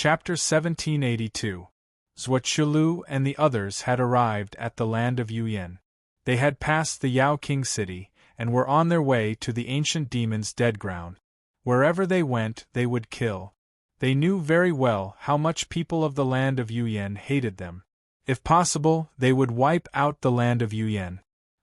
Chapter 1782. Zhuoqiulu and the others had arrived at the land of Yuyan. They had passed the Yao King city, and were on their way to the ancient demon's dead ground. Wherever they went, they would kill. They knew very well how much people of the land of Yuyan hated them. If possible, they would wipe out the land of Yuyan.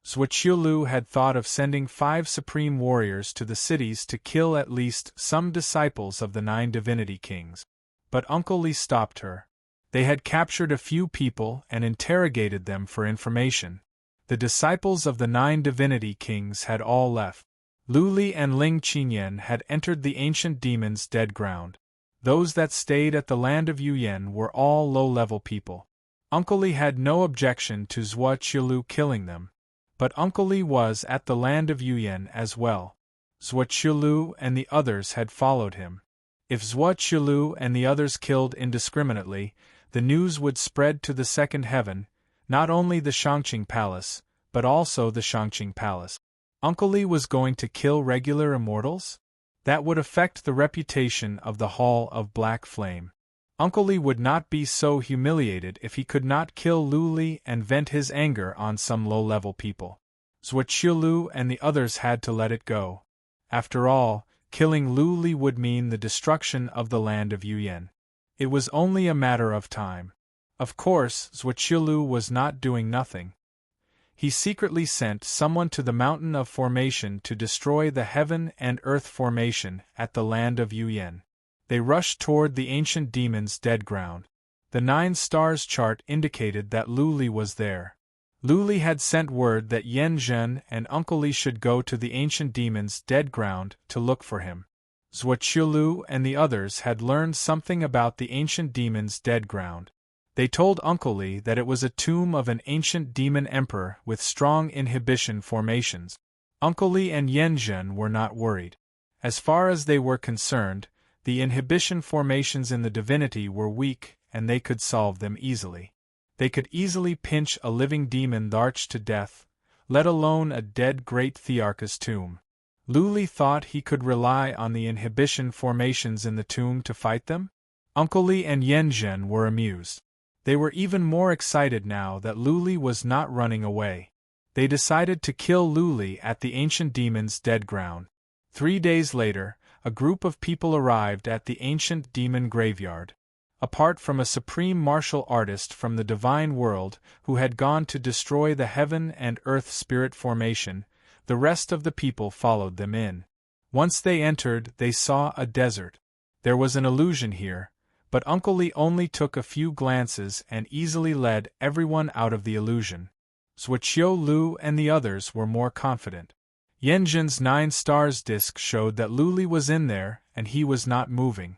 Zhuoqiulu had thought of sending 5 supreme warriors to the cities to kill at least some disciples of the 9 divinity kings. But Uncle Li stopped her. They had captured a few people and interrogated them for information. The disciples of the 9 divinity kings had all left. Lu Li and Ling Qinyan had entered the ancient demon's dead ground. Those that stayed at the land of Yuyan were all low-level people. Uncle Li had no objection to Zhuoqiulu killing them. But Uncle Li was at the land of Yuyan as well. Zhuoqiulu and the others had followed him. If Zhuoqiulu and the others killed indiscriminately, the news would spread to the second heaven, not only the Shangqing Palace, but also the Shangqing Palace. Uncle Li was going to kill regular immortals? That would affect the reputation of the Hall of Black Flame. Uncle Li would not be so humiliated if he could not kill Lu Li and vent his anger on some low-level people. Zhuoqiulu and the others had to let it go. After all, killing Lu Li would mean the destruction of the land of Yuyan. It was only a matter of time. Of course, Zhuoqiulu was not doing nothing. He secretly sent someone to the Mountain of Formation to destroy the Heaven and Earth Formation at the land of Yuyan. They rushed toward the ancient demon's dead ground. The 9 stars chart indicated that Lu Li was there. Lu Li had sent word that Yan Zhen and Uncle Li should go to the ancient demon's dead ground to look for him. Zhuoqiulu and the others had learned something about the ancient demon's dead ground. They told Uncle Li that it was a tomb of an ancient demon emperor with strong inhibition formations. Uncle Li and Yan Zhen were not worried. As far as they were concerned, the inhibition formations in the divinity were weak and they could solve them easily. They could easily pinch a living demon larch to death, let alone a dead great Thearch's tomb. Lu Li thought he could rely on the inhibition formations in the tomb to fight them? Uncle Li and Yan Zhen were amused. They were even more excited now that Lu Li was not running away. They decided to kill Lu Li at the ancient demon's dead ground. 3 days later, a group of people arrived at the ancient demon graveyard. Apart from a supreme martial artist from the divine world who had gone to destroy the heaven and earth spirit formation, the rest of the people followed them in. Once they entered, they saw a desert. There was an illusion here, but Uncle Li only took a few glances and easily led everyone out of the illusion. Zhuoqiulu and the others were more confident. Yan Zhen's 9 stars disc showed that Lu Li was in there and he was not moving.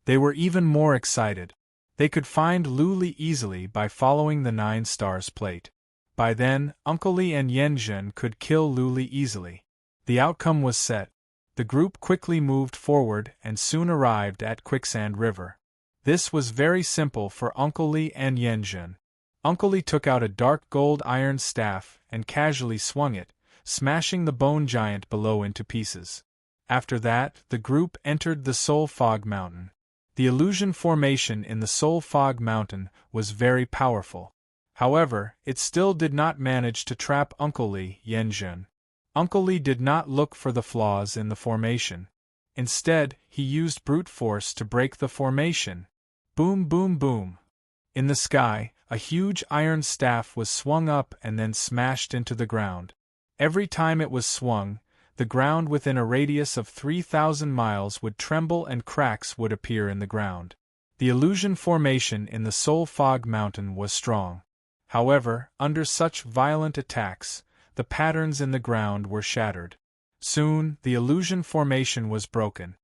They were even more excited. They could find Lu Li easily by following the 9 stars plate. By then, Uncle Li and Yan Zhen could kill Lu Li easily. The outcome was set. The group quickly moved forward and soon arrived at Quicksand River. This was very simple for Uncle Li and Yan Zhen. Uncle Li took out a dark gold iron staff and casually swung it, smashing the bone giant below into pieces. After that, the group entered the Soul Fog Mountain. The illusion formation in the Soul Fog Mountain was very powerful. However, it still did not manage to trap Uncle Li, Yan Zhen. Uncle Li did not look for the flaws in the formation. Instead, he used brute force to break the formation. Boom, boom, boom. In the sky, a huge iron staff was swung up and then smashed into the ground. Every time it was swung, the ground within a radius of 3,000 miles would tremble and cracks would appear in the ground. The illusion formation in the Soul Fog Mountain was strong. However, under such violent attacks, the patterns in the ground were shattered. Soon, the illusion formation was broken.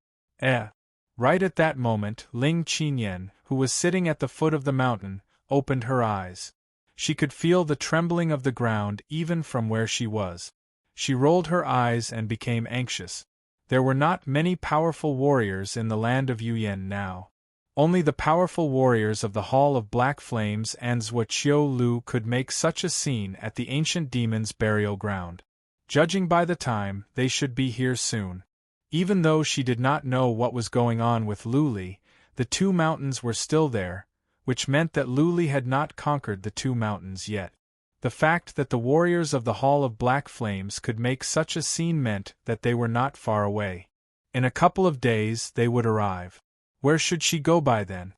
Right at that moment, Ling Qinyan, who was sitting at the foot of the mountain, opened her eyes. She could feel the trembling of the ground even from where she was. She rolled her eyes and became anxious. There were not many powerful warriors in the land of Yuyan now. Only the powerful warriors of the Hall of Black Flames and Zhuoqiulu could make such a scene at the ancient demon's burial ground. Judging by the time, they should be here soon. Even though she did not know what was going on with Lu Li, The two mountains were still there, which meant that Luli had not conquered the two mountains yet. The fact that the warriors of the Hall of Black Flames could make such a scene meant that they were not far away. In a couple of days they would arrive. Where should she go by then?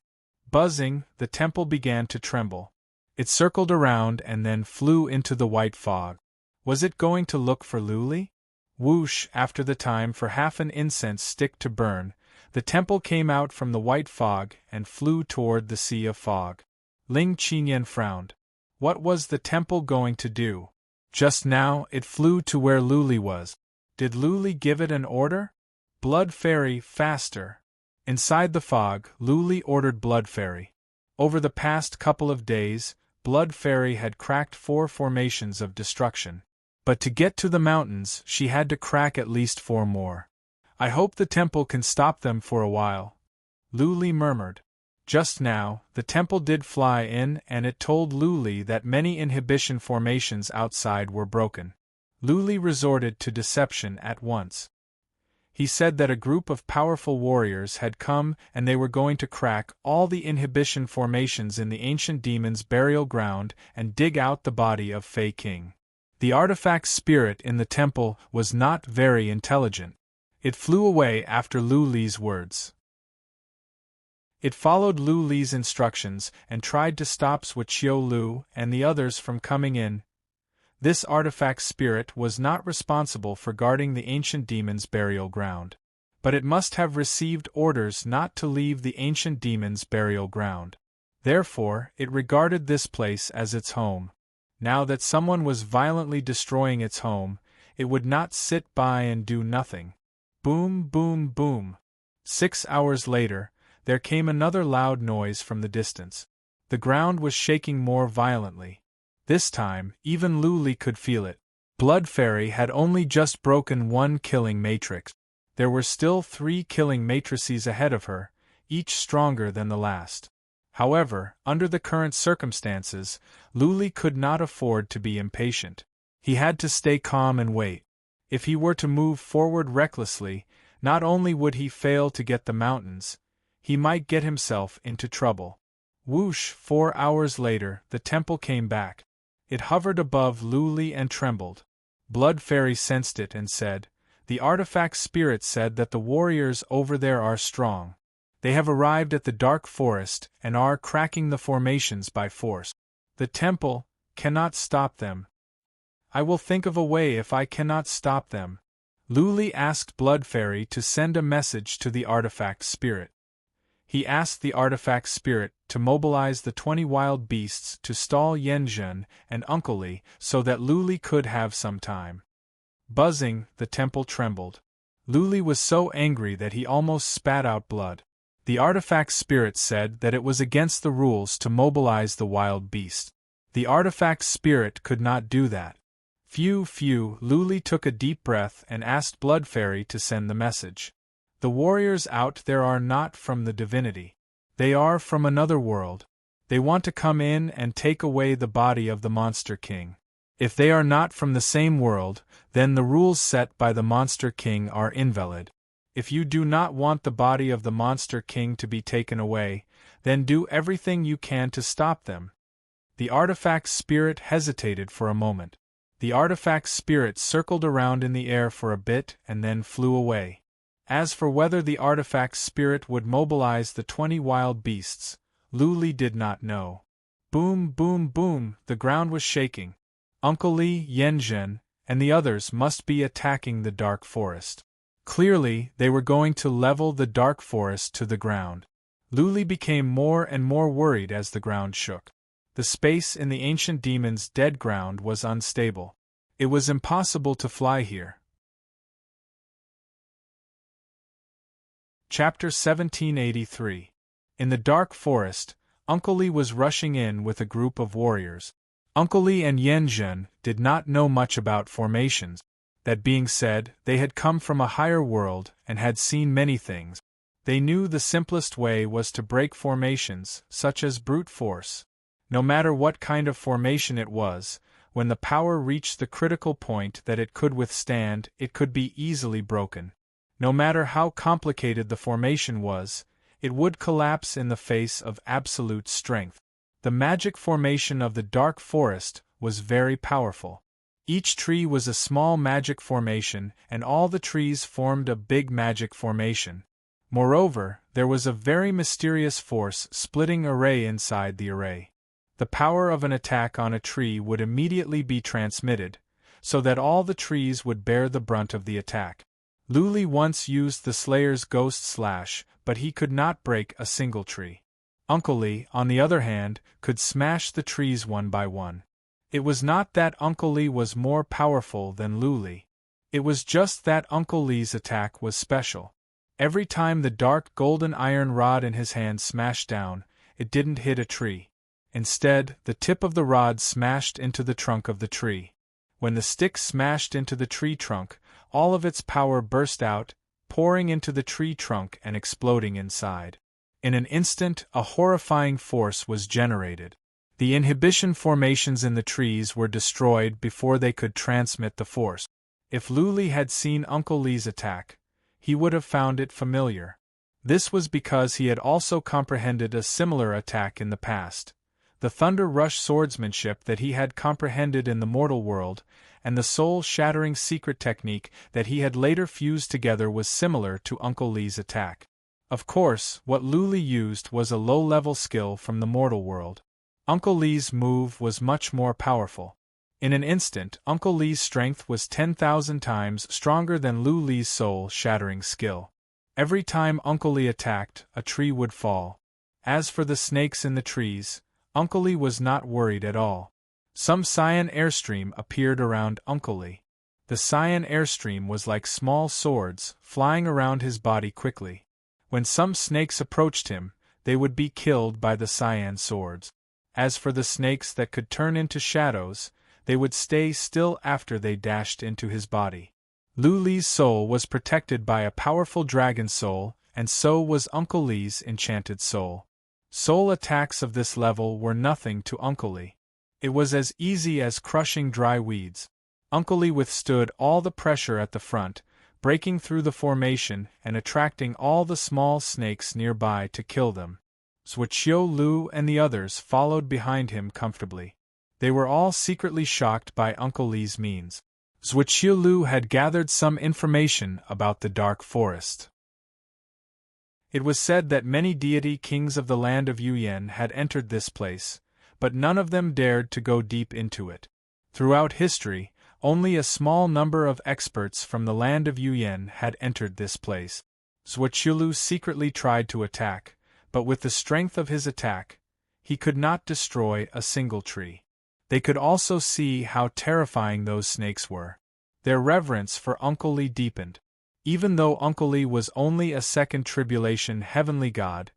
Buzzing, the temple began to tremble. It circled around and then flew into the white fog. Was it going to look for Luli? Whoosh! After the time for half an incense stick to burn, the temple came out from the white fog and flew toward the sea of fog. Ling Qinyan frowned. What was the temple going to do? Just now, it flew to where Luli was. Did Luli give it an order? Blood Fairy, faster! Inside the fog, Luli ordered Blood Fairy. Over the past couple of days, Blood Fairy had cracked 4 formations of destruction. But to get to the mountains, she had to crack at least 4 more. I hope the temple can stop them for a while, Luli murmured. Just now, the temple did fly in and it told Luli that many inhibition formations outside were broken. Luli resorted to deception at once. He said that a group of powerful warriors had come and they were going to crack all the inhibition formations in the ancient demon's burial ground and dig out the body of Fei King. The artifact spirit in the temple was not very intelligent. It flew away after Luli's words. It followed Luli's instructions and tried to stop Zhuo Lu and the others from coming in. This artifact spirit was not responsible for guarding the ancient demon's burial ground. But it must have received orders not to leave the ancient demon's burial ground. Therefore, it regarded this place as its home. Now that someone was violently destroying its home, it would not sit by and do nothing. Boom, boom, boom. 6 hours later, there came another loud noise from the distance. The ground was shaking more violently. This time, even Luli could feel it. Blood Fairy had only just broken 1 killing matrix. There were still 3 killing matrices ahead of her, each stronger than the last. However, under the current circumstances, Luli could not afford to be impatient. He had to stay calm and wait. If he were to move forward recklessly, not only would he fail to get the mountains, he might get himself into trouble. Whoosh! 4 hours later, the temple came back. It hovered above Luli and trembled. Blood Fairy sensed it and said, "The artifact spirit said that the warriors over there are strong. They have arrived at the dark forest and are cracking the formations by force. The temple cannot stop them. I will think of a way if I cannot stop them." Luli asked Blood Fairy to send a message to the artifact spirit. He asked the artifact spirit to mobilize the 20 wild beasts to stall Yanzhen and Uncle Li so that Luli could have some time. Buzzing, the temple trembled. Luli was so angry that he almost spat out blood. The artifact spirit said that it was against the rules to mobilize the wild beast. The artifact spirit could not do that. Phew, Luli took a deep breath and asked Blood Fairy to send the message. The warriors out there are not from the divinity. They are from another world. They want to come in and take away the body of the Monster King. If they are not from the same world, then the rules set by the Monster King are invalid. If you do not want the body of the Monster King to be taken away, then do everything you can to stop them. The artifact spirit hesitated for a moment. The artifact spirit circled around in the air for a bit and then flew away. As for whether the artifact spirit would mobilize the 20 wild beasts, Luli did not know. Boom, boom, boom, the ground was shaking. Uncle Li, Yanzhen, and the others must be attacking the dark forest. Clearly, they were going to level the dark forest to the ground. Luli became more and more worried as the ground shook. The space in the ancient demon's dead ground was unstable. It was impossible to fly here. Chapter 1783. In the dark forest, Uncle Li was rushing in with a group of warriors. Uncle Li and Yanzhen did not know much about formations. That being said, they had come from a higher world and had seen many things. They knew the simplest way was to break formations, such as brute force. No matter what kind of formation it was, when the power reached the critical point that it could withstand, it could be easily broken. No matter how complicated the formation was, it would collapse in the face of absolute strength. The magic formation of the dark forest was very powerful. Each tree was a small magic formation, and all the trees formed a big magic formation. Moreover, there was a very mysterious force splitting array inside the array. The power of an attack on a tree would immediately be transmitted, so that all the trees would bear the brunt of the attack. Luli once used the Slayer's Ghost Slash, but he could not break a single tree. Uncle Lee, on the other hand, could smash the trees one by one. It was not that Uncle Lee was more powerful than Luli. It was just that Uncle Lee's attack was special. Every time the dark golden iron rod in his hand smashed down, it didn't hit a tree. Instead, the tip of the rod smashed into the trunk of the tree. When the stick smashed into the tree trunk, all of its power burst out, pouring into the tree trunk and exploding inside. In an instant, a horrifying force was generated. The inhibition formations in the trees were destroyed before they could transmit the force. If Luli had seen Uncle Lee's attack, he would have found it familiar. This was because he had also comprehended a similar attack in the past. The Thunder Rush swordsmanship that he had comprehended in the mortal world, and the soul-shattering secret technique that he had later fused together was similar to Uncle Lee's attack. Of course, what Luli used was a low-level skill from the mortal world. Uncle Lee's move was much more powerful. In an instant, Uncle Lee's strength was 10,000 times stronger than Luli's soul-shattering skill. Every time Uncle Lee attacked, a tree would fall. As for the snakes in the trees, Uncle Lee was not worried at all. Some cyan airstream appeared around Uncle Lee. The cyan airstream was like small swords, flying around his body quickly. When some snakes approached him, they would be killed by the cyan swords. As for the snakes that could turn into shadows, they would stay still after they dashed into his body. Luli's soul was protected by a powerful dragon soul, and so was Uncle Lee's enchanted soul. Soul attacks of this level were nothing to Uncle Lee. It was as easy as crushing dry weeds. Uncle Lee withstood all the pressure at the front, breaking through the formation and attracting all the small snakes nearby to kill them. Zhuqiu Lu and the others followed behind him comfortably. They were all secretly shocked by Uncle Lee's means. Zhuqiu Lu had gathered some information about the dark forest. It was said that many deity kings of the land of Yuyan had entered this place, but none of them dared to go deep into it. Throughout history, only a small number of experts from the land of Yuyan had entered this place. Zhuqiu Lu secretly tried to attack, but with the strength of his attack, he could not destroy a single tree. They could also see how terrifying those snakes were. Their reverence for Uncle Lee deepened. Even though Uncle Lee was only a second tribulation heavenly god,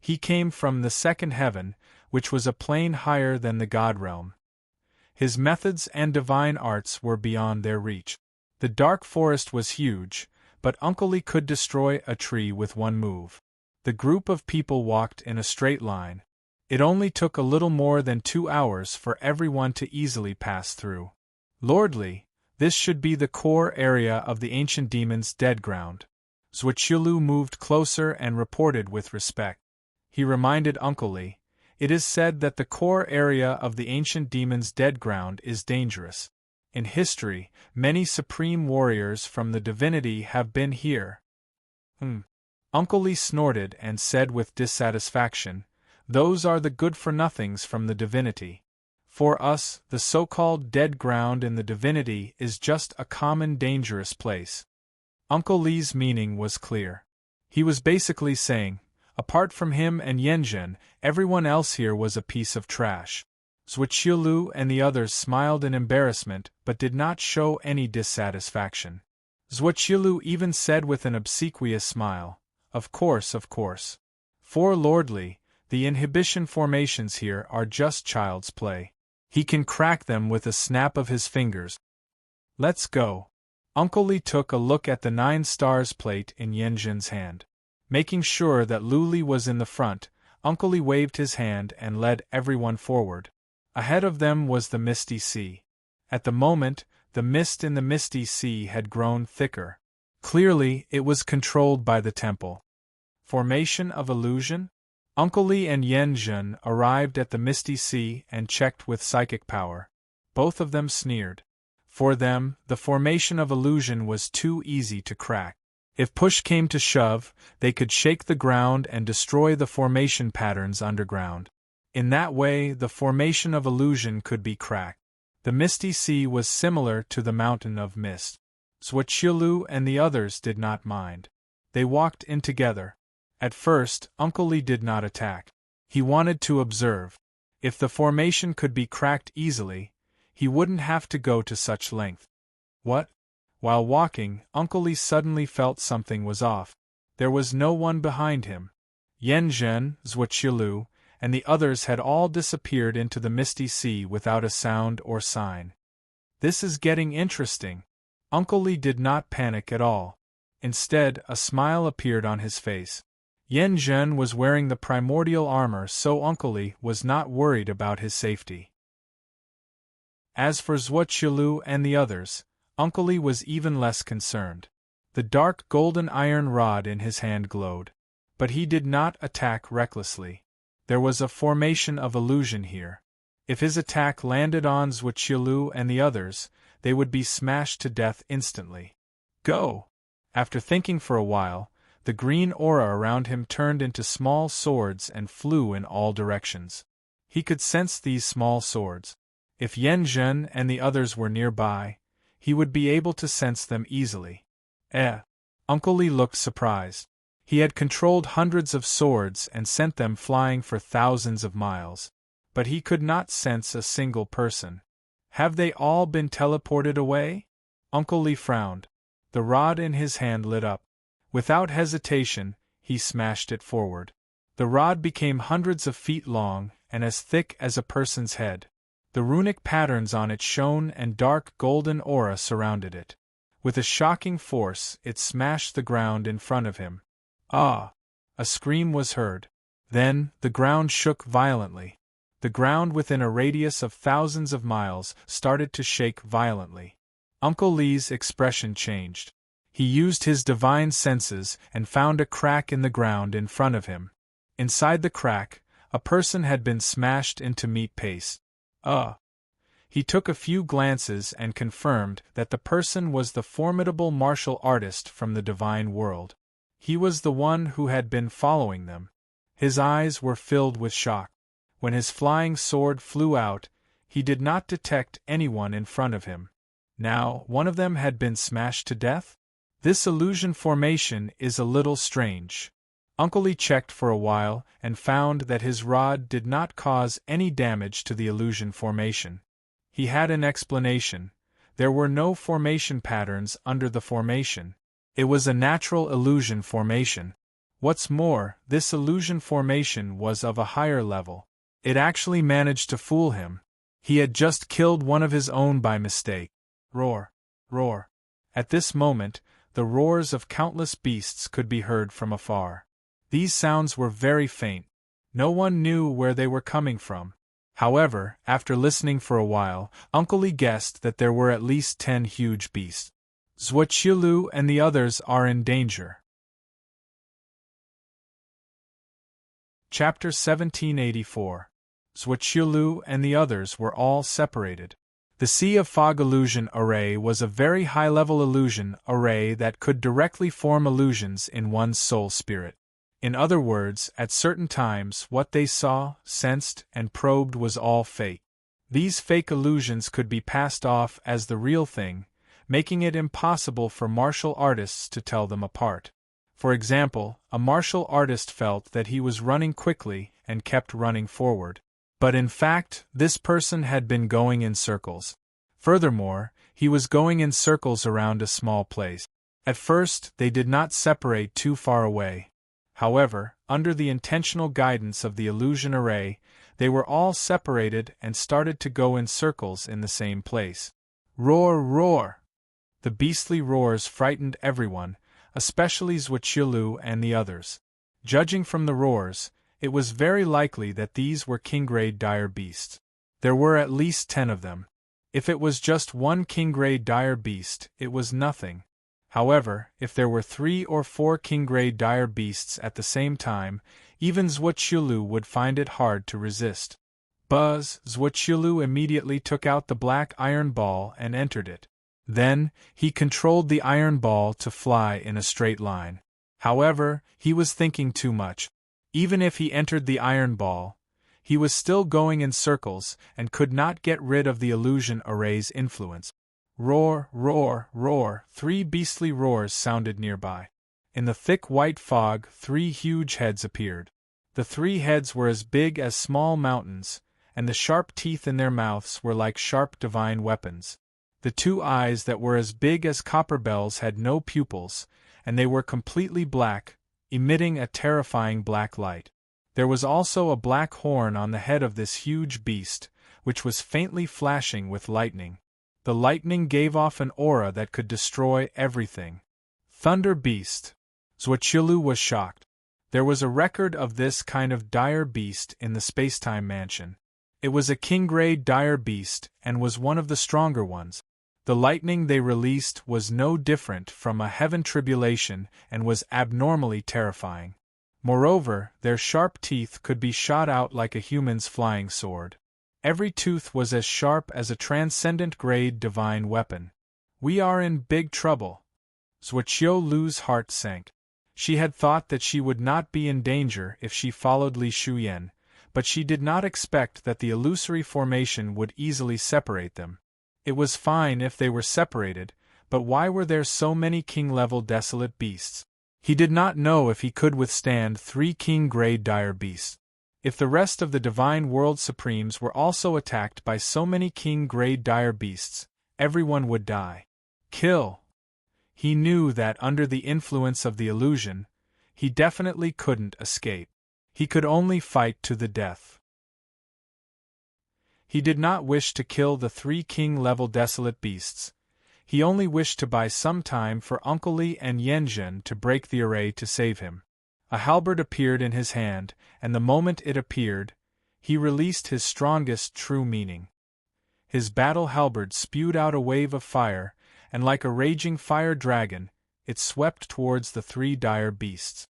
he came from the second heaven, which was a plane higher than the god realm. His methods and divine arts were beyond their reach. The dark forest was huge, but Uncle Lee could destroy a tree with one move. The group of people walked in a straight line. It only took a little more than 2 hours for everyone to easily pass through. Lordly, this should be the core area of the ancient demon's dead ground. Zhuqiu Lu moved closer and reported with respect. He reminded Uncle Lee, "It is said that the core area of the ancient demon's dead ground is dangerous. In history, many supreme warriors from the divinity have been here." Uncle Lee snorted and said with dissatisfaction, "Those are the good-for-nothings from the divinity. For us, the so-called dead ground in the divinity is just a common dangerous place." Uncle Lee's meaning was clear. He was basically saying, apart from him and Yanjun, everyone else here was a piece of trash. Zhuqiu Lu and the others smiled in embarrassment but did not show any dissatisfaction. Zhuqiu Lu even said with an obsequious smile, of course. For Lordly, the inhibition formations here are just child's play. He can crack them with a snap of his fingers. Let's go." Uncle Lee took a look at the 9 stars plate in Yanjun's hand. Making sure that Luli was in the front, Uncle Lee waved his hand and led everyone forward. Ahead of them was the Misty Sea. At the moment, the mist in the Misty Sea had grown thicker. Clearly, it was controlled by the temple. Formation of illusion? Uncle Li and Yen Zhen arrived at the Misty Sea and checked with psychic power. Both of them sneered. For them, the formation of illusion was too easy to crack. If push came to shove, they could shake the ground and destroy the formation patterns underground. In that way, the formation of illusion could be cracked. The Misty Sea was similar to the Mountain of Mist. Zhuoqiulu and the others did not mind. They walked in together. At first, Uncle Li did not attack. He wanted to observe. If the formation could be cracked easily, he wouldn't have to go to such length. What? While walking, Uncle Li suddenly felt something was off. There was no one behind him. Yen Zhen, Zhuoqiulu, and the others had all disappeared into the Misty Sea without a sound or sign. This is getting interesting. Uncle Li did not panic at all. Instead, a smile appeared on his face. Yen Zhen was wearing the primordial armor, so Uncle Li was not worried about his safety. As for Zhuoqiulu and the others, Uncle Li was even less concerned. The dark golden iron rod in his hand glowed. But he did not attack recklessly. There was a formation of illusion here. If his attack landed on Zhuoqiulu and the others, they would be smashed to death instantly. Go! After thinking for a while, the green aura around him turned into small swords and flew in all directions. He could sense these small swords. If Yen Zhen and the others were nearby, he would be able to sense them easily. Uncle Li looked surprised. He had controlled hundreds of swords and sent them flying for thousands of miles. But he could not sense a single person. Have they all been teleported away? Uncle Li frowned. The rod in his hand lit up. Without hesitation, he smashed it forward. The rod became hundreds of feet long and as thick as a person's head. The runic patterns on it shone and dark golden aura surrounded it. With a shocking force, it smashed the ground in front of him. Ah! A scream was heard. Then, the ground shook violently. The ground within a radius of thousands of miles started to shake violently. Uncle Li's expression changed. He used his divine senses and found a crack in the ground in front of him. Inside the crack, a person had been smashed into meat paste. He took a few glances and confirmed that the person was the formidable martial artist from the divine world. He was the one who had been following them. His eyes were filled with shock. When his flying sword flew out, he did not detect anyone in front of him. Now, one of them had been smashed to death? This illusion formation is a little strange. Uncle Li checked for a while and found that his rod did not cause any damage to the illusion formation. He had an explanation. There were no formation patterns under the formation. It was a natural illusion formation. What's more, this illusion formation was of a higher level. It actually managed to fool him. He had just killed one of his own by mistake. Roar! Roar! At this moment, the roars of countless beasts could be heard from afar. These sounds were very faint. No one knew where they were coming from. However, after listening for a while, Uncle Li guessed that there were at least 10 huge beasts. Zhuoqiulu and the others are in danger. Chapter 1784. Zhuoqiulu and the others were all separated. The Sea of Fog Illusion Array was a very high-level illusion array that could directly form illusions in one's soul spirit. In other words, at certain times what they saw, sensed, and probed was all fake. These fake illusions could be passed off as the real thing, making it impossible for martial artists to tell them apart. For example, a martial artist felt that he was running quickly and kept running forward. But in fact, this person had been going in circles. Furthermore, he was going in circles around a small place. At first, they did not separate too far away. However, under the intentional guidance of the illusion array, they were all separated and started to go in circles in the same place. Roar, roar! The beastly roars frightened everyone, especially Zhuoqiulu and the others. Judging from the roars, it was very likely that these were king-grade dire beasts. There were at least 10 of them. If it was just one king-grade dire beast, it was nothing. However, if there were 3 or 4 king-grade dire beasts at the same time, even Zhuoqiulu would find it hard to resist. Buzz! Zhuoqiulu immediately took out the black iron ball and entered it. Then, he controlled the iron ball to fly in a straight line. However, he was thinking too much. Even if he entered the iron ball, he was still going in circles and could not get rid of the illusion array's influence. Roar, roar, roar! 3 beastly roars sounded nearby. In the thick white fog, 3 huge heads appeared. The 3 heads were as big as small mountains, and the sharp teeth in their mouths were like sharp divine weapons. The 2 eyes that were as big as copper bells had no pupils, and they were completely black, emitting a terrifying black light. There was also a black horn on the head of this huge beast, which was faintly flashing with lightning. The lightning gave off an aura that could destroy everything. Thunder Beast! Zhuoqiulu was shocked. There was a record of this kind of dire beast in the Spacetime Mansion. It was a king-grade dire beast and was one of the stronger ones. The lightning they released was no different from a heaven tribulation and was abnormally terrifying. Moreover, their sharp teeth could be shot out like a human's flying sword. Every tooth was as sharp as a transcendent-grade divine weapon. We are in big trouble. Zhuoqiulu's heart sank. She had thought that she would not be in danger if she followed Li Shuyan, but she did not expect that the illusory formation would easily separate them. It was fine if they were separated, but why were there so many king-level desolate beasts? He did not know if he could withstand 3 king-grade dire beasts. If the rest of the Divine World Supremes were also attacked by so many king-grade dire beasts, everyone would die. Kill! He knew that under the influence of the illusion, he definitely couldn't escape. He could only fight to the death. He did not wish to kill the 3 king-level desolate beasts. He only wished to buy some time for Uncle Li and Yanzhen to break the array to save him. A halberd appeared in his hand, and the moment it appeared, he released his strongest true meaning. His battle halberd spewed out a wave of fire, and like a raging fire dragon, it swept towards the 3 dire beasts.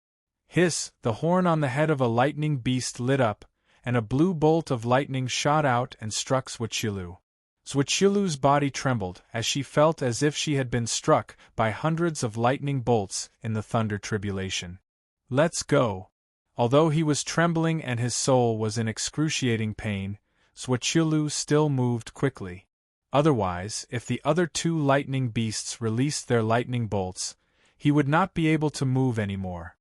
Hiss! The horn on the head of a lightning beast lit up, and a blue bolt of lightning shot out and struck Zhuoqiulu. Zhuoqiulu's body trembled as she felt as if she had been struck by hundreds of lightning bolts in the thunder tribulation. Let's go! Although he was trembling and his soul was in excruciating pain, Zhuoqiulu still moved quickly. Otherwise, if the other 2 lightning beasts released their lightning bolts, he would not be able to move anymore.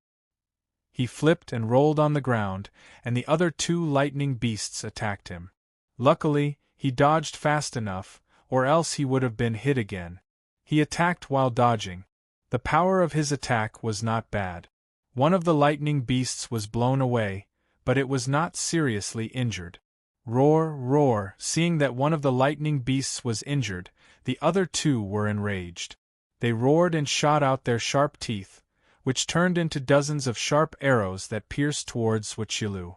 He flipped and rolled on the ground, and the other 2 lightning beasts attacked him. Luckily, he dodged fast enough, or else he would have been hit again. He attacked while dodging. The power of his attack was not bad. One of the lightning beasts was blown away, but it was not seriously injured. Roar, roar! Seeing that one of the lightning beasts was injured, the other 2 were enraged. They roared and shot out their sharp teeth, which turned into dozens of sharp arrows that pierced towards Zhuoqiulu.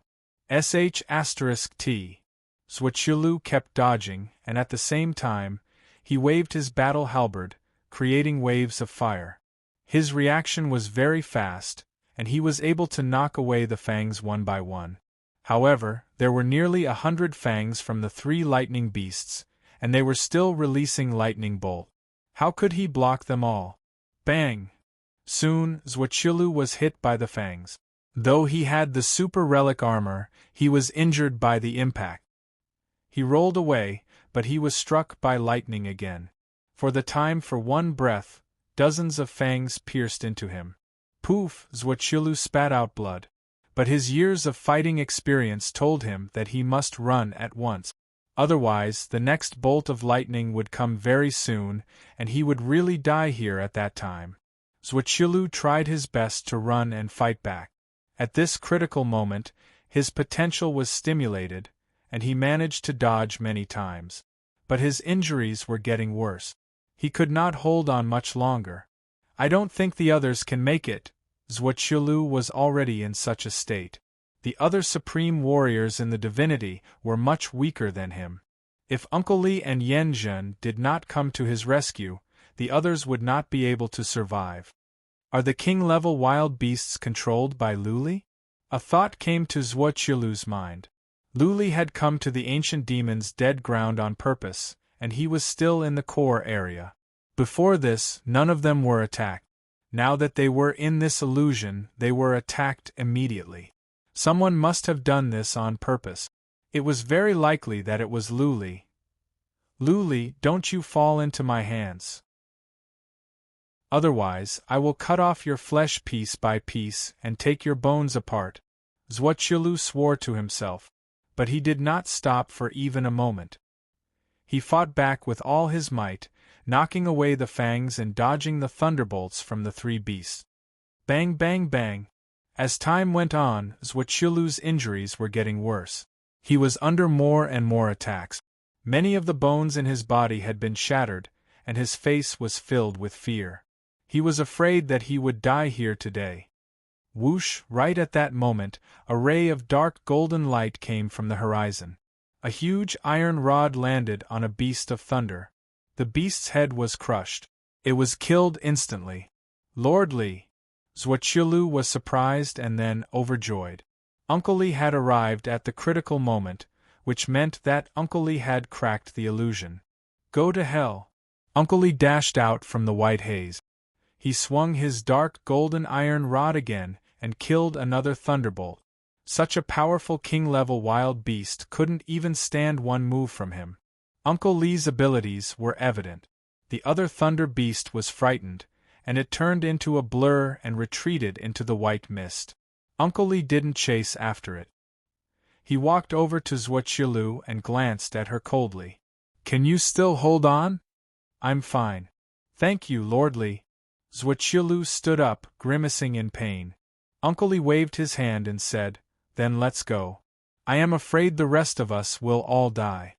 *T. Zhuoqiulu kept dodging, and at the same time, he waved his battle halberd, creating waves of fire. His reaction was very fast, and he was able to knock away the fangs one by one. However, there were nearly 100 fangs from the 3 lightning beasts, and they were still releasing lightning bolt. How could he block them all? Bang! Soon, Zhuoqiulu was hit by the fangs. Though he had the super relic armor, he was injured by the impact. He rolled away, but he was struck by lightning again. For the time for one breath, dozens of fangs pierced into him. Poof! Zhuoqiulu spat out blood. But his years of fighting experience told him that he must run at once. Otherwise, the next bolt of lightning would come very soon, and he would really die here at that time. Zhuoqiulu tried his best to run and fight back. At this critical moment, his potential was stimulated, and he managed to dodge many times. But his injuries were getting worse. He could not hold on much longer. I don't think the others can make it. Zhuoqiulu was already in such a state. The other supreme warriors in the divinity were much weaker than him. If Uncle Li and Yanzhen did not come to his rescue, the others would not be able to survive. Are the king-level wild beasts controlled by Luli? A thought came to Zhuoqilu's mind. Luli had come to the ancient demon's dead ground on purpose, and he was still in the core area. Before this, none of them were attacked. Now that they were in this illusion, they were attacked immediately. Someone must have done this on purpose. It was very likely that it was Luli. Luli, don't you fall into my hands. Otherwise, I will cut off your flesh piece by piece and take your bones apart. Zhuoqilu swore to himself. But he did not stop for even a moment. He fought back with all his might, knocking away the fangs and dodging the thunderbolts from the three beasts. Bang, bang, bang. As time went on, Zhuoqilu's injuries were getting worse. He was under more and more attacks. Many of the bones in his body had been shattered, and his face was filled with fear. He was afraid that he would die here today. Whoosh! Right at that moment, a ray of dark golden light came from the horizon. A huge iron rod landed on a beast of thunder. The beast's head was crushed. It was killed instantly. Lord Li! Zhuoqilu was surprised and then overjoyed. Uncle Li had arrived at the critical moment, which meant that Uncle Li had cracked the illusion. Go to hell! Uncle Li dashed out from the white haze. He swung his dark golden iron rod again and killed another thunderbolt. Such a powerful king-level wild beast couldn't even stand one move from him. Uncle Li's abilities were evident. The other thunder beast was frightened, and it turned into a blur and retreated into the white mist. Uncle Li didn't chase after it. He walked over to Zhuoqilu and glanced at her coldly. Can you still hold on? I'm fine. Thank you, Lord Li. Zhuoqilu stood up, grimacing in pain. Uncle Li waved his hand and said, Then let's go. I am afraid the rest of us will all die.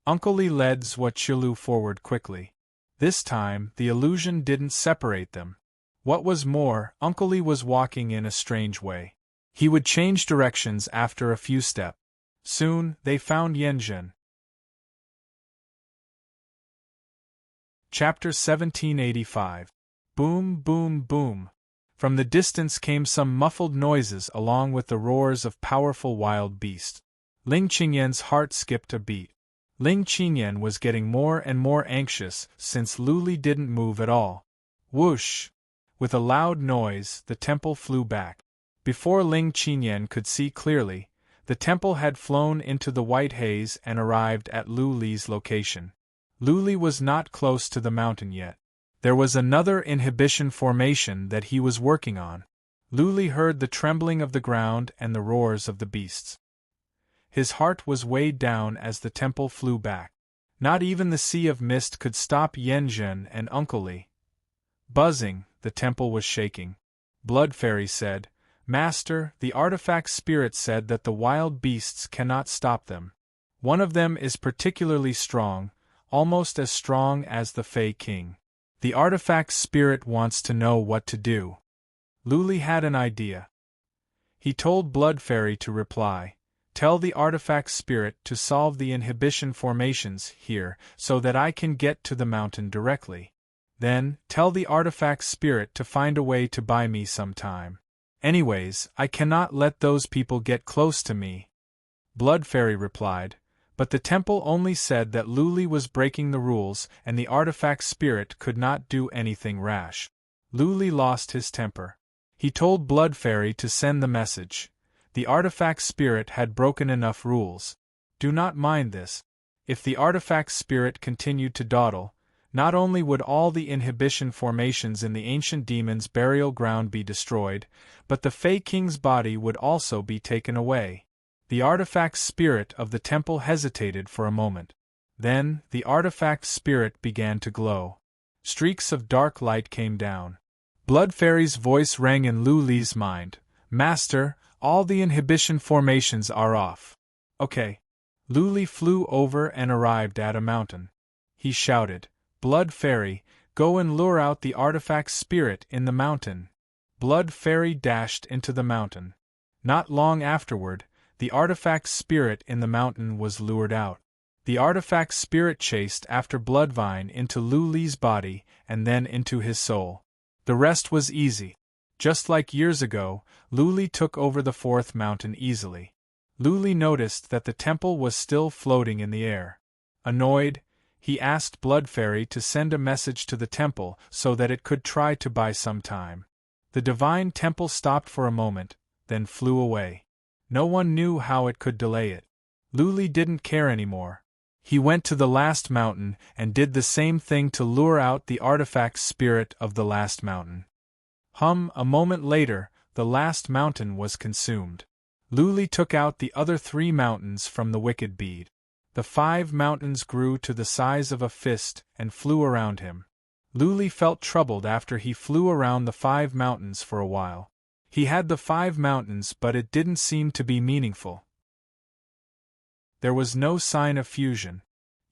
Uncle Li led Zhuoqilu forward quickly. This time, the illusion didn't separate them. What was more, Uncle Li was walking in a strange way. He would change directions after a few steps. Soon, they found Yanzhen. Chapter 1785. Boom, boom, boom. From the distance came some muffled noises along with the roars of powerful wild beasts. Ling Qingyan's heart skipped a beat. Ling Qingyan was getting more and more anxious since Luli didn't move at all. Whoosh! With a loud noise, the temple flew back. Before Ling Qingyan could see clearly, the temple had flown into the white haze and arrived at Luli's location. Luli was not close to the mountain yet. There was another inhibition formation that he was working on. Luli heard the trembling of the ground and the roars of the beasts. His heart was weighed down as the temple flew back. Not even the sea of mist could stop Yanzhen and Uncle Li. Buzzing, the temple was shaking. Blood Fairy said, Master, the artifact spirit said that the wild beasts cannot stop them. One of them is particularly strong, almost as strong as the Fey King. The artifact spirit wants to know what to do. Luli had an idea. He told Blood Fairy to reply, Tell the artifact spirit to solve the inhibition formations here so that I can get to the mountain directly. Then, tell the artifact spirit to find a way to buy me some time. Anyways, I cannot let those people get close to me. Blood Fairy replied, but the temple only said that Luli was breaking the rules and the artifact spirit could not do anything rash. Luli lost his temper. He told Blood Fairy to send the message. The artifact spirit had broken enough rules. Do not mind this. If the artifact spirit continued to dawdle, not only would all the inhibition formations in the ancient demon's burial ground be destroyed, but the Fey King's body would also be taken away. The artifact spirit of the temple hesitated for a moment. Then, the artifact spirit began to glow. Streaks of dark light came down. Blood Fairy's voice rang in Luli's mind. Master, all the inhibition formations are off. Okay. Luli flew over and arrived at a mountain. He shouted, Blood Fairy, go and lure out the artifact spirit in the mountain. Blood Fairy dashed into the mountain. Not long afterward, the artifact spirit in the mountain was lured out. The artifact spirit chased after Bloodvine into Lu Li's body and then into his soul. The rest was easy. Just like years ago, Lu Li took over the fourth mountain easily. Lu Li noticed that the temple was still floating in the air. Annoyed, he asked Blood Fairy to send a message to the temple so that it could try to buy some time. The divine temple stopped for a moment, then flew away. No one knew how it could delay it. Lu Li didn't care anymore. He went to the last mountain and did the same thing to lure out the artifact spirit of the last mountain. A moment later, the last mountain was consumed. Lu Li took out the other 3 mountains from the wicked bead. The 5 mountains grew to the size of a fist and flew around him. Lu Li felt troubled after he flew around the 5 mountains for a while. He had the 5 mountains, but it didn't seem to be meaningful. There was no sign of fusion.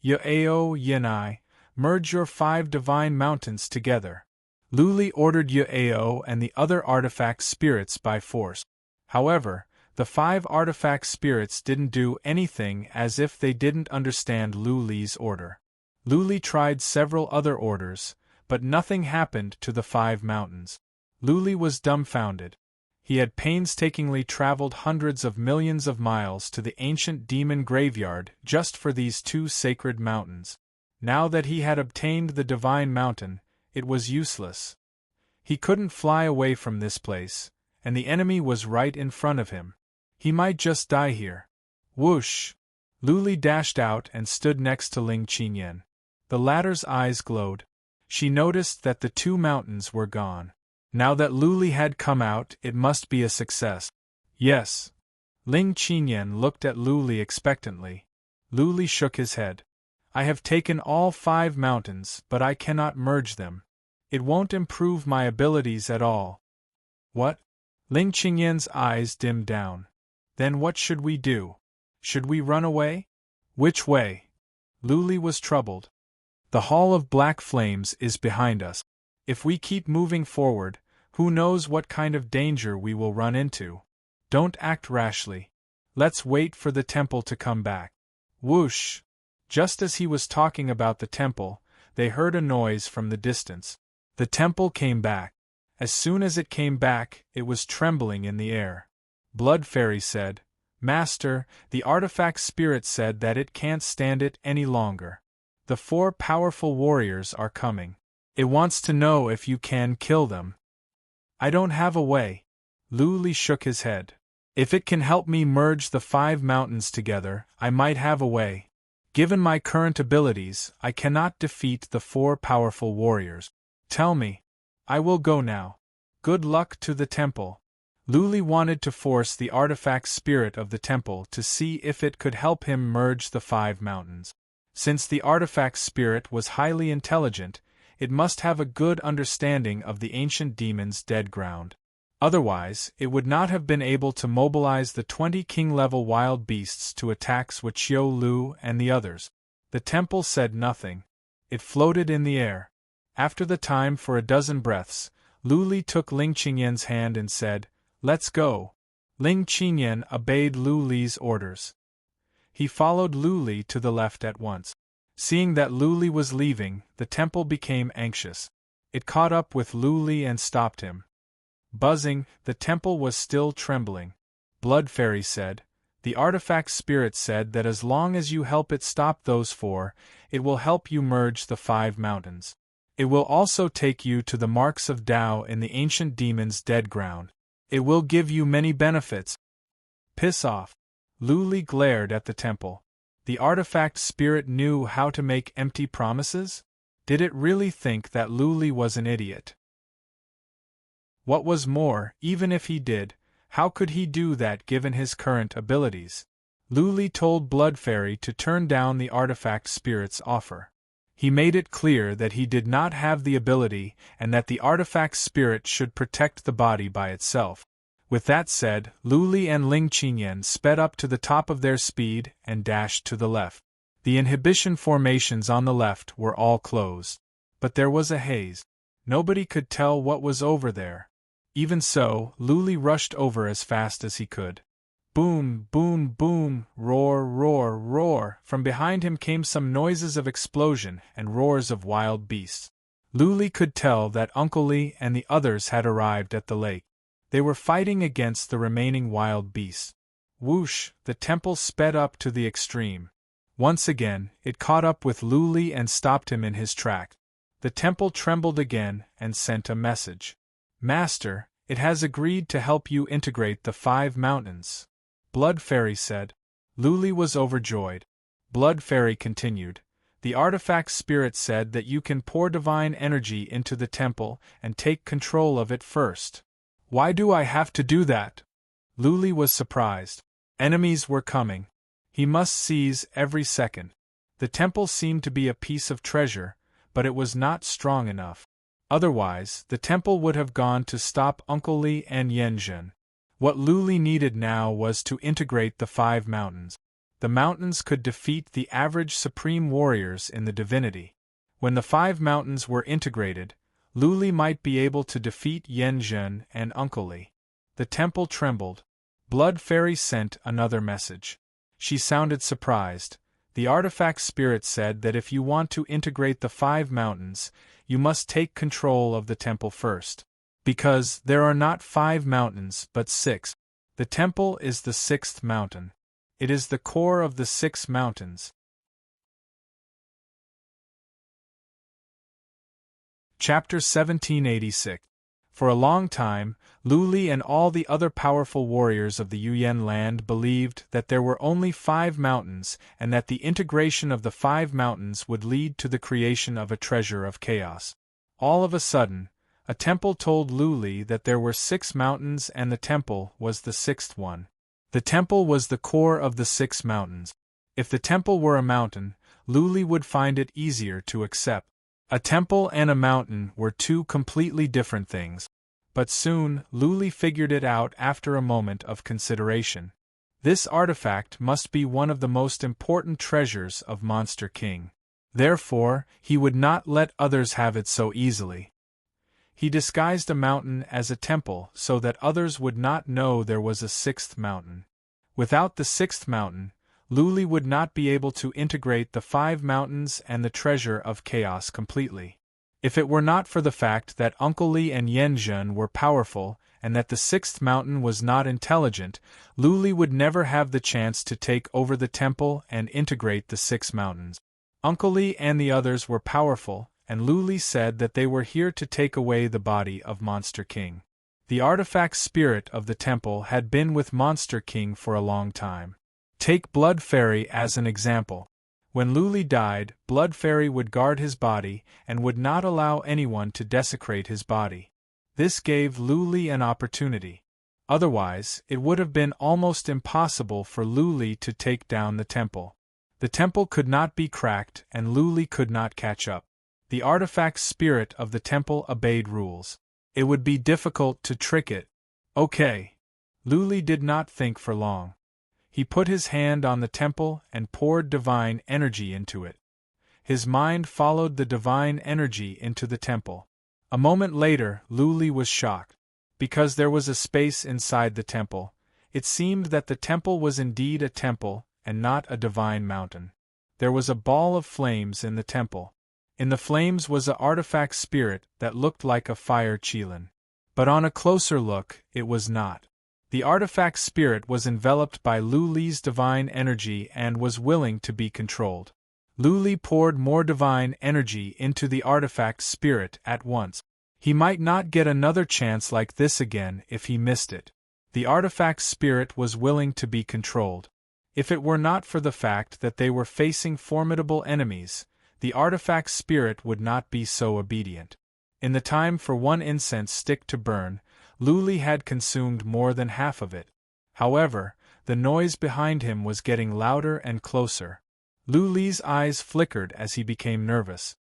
Yao Yanai, merge your 5 divine mountains together. Lu Li ordered Yao and the other artifact spirits by force. However, the 5 artifact spirits didn't do anything, as if they didn't understand Lu Li's order. Lu Li tried several other orders, but nothing happened to the 5 mountains. Lu Li was dumbfounded. He had painstakingly traveled hundreds of millions of miles to the ancient demon graveyard just for these 2 sacred mountains. Now that he had obtained the divine mountain, it was useless. He couldn't fly away from this place, and the enemy was right in front of him. He might just die here. Whoosh! Lu Li dashed out and stood next to Ling Qinyan. The latter's eyes glowed. She noticed that the 2 mountains were gone. Now that Lu Li had come out, it must be a success. Yes. Ling Qinyan looked at Lu Li expectantly. Lu Li shook his head. I have taken all 5 mountains, but I cannot merge them. It won't improve my abilities at all. What? Ling Qinyan's eyes dimmed down. Then what should we do? Should we run away? Which way? Lu Li was troubled. The Hall of Black Flames is behind us. If we keep moving forward, who knows what kind of danger we will run into? Don't act rashly. Let's wait for the temple to come back. Whoosh! Just as he was talking about the temple, they heard a noise from the distance. The temple came back. As soon as it came back, it was trembling in the air. Blood Fairy said, Master, the artifact spirit said that it can't stand it any longer. The 4 powerful warriors are coming. It wants to know if you can kill them. I don't have a way. Lu Li shook his head. If it can help me merge the 5 mountains together, I might have a way. Given my current abilities, I cannot defeat the 4 powerful warriors. Tell me. I will go now. Good luck to the temple. Lu Li wanted to force the artifact spirit of the temple to see if it could help him merge the 5 mountains. Since the artifact spirit was highly intelligent, it must have a good understanding of the ancient demon's dead ground. Otherwise, it would not have been able to mobilize the 20 king-level wild beasts to attack Suoqiu Lu and the others. The temple said nothing. It floated in the air. After the time for a dozen breaths, Lu Li took Ling Qinyan's hand and said, Let's go. Ling Qinyan obeyed Lu Li's orders. He followed Lu Li to the left at once. Seeing that Lu Li was leaving, the temple became anxious. It caught up with Lu Li and stopped him. Buzzing, the temple was still trembling. Blood Fairy said, The artifact spirit said that as long as you help it stop those 4, it will help you merge the 5 mountains. It will also take you to the marks of Tao in the ancient demon's dead ground. It will give you many benefits. Piss off. Lu Li glared at the temple. The artifact spirit knew how to make empty promises? Did it really think that Lu Li was an idiot? What was more, even if he did, how could he do that given his current abilities? Lu Li told Blood Fairy to turn down the artifact spirit's offer. He made it clear that he did not have the ability and that the artifact spirit should protect the body by itself. With that said, Lu Li and Ling Qinyan sped up to the top of their speed and dashed to the left. The inhibition formations on the left were all closed. But there was a haze. Nobody could tell what was over there. Even so, Lu Li rushed over as fast as he could. Boom, boom, boom, roar, roar, roar. from behind him came some noises of explosion and roars of wild beasts. Luli could tell that Uncle Lee and the others had arrived at the lake. They were fighting against the remaining wild beasts. Whoosh, the temple sped up to the extreme. Once again, it caught up with Luli and stopped him in his track. The temple trembled again and sent a message. Master, it has agreed to help you integrate the 5 mountains. Blood Fairy said. Luli was overjoyed. Blood Fairy continued. The artifact spirit said that you can pour divine energy into the temple and take control of it first. Why do I have to do that? Luli was surprised. Enemies were coming. He must seize every second. The temple seemed to be a piece of treasure, but it was not strong enough. Otherwise, the temple would have gone to stop Uncle Lee and Yanjun. What Luli needed now was to integrate the 5 mountains. The mountains could defeat the average supreme warriors in the divinity. When the 5 mountains were integrated, Luli might be able to defeat Yanjun and Uncle Lee. The temple trembled. Blood Fairy sent another message. She sounded surprised. The artifact spirit said that if you want to integrate the 5 mountains, you must take control of the temple first. Because there are not 5 mountains but 6. The temple is the 6th mountain. It is the core of the 6 mountains. Chapter 1786. For a long time, Luli and all the other powerful warriors of the Yuyan land believed that there were only 5 mountains and that the integration of the 5 mountains would lead to the creation of a treasure of chaos. All of a sudden, a temple told Luli that there were 6 mountains and the temple was the 6th one. The temple was the core of the 6 mountains. If the temple were a mountain, Luli would find it easier to accept. A temple and a mountain were 2 completely different things. But soon, Luli figured it out after a moment of consideration. This artifact must be one of the most important treasures of Monster King. Therefore, he would not let others have it so easily. He disguised a mountain as a temple so that others would not know there was a 6th mountain. Without the 6th mountain, Luli would not be able to integrate the 5 mountains and the treasure of chaos completely. If it were not for the fact that Uncle Lee and Yanjun were powerful and that the 6th mountain was not intelligent, Luli would never have the chance to take over the temple and integrate the 6 mountains. Uncle Lee and the others were powerful, and Luli said that they were here to take away the body of Monster King. The artifact spirit of the temple had been with Monster King for a long time. Take Blood Fairy as an example. When Luli died, Blood Fairy would guard his body and would not allow anyone to desecrate his body. This gave Luli an opportunity. Otherwise, it would have been almost impossible for Luli to take down the temple. The temple could not be cracked and Luli could not catch up. The artifact spirit of the temple obeyed rules. It would be difficult to trick it. Okay. Luli did not think for long. He put his hand on the temple and poured divine energy into it. His mind followed the divine energy into the temple. A moment later, Luli was shocked. Because there was a space inside the temple, it seemed that the temple was indeed a temple and not a divine mountain. There was a ball of flames in the temple. In the flames was an artifact spirit that looked like a fire qilin. But on a closer look, it was not. The artifact spirit was enveloped by Luli's divine energy and was willing to be controlled. Luli poured more divine energy into the artifact spirit at once. He might not get another chance like this again if he missed it. The artifact spirit was willing to be controlled. If it were not for the fact that they were facing formidable enemies, the artifact spirit would not be so obedient. In the time for 1 incense stick to burn, Luli had consumed more than half of it. However, the noise behind him was getting louder and closer. Luli's eyes flickered as he became nervous.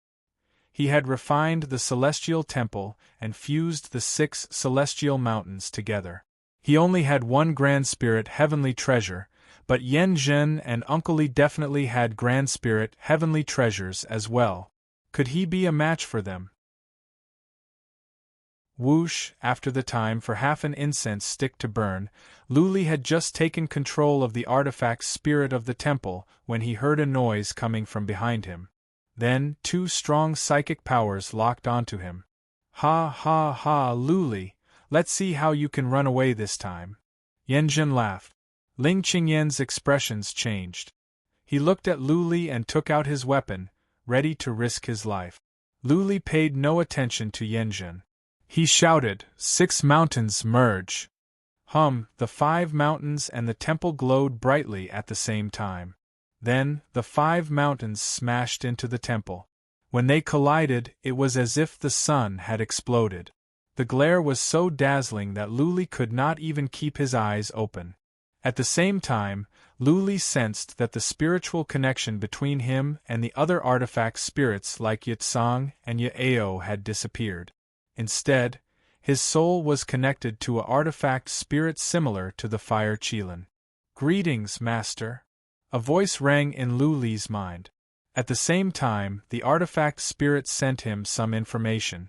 He had refined the celestial temple and fused the 6 celestial mountains together. He only had 1 grand spirit heavenly treasure, but Yanjun and Uncle Lee definitely had grand spirit heavenly treasures as well. Could he be a match for them? Whoosh, after the time for half an incense stick to burn, Luli had just taken control of the artifact spirit of the temple when he heard a noise coming from behind him. Then, two strong psychic powers locked onto him. Ha ha ha, Luli, let's see how you can run away this time. Yanjun laughed. Ling Qingyan's expressions changed. He looked at Luli and took out his weapon, ready to risk his life. Luli paid no attention to Yanjun. He shouted, 6 mountains merge. The 5 mountains and the temple glowed brightly at the same time. Then, the 5 mountains smashed into the temple. When they collided, it was as if the sun had exploded. The glare was so dazzling that Luli could not even keep his eyes open. At the same time, Luli sensed that the spiritual connection between him and the other artifact spirits like Yitsang and Yaeo had disappeared. Instead, his soul was connected to an artifact spirit similar to the fire Qilin. Greetings, Master. A voice rang in Luli's mind. At the same time, the artifact spirit sent him some information.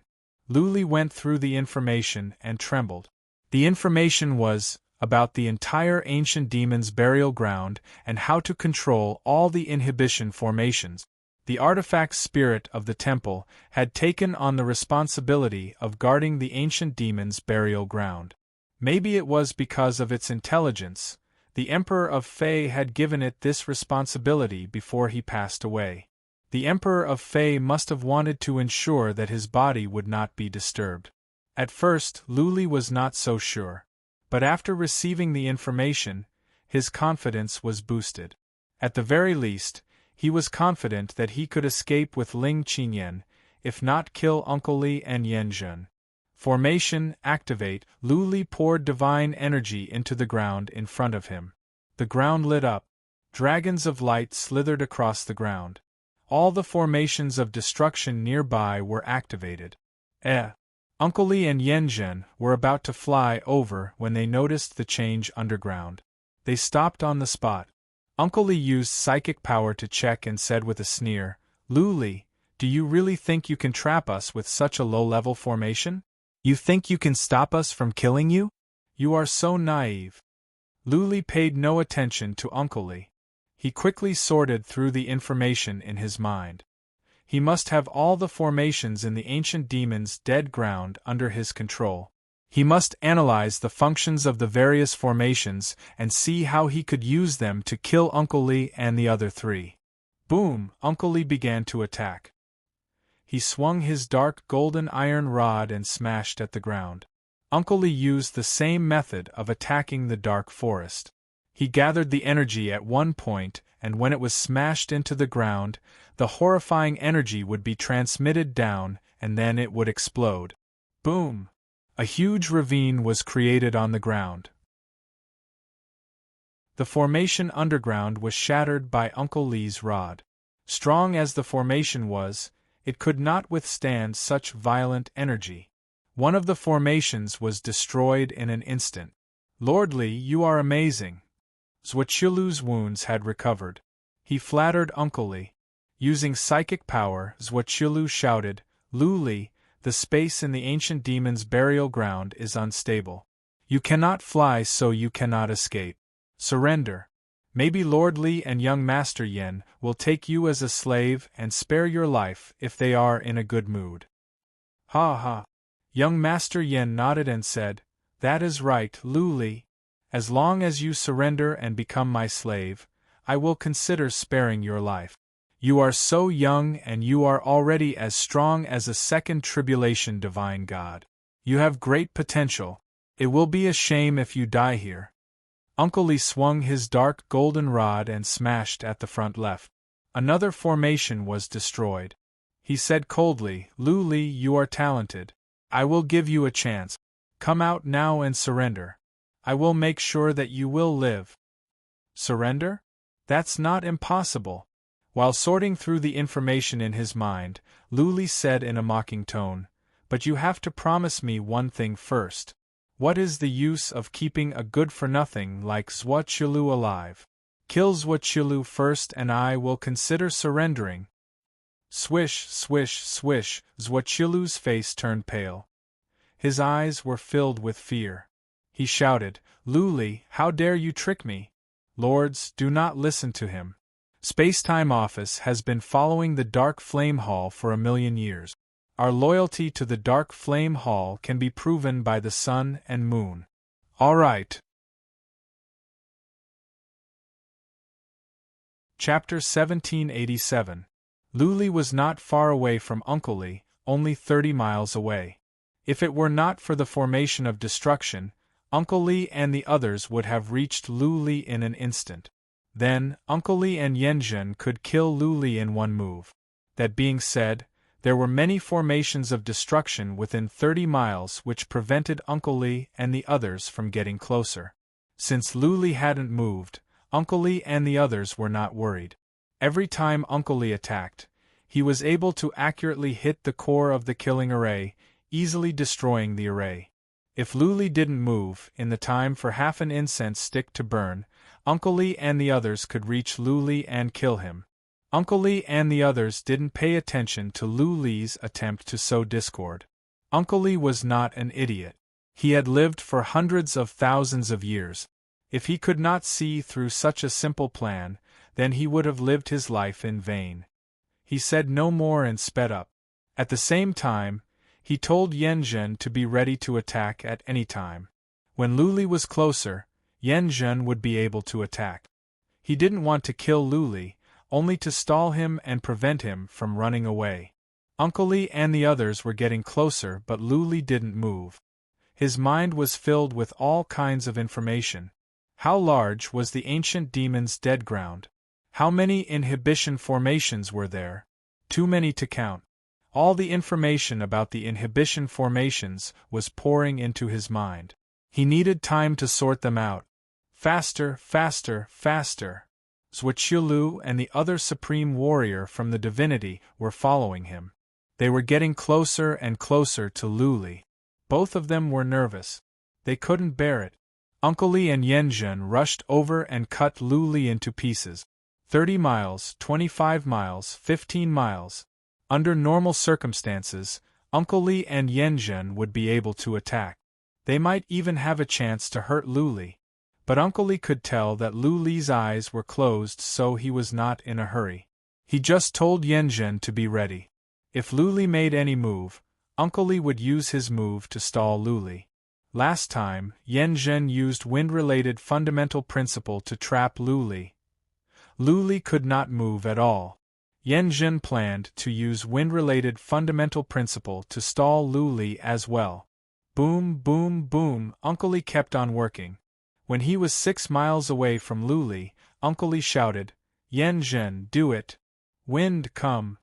Luli went through the information and trembled. The information was about the entire ancient demon's burial ground and how to control all the inhibition formations. The artifact spirit of the temple had taken on the responsibility of guarding the ancient demon's burial ground. Maybe it was because of its intelligence. The Emperor of Fei had given it this responsibility before he passed away. The Emperor of Fei must have wanted to ensure that his body would not be disturbed. At first, Luli was not so sure. But after receiving the information, his confidence was boosted. At the very least, he was confident that he could escape with Ling Qingyan, if not kill Uncle Li and Yanjun. Formation, activate. Luli poured divine energy into the ground in front of him. The ground lit up. Dragons of light slithered across the ground. All the formations of destruction nearby were activated. Uncle Li and Yanjun were about to fly over when they noticed the change underground. They stopped on the spot. Uncle Li used psychic power to check and said with a sneer, Luli, do you really think you can trap us with such a low-level formation? You think you can stop us from killing you? You are so naive. Luli paid no attention to Uncle Li. He quickly sorted through the information in his mind. He must have all the formations in the ancient demon's dead ground under his control. He must analyze the functions of the various formations and see how he could use them to kill Uncle Li and the other 3. Boom! Uncle Li began to attack. He swung his dark golden iron rod and smashed at the ground. Uncle Li used the same method of attacking the dark forest. He gathered the energy at one point, and when it was smashed into the ground, the horrifying energy would be transmitted down, and then it would explode. Boom! A huge ravine was created on the ground. The formation underground was shattered by Uncle Li's rod. Strong as the formation was, it could not withstand such violent energy. One of the formations was destroyed in an instant. Lord Li, you are amazing. Zhuoqilu's wounds had recovered. He flattered Uncle Li. Using psychic power, Zhuoqilu shouted, Luli, the space in the ancient demon's burial ground is unstable. You cannot fly, so you cannot escape. Surrender. Maybe Lord Li and young Master Yen will take you as a slave and spare your life if they are in a good mood. Ha ha. Young Master Yen nodded and said, That is right, Luli. As long as you surrender and become my slave, I will consider sparing your life. You are so young and you are already as strong as a second tribulation divine god. You have great potential. It will be a shame if you die here. Uncle Li swung his dark golden rod and smashed at the front left. Another formation was destroyed. He said coldly, Luli, you are talented. I will give you a chance. Come out now and surrender. I will make sure that you will live. Surrender? That's not impossible. While sorting through the information in his mind, Luli said in a mocking tone, But you have to promise me one thing first. What is the use of keeping a good-for-nothing like Zhuoqilu alive? Kill Zhuoqilu first and I will consider surrendering. Swish, swish, swish, Zhuoqilu's face turned pale. His eyes were filled with fear. He shouted, "Luli, how dare you trick me? Lords, do not listen to him. Spacetime Office has been following the Dark Flame Hall for 1,000,000 years. Our loyalty to the Dark Flame Hall can be proven by the sun and moon. All right." Chapter 1787. Luli was not far away from Uncle Lee, only 30 miles away. If it were not for the formation of destruction, Uncle Lee and the others would have reached Luli in an instant. Then, Uncle Lee and Yanjun could kill Luli in one move. That being said, there were many formations of destruction within 30 miles which prevented Uncle Lee and the others from getting closer. Since Luli hadn't moved, Uncle Lee and the others were not worried. Every time Uncle Lee attacked, he was able to accurately hit the core of the killing array, easily destroying the array. If Luli didn't move in the time for half an incense stick to burn, Uncle Lee and the others could reach Luli and kill him. Uncle Lee and the others didn't pay attention to Luli's attempt to sow discord. Uncle Lee was not an idiot. He had lived for hundreds of thousands of years. If he could not see through such a simple plan, then he would have lived his life in vain. He said no more and sped up. At the same time, he told Yanjun to be ready to attack at any time. When Luli was closer, Yanjun would be able to attack. He didn't want to kill Luli, only to stall him and prevent him from running away. Uncle Lee and the others were getting closer, but Luli didn't move. His mind was filled with all kinds of information. How large was the ancient demon's dead ground? How many inhibition formations were there? Too many to count. All the information about the inhibition formations was pouring into his mind. He needed time to sort them out. Faster, faster, faster. Zhuqiulu and the other supreme warrior from the divinity were following him. They were getting closer and closer to Luli. Both of them were nervous. They couldn't bear it. Uncle Lee and Yanjun rushed over and cut Luli into pieces. 30 miles, 25 miles, 15 miles. Under normal circumstances, Uncle Lee and Yanjun would be able to attack. They might even have a chance to hurt Luli. But Uncle Lee could tell that Luli's eyes were closed, so he was not in a hurry. He just told Yanjun to be ready. If Luli made any move, Uncle Lee would use his move to stall Luli. Last time, Yanjun used wind-related fundamental principle to trap Luli. Luli could not move at all. Yanjun planned to use wind-related fundamental principle to stall Luli as well. Boom, boom, boom, Uncle Lee kept on working. When he was 6 miles away from Luli, Uncle Lee shouted, "Yanjun, do it! Wind, come!"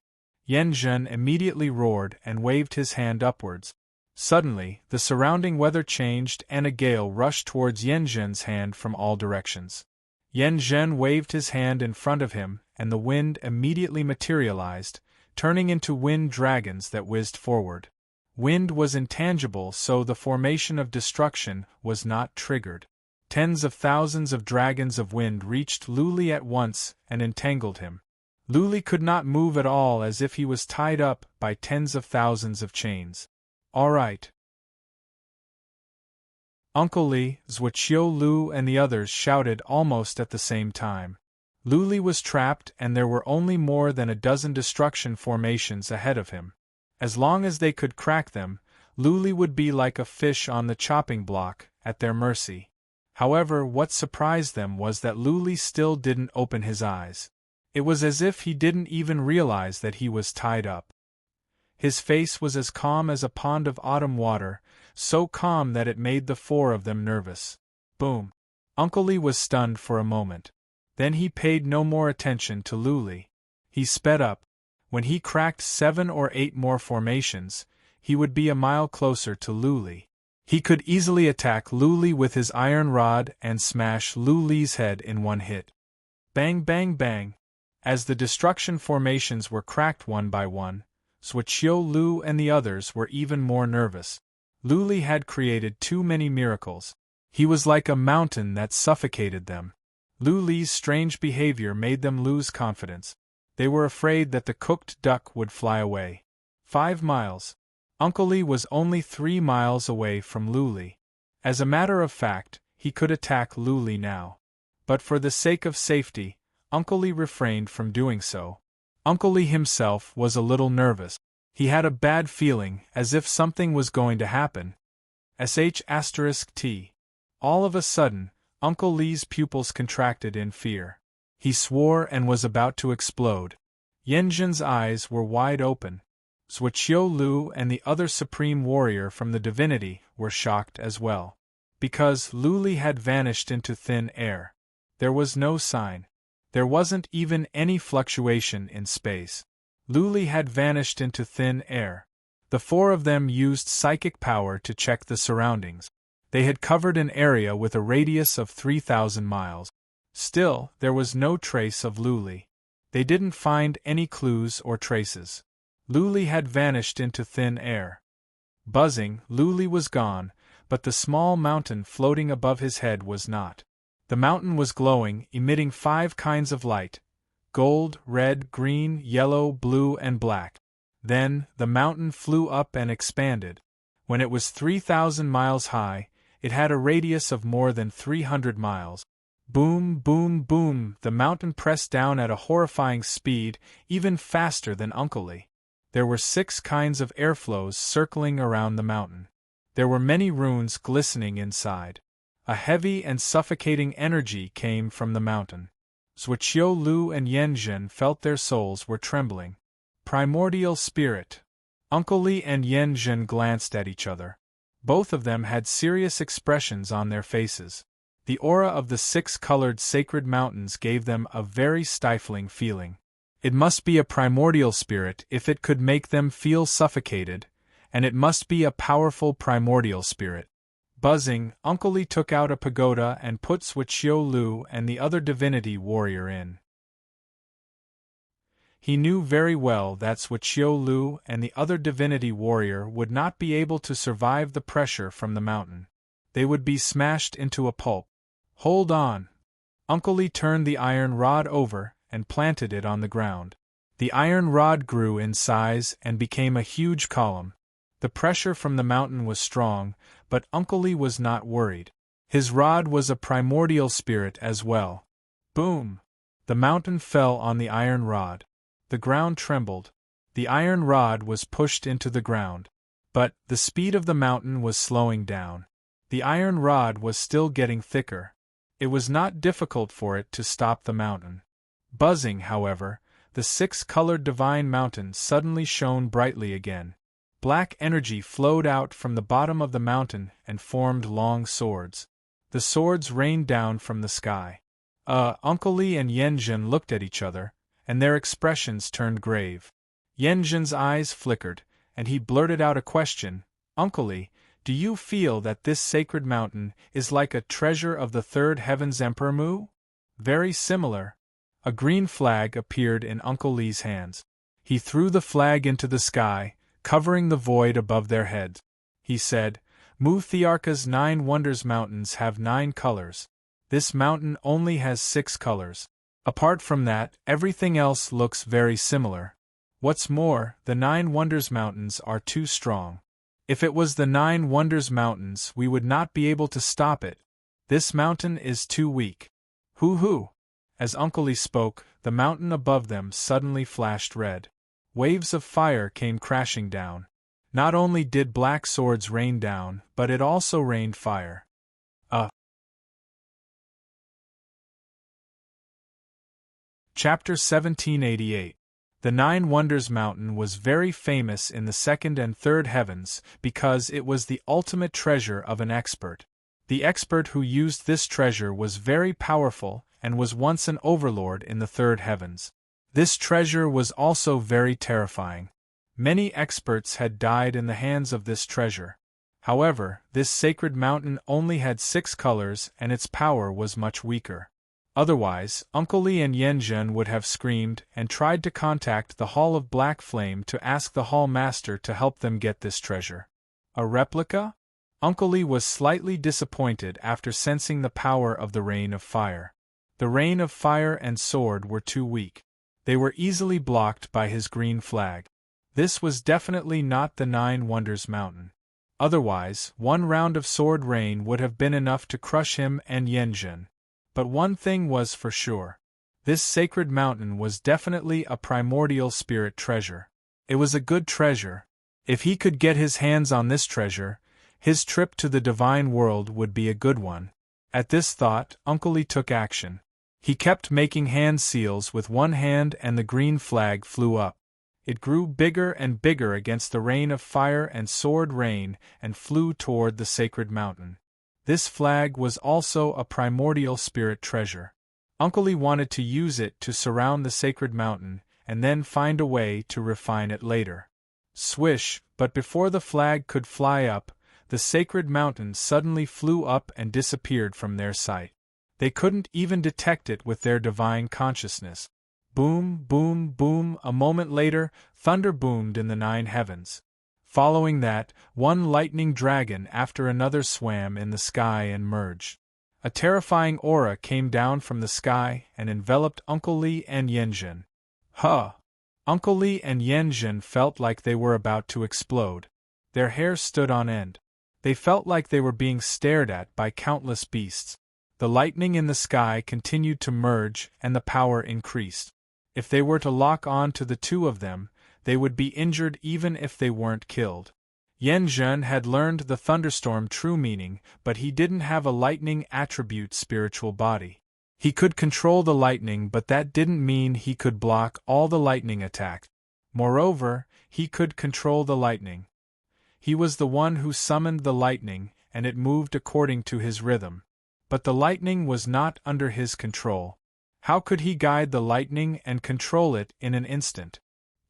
Yanjun immediately roared and waved his hand upwards. Suddenly, the surrounding weather changed and a gale rushed towards Yanjun's hand from all directions. Yanjun waved his hand in front of him, and the wind immediately materialized, turning into wind dragons that whizzed forward. Wind was intangible, so the formation of destruction was not triggered. Tens of thousands of dragons of wind reached Luli at once and entangled him. Luli could not move at all, as if he was tied up by tens of thousands of chains. All right. Uncle Lee, Zhuqiulu and the others shouted almost at the same time. Luli was trapped and there were only more than a dozen destruction formations ahead of him. As long as they could crack them, Luli would be like a fish on the chopping block, at their mercy. However, what surprised them was that Luli still didn't open his eyes. It was as if he didn't even realize that he was tied up. His face was as calm as a pond of autumn water, so calm that it made the four of them nervous. Boom! Uncle Lee was stunned for a moment. Then he paid no more attention to Luli. He sped up. When he cracked 7 or 8 more formations, he would be a mile closer to Luli. He could easily attack Luli with his iron rod and smash Luli's head in one hit. Bang, bang, bang! As the destruction formations were cracked one by one, Zhuqiulu and the others were even more nervous. Luli had created too many miracles. He was like a mountain that suffocated them. Luli's strange behavior made them lose confidence. They were afraid that the cooked duck would fly away. 5 miles. Uncle Lee was only 3 miles away from Luli. As a matter of fact, he could attack Luli now. But for the sake of safety, Uncle Lee refrained from doing so. Uncle Lee himself was a little nervous. He had a bad feeling, as if something was going to happen. *T. All of a sudden, Uncle Lee's pupils contracted in fear. He swore and was about to explode. Yanjin's eyes were wide open. Zhuqiu Lu and the other supreme warrior from the divinity were shocked as well. Because Luli had vanished into thin air. There was no sign. There wasn't even any fluctuation in space. Luli had vanished into thin air. The 4 of them used psychic power to check the surroundings. They had covered an area with a radius of 3,000 miles. Still, there was no trace of Luli. They didn't find any clues or traces. Luli had vanished into thin air. Buzzing, Luli was gone, but the small mountain floating above his head was not. The mountain was glowing, emitting 5 kinds of light: gold, red, green, yellow, blue, and black. Then, the mountain flew up and expanded. When it was 3,000 miles high, it had a radius of more than 300 miles. Boom, boom, boom, the mountain pressed down at a horrifying speed, even faster than Uncle Lee. There were 6 kinds of airflows circling around the mountain. There were many runes glistening inside. A heavy and suffocating energy came from the mountain. Zhuqiu Lu and Yanjin felt their souls were trembling. Primordial spirit. Uncle Lee and Yanjin glanced at each other. Both of them had serious expressions on their faces. The aura of the 6-colored sacred mountains gave them a very stifling feeling. It must be a primordial spirit if it could make them feel suffocated, and it must be a powerful primordial spirit. Buzzing, Uncle Lee took out a pagoda and put Zhuqiu Lu and the other divinity warrior in. He knew very well that Zhuqiu Lu and the other divinity warrior would not be able to survive the pressure from the mountain. They would be smashed into a pulp. Hold on! Uncle Lee turned the iron rod over and planted it on the ground. The iron rod grew in size and became a huge column. The pressure from the mountain was strong, but Uncle Lee was not worried. His rod was a primordial spirit as well. Boom! The mountain fell on the iron rod. The ground trembled. The iron rod was pushed into the ground. But the speed of the mountain was slowing down. The iron rod was still getting thicker. It was not difficult for it to stop the mountain. Buzzing, however, the 6-colored divine mountain suddenly shone brightly again. Black energy flowed out from the bottom of the mountain and formed long swords. The swords rained down from the sky. Uncle Lee and Yanjin looked at each other, and their expressions turned grave. Yanjin's eyes flickered, and he blurted out a question. Uncle Lee, do you feel that this sacred mountain is like a treasure of the 3rd Heaven's Emperor Mu? Very similar. A green flag appeared in Uncle Lee's hands. He threw the flag into the sky, covering the void above their heads. He said, Mu Thearka's 9 Wonders Mountains have 9 colors. This mountain only has 6 colors. Apart from that, everything else looks very similar. What's more, the 9 Wonders Mountains are too strong. If it was the 9 Wonders Mountains, we would not be able to stop it. This mountain is too weak. Hoo-hoo! As Uncle Lee spoke, the mountain above them suddenly flashed red. Waves of fire came crashing down. Not only did black swords rain down, but it also rained fire. Chapter 1788. The 9 Wonders Mountain was very famous in the 2nd and 3rd heavens because it was the ultimate treasure of an expert. The expert who used this treasure was very powerful and was once an overlord in the 3rd heavens. This treasure was also very terrifying. Many experts had died in the hands of this treasure. However, this sacred mountain only had 6 colors and its power was much weaker. Otherwise, Uncle Lee and Yanjin would have screamed and tried to contact the Hall of Black Flame to ask the Hall Master to help them get this treasure. A replica? Uncle Lee was slightly disappointed after sensing the power of the Rain of Fire. The Rain of Fire and Sword were too weak. They were easily blocked by his green flag. This was definitely not the Nine Wonders Mountain. Otherwise, one round of sword rain would have been enough to crush him and Yanjun. But one thing was for sure. This sacred mountain was definitely a primordial spirit treasure. It was a good treasure. If he could get his hands on this treasure, his trip to the divine world would be a good one. At this thought, Uncle Lee took action. He kept making hand seals with one hand and the green flag flew up. It grew bigger and bigger against the rain of fire and sword rain and flew toward the sacred mountain. This flag was also a primordial spirit treasure. Uncle Lee wanted to use it to surround the sacred mountain and then find a way to refine it later. Swish, but before the flag could fly up, the sacred mountain suddenly flew up and disappeared from their sight. They couldn't even detect it with their divine consciousness. Boom, boom, boom, a moment later, thunder boomed in the nine heavens. Following that, one lightning dragon after another swam in the sky and merged. A terrifying aura came down from the sky and enveloped Uncle Lee and Yanjun. Huh! Uncle Lee and Yanjun felt like they were about to explode. Their hair stood on end. They felt like they were being stared at by countless beasts. The lightning in the sky continued to merge and the power increased. If they were to lock on to the two of them, they would be injured even if they weren't killed. Yanjun had learned the thunderstorm true meaning, but he didn't have a lightning attribute spiritual body. He could control the lightning, but that didn't mean he could block all the lightning attacks. Moreover, he could control the lightning. He was the one who summoned the lightning, and it moved according to his rhythm. But the lightning was not under his control. How could he guide the lightning and control it in an instant?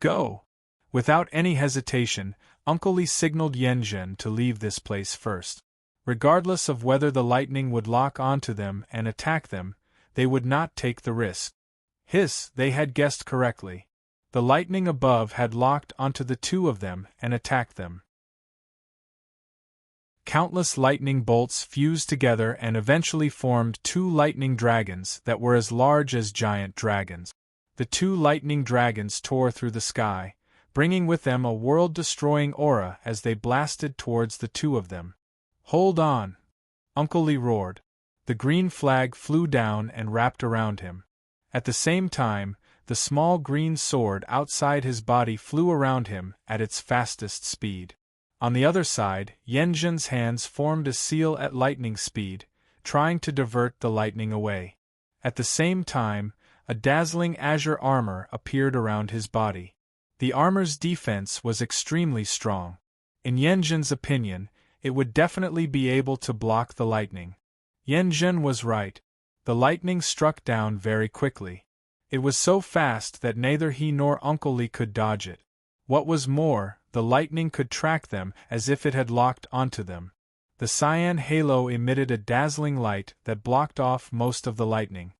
Go! Without any hesitation, Uncle Lee signaled Yanjun to leave this place first. Regardless of whether the lightning would lock onto them and attack them, they would not take the risk. Hiss, they had guessed correctly. The lightning above had locked onto the two of them and attacked them. Countless lightning bolts fused together and eventually formed two lightning dragons that were as large as giant dragons. The two lightning dragons tore through the sky, bringing with them a world-destroying aura as they blasted towards the two of them. Hold on! Uncle Lee roared. The green flag flew down and wrapped around him. At the same time, the small green sword outside his body flew around him at its fastest speed. On the other side, Yanjun's hands formed a seal at lightning speed, trying to divert the lightning away. At the same time, a dazzling azure armor appeared around his body. The armor's defense was extremely strong. In Yanjun's opinion, it would definitely be able to block the lightning. Yanjun was right. The lightning struck down very quickly. It was so fast that neither he nor Uncle Lee could dodge it. What was more, the lightning could track them as if it had locked onto them. The cyan halo emitted a dazzling light that blocked off most of the lightning.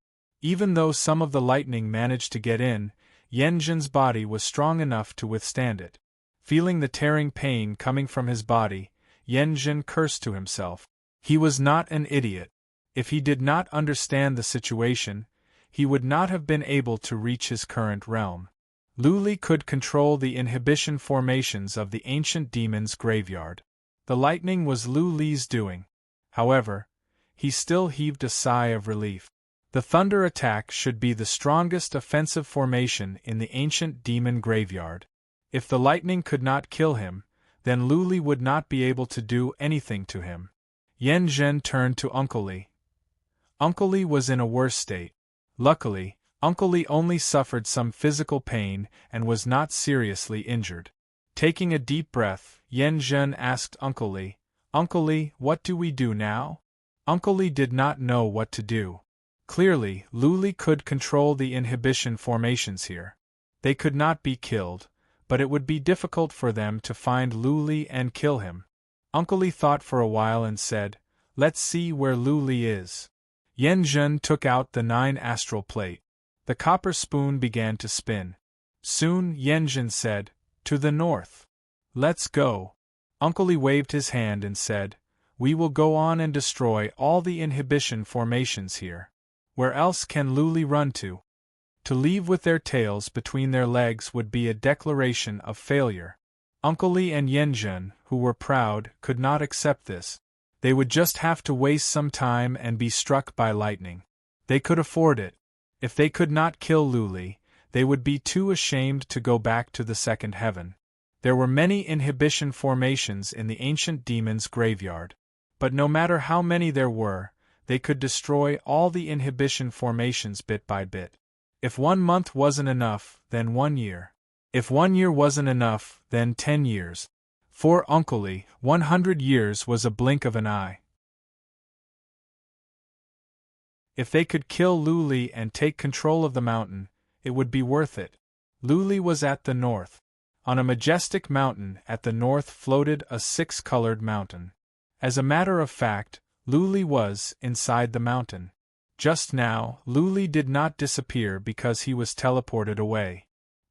Even though some of the lightning managed to get in, Yanjun's body was strong enough to withstand it. Feeling the tearing pain coming from his body, Yanjun cursed to himself. He was not an idiot. If he did not understand the situation, he would not have been able to reach his current realm. Lu Li could control the inhibition formations of the ancient demon's graveyard. The lightning was Lu Li's doing. However, he still heaved a sigh of relief. The thunder attack should be the strongest offensive formation in the ancient demon graveyard. If the lightning could not kill him, then Lu Li would not be able to do anything to him. Yanjun turned to Uncle Lee. Uncle Lee was in a worse state. Luckily, Uncle Lee only suffered some physical pain and was not seriously injured. Taking a deep breath, Yanjun asked Uncle Lee, "Uncle Lee, what do we do now?" Uncle Lee did not know what to do. Clearly, Lu Li could control the inhibition formations here. They could not be killed, but it would be difficult for them to find Lu Li and kill him. Uncle Lee thought for a while and said, "Let's see where Lu Li is." Yanjun took out the 9 astral plate. The copper spoon began to spin. Soon Yanjun said, "To the north. Let's go." Uncle Lee waved his hand and said, "We will go on and destroy all the inhibition formations here. Where else can Lu Li run to?" To leave with their tails between their legs would be a declaration of failure. Uncle Li and Yanjun, who were proud, could not accept this. They would just have to waste some time and be struck by lightning. They could afford it. If they could not kill Luli, they would be too ashamed to go back to the second heaven. There were many inhibition formations in the ancient demon's graveyard. But no matter how many there were, they could destroy all the inhibition formations bit by bit. If 1 month wasn't enough, then 1 year. If 1 year wasn't enough, then 10 years. For Uncle Li, 100 years was a blink of an eye. If they could kill Luli and take control of the mountain, it would be worth it. Luli was at the north. On a majestic mountain at the north floated a 6-colored mountain. As a matter of fact, Luli was inside the mountain. Just now, Luli did not disappear because he was teleported away.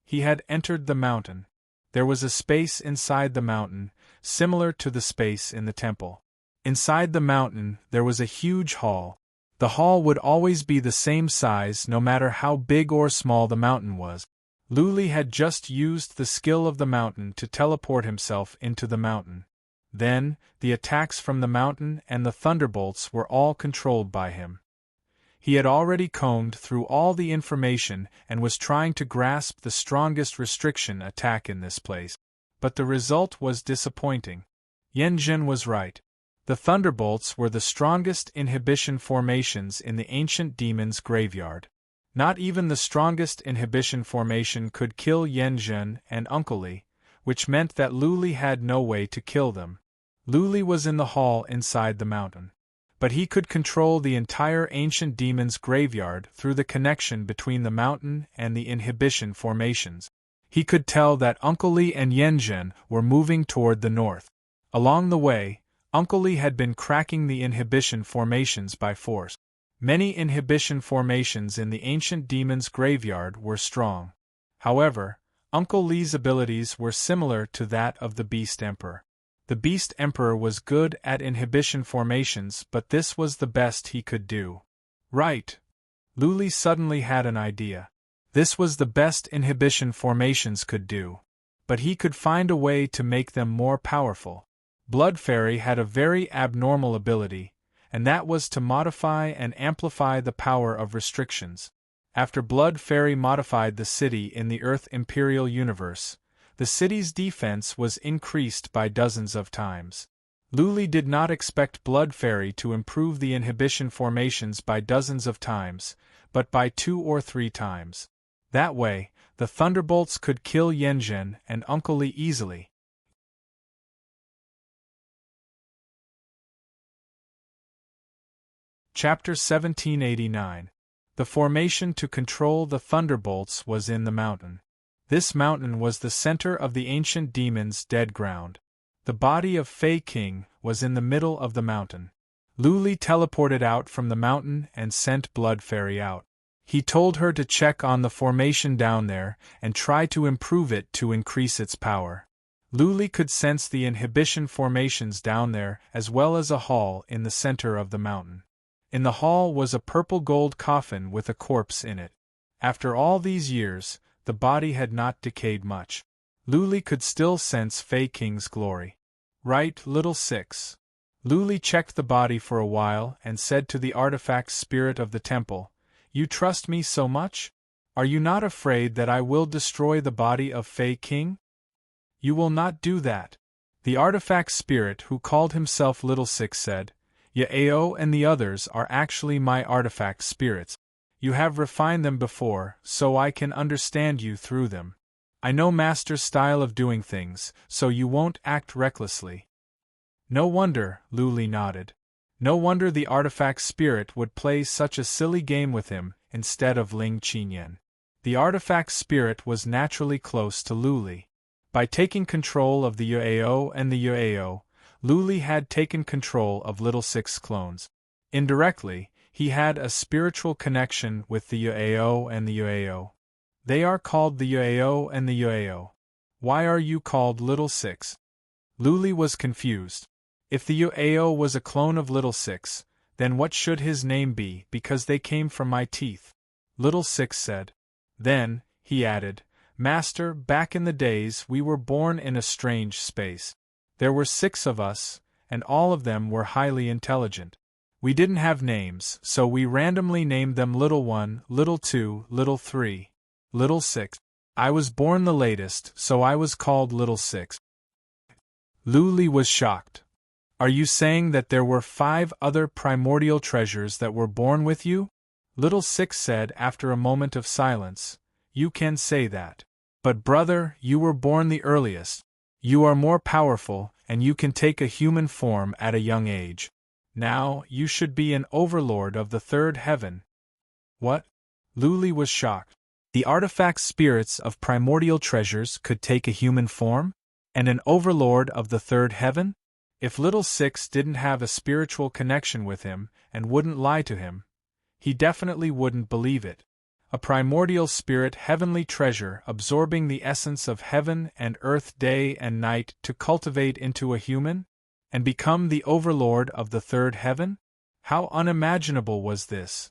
He had entered the mountain. There was a space inside the mountain, similar to the space in the temple. Inside the mountain, there was a huge hall. The hall would always be the same size no matter how big or small the mountain was. Luli had just used the skill of the mountain to teleport himself into the mountain. Then, the attacks from the mountain and the thunderbolts were all controlled by him. He had already combed through all the information and was trying to grasp the strongest restriction attack in this place. But the result was disappointing. Yanjun was right. The thunderbolts were the strongest inhibition formations in the ancient demon's graveyard. Not even the strongest inhibition formation could kill Yanjun and Uncle Li, which meant that Luli had no way to kill them. Luli was in the hall inside the mountain. But he could control the entire ancient demon's graveyard through the connection between the mountain and the inhibition formations. He could tell that Uncle Li and Yanjun were moving toward the north. Along the way, Uncle Li had been cracking the inhibition formations by force. Many inhibition formations in the ancient demon's graveyard were strong. However, Uncle Li's abilities were similar to that of the Beast Emperor. The Beast Emperor was good at inhibition formations, but this was the best he could do. Right. Luli suddenly had an idea. This was the best inhibition formations could do. But he could find a way to make them more powerful. Blood Fairy had a very abnormal ability, and that was to modify and amplify the power of restrictions. After Blood Fairy modified the city in the Earth Imperial Universe, the city's defense was increased by dozens of times. Luli did not expect Blood Fairy to improve the inhibition formations by dozens of times, but by 2 or 3 times. That way, the thunderbolts could kill Yanjun and Uncle Li easily. Chapter 1789. The formation to control the thunderbolts was in the mountain. This mountain was the center of the ancient demon's dead ground. The body of Fei King was in the middle of the mountain. Luli teleported out from the mountain and sent Blood Fairy out. He told her to check on the formation down there and try to improve it to increase its power. Luli could sense the inhibition formations down there as well as a hall in the center of the mountain. In the hall was a purple gold coffin with a corpse in it. After all these years, the body had not decayed much. Luli could still sense Fei King's glory. Right, little six. Luli checked the body for a while and said to the artifact spirit of the temple, "You trust me so much? Are you not afraid that I will destroy the body of Fei King?" "You will not do that." The artifact spirit who called himself Little Six said, "Yaao and the others are actually my artifact spirits. You have refined them before, so I can understand you through them. I know Master's style of doing things, so you won't act recklessly." No wonder, Luli nodded. No wonder the artifact spirit would play such a silly game with him, instead of Ling Qinyan. The artifact spirit was naturally close to Luli. By taking control of the Yaao and the Yaao, Luli had taken control of Little Six clones. Indirectly, he had a spiritual connection with the Yaao and the Yaao. They are called the Yaao and the Yaao. Why are you called Little Six? Luli was confused. If the Yaao was a clone of Little Six, then what should his name be? Because they came from my teeth. Little Six said. Then, he added, Master, back in the days we were born in a strange space. There were 6 of us, and all of them were highly intelligent. We didn't have names, so we randomly named them Little 1, Little 2, Little 3, Little 6. I was born the latest, so I was called Little 6. Luli was shocked. Are you saying that there were 5 other primordial treasures that were born with you? Little 6 said after a moment of silence, You can say that. But brother, you were born the earliest. You are more powerful, and you can take a human form at a young age. Now, you should be an overlord of the 3rd heaven. What? Luli was shocked. The artifact spirits of primordial treasures could take a human form? And an overlord of the 3rd heaven? If Little 6 didn't have a spiritual connection with him, and wouldn't lie to him, he definitely wouldn't believe it. A primordial spirit heavenly treasure absorbing the essence of heaven and earth day and night to cultivate into a human? And become the overlord of the 3rd heaven? How unimaginable was this?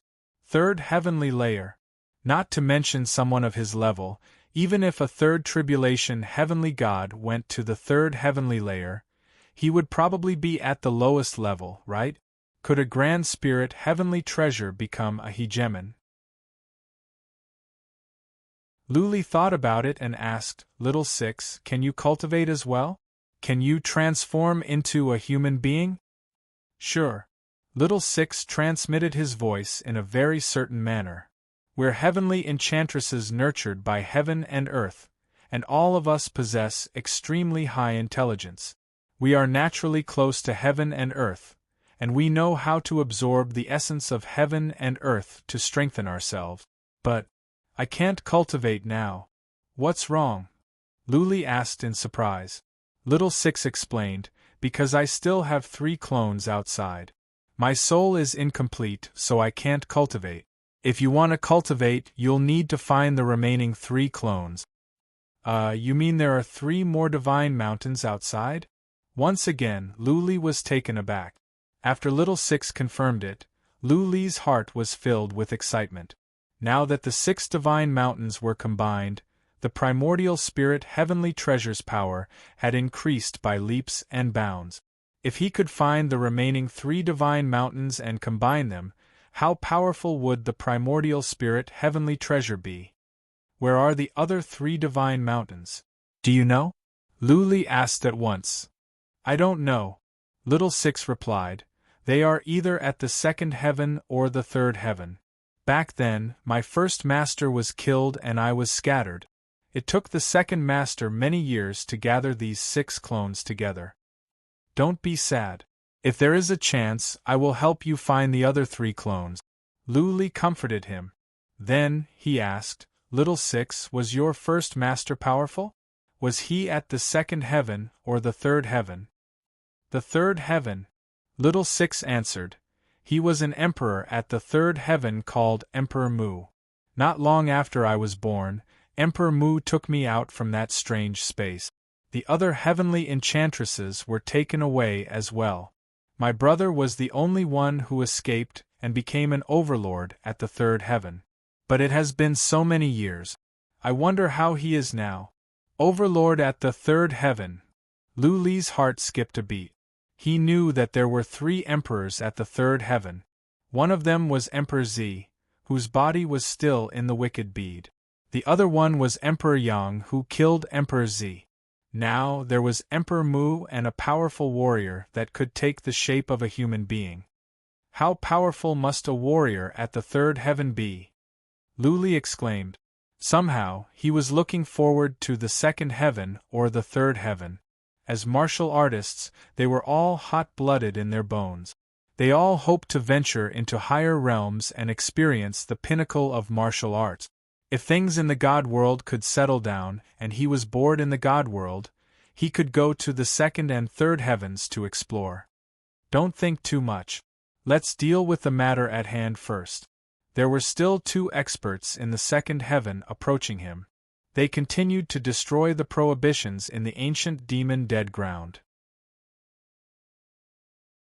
3rd heavenly layer. Not to mention someone of his level, even if a 3rd tribulation heavenly god went to the 3rd heavenly layer, he would probably be at the lowest level, right? Could a grand spirit heavenly treasure become a hegemon? Luli thought about it and asked, Little 6, can you cultivate as well? Can you transform into a human being? Sure. Little 6 transmitted his voice in a very certain manner. We're heavenly enchantresses nurtured by heaven and earth, and all of us possess extremely high intelligence. We are naturally close to heaven and earth, and we know how to absorb the essence of heaven and earth to strengthen ourselves. But I can't cultivate now. What's wrong? Luli asked in surprise. Little 6 explained, because I still have 3 clones outside. My soul is incomplete, so I can't cultivate. If you want to cultivate, you'll need to find the remaining 3 clones. You mean there are 3 more divine mountains outside? Once again, Luli was taken aback. After Little 6 confirmed it, Luli's heart was filled with excitement. Now that the 6 divine mountains were combined, the primordial spirit heavenly treasure's power had increased by leaps and bounds. If he could find the remaining 3 divine mountains and combine them, how powerful would the primordial spirit heavenly treasure be? Where are the other 3 divine mountains? Do you know? Luli asked at once. I don't know. Little 6 replied. They are either at the 2nd heaven or the 3rd heaven. Back then, my first master was killed and I was scattered. It took the 2nd master many years to gather these 6 clones together. Don't be sad. If there is a chance, I will help you find the other 3 clones. Luli comforted him. Then, he asked, Little 6, was your first master powerful? Was he at the 2nd heaven or the 3rd heaven? The 3rd heaven. Little 6 answered. He was an emperor at the 3rd heaven called Emperor Mu. Not long after I was born, Emperor Mu took me out from that strange space. The other heavenly enchantresses were taken away as well. My brother was the only one who escaped and became an overlord at the 3rd heaven. But it has been so many years. I wonder how he is now. Overlord at the 3rd heaven. Luli's heart skipped a beat. He knew that there were 3 emperors at the 3rd heaven. One of them was Emperor Z, whose body was still in the wicked bead. The other one was Emperor Yang, who killed Emperor Z. Now there was Emperor Mu and a powerful warrior that could take the shape of a human being. How powerful must a warrior at the 3rd heaven be? Luli exclaimed. Somehow, he was looking forward to the 2nd heaven or the 3rd heaven. As martial artists, they were all hot-blooded in their bones. They all hoped to venture into higher realms and experience the pinnacle of martial arts. If things in the god world could settle down and he was bored in the god world, he could go to the 2nd and 3rd heavens to explore. Don't think too much. Let's deal with the matter at hand first. There were still 2 experts in the 2nd heaven approaching him. They continued to destroy the prohibitions in the ancient demon dead ground.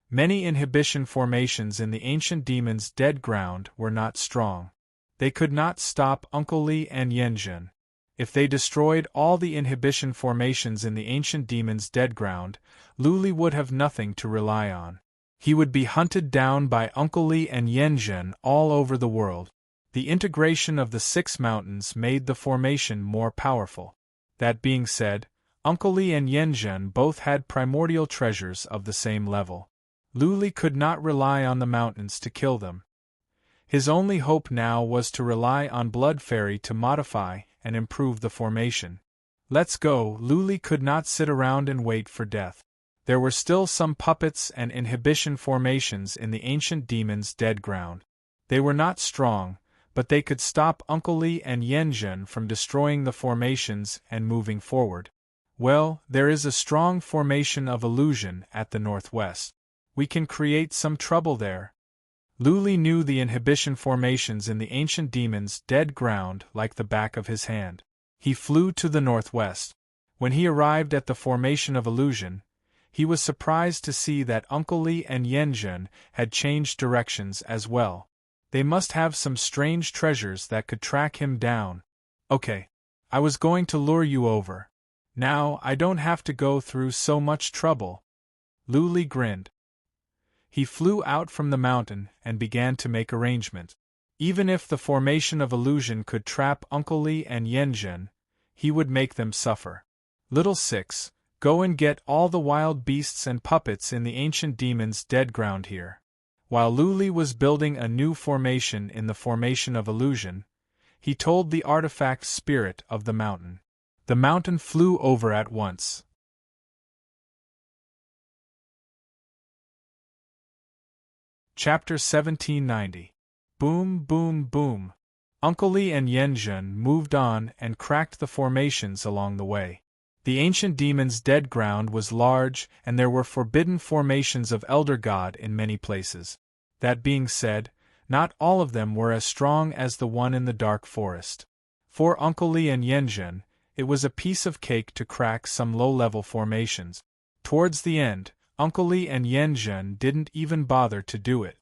Many inhibition formations in the ancient demon's dead ground were not strong. They could not stop Uncle Li and Yanjun. If they destroyed all the inhibition formations in the ancient demon's dead ground, Lu Li would have nothing to rely on. He would be hunted down by Uncle Li and Yanjun all over the world. The integration of the 6 mountains made the formation more powerful. That being said, Uncle Li and Yanjun both had primordial treasures of the same level. Lu Li could not rely on the mountains to kill them. His only hope now was to rely on Blood Fairy to modify and improve the formation. Let's go. Lu Li could not sit around and wait for death. There were still some puppets and inhibition formations in the ancient demon's dead ground. They were not strong, but they could stop Uncle Li and Yanjun from destroying the formations and moving forward. Well, there is a strong formation of illusion at the northwest. We can create some trouble there. Lu Li knew the inhibition formations in the ancient demon's dead ground like the back of his hand. He flew to the northwest. When he arrived at the formation of illusion, he was surprised to see that Uncle Li and Yanjun had changed directions as well. They must have some strange treasures that could track him down. Okay. I was going to lure you over. Now I don't have to go through so much trouble. Lu Li grinned. He flew out from the mountain and began to make arrangements. Even if the formation of illusion could trap Uncle Li and Yanjun, he would make them suffer. Little 6, go and get all the wild beasts and puppets in the ancient demon's dead ground here. While Lu Li was building a new formation in the formation of illusion, he told the artifact spirit of the mountain. The mountain flew over at once. Chapter 1790. Boom, boom, boom. Uncle Li and Yanjun moved on and cracked the formations along the way. The ancient demon's dead ground was large, and there were forbidden formations of Elder God in many places. That being said, not all of them were as strong as the one in the dark forest. For Uncle Li and Yanjun, it was a piece of cake to crack some low-level formations. Towards the end, Uncle Li and Yanjun didn't even bother to do it.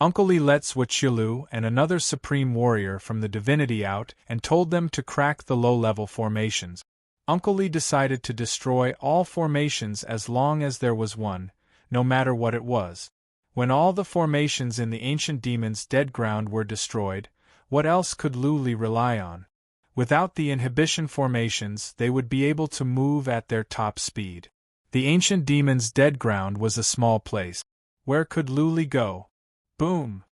Uncle Li let Zhuoqilu and another supreme warrior from the divinity out and told them to crack the low-level formations. Uncle Li decided to destroy all formations as long as there was one, no matter what it was. When all the formations in the ancient demon's dead ground were destroyed, what else could Lu Li rely on? Without the inhibition formations, they would be able to move at their top speed. The ancient demon's dead ground was a small place. Where could Lu Li go? Boom!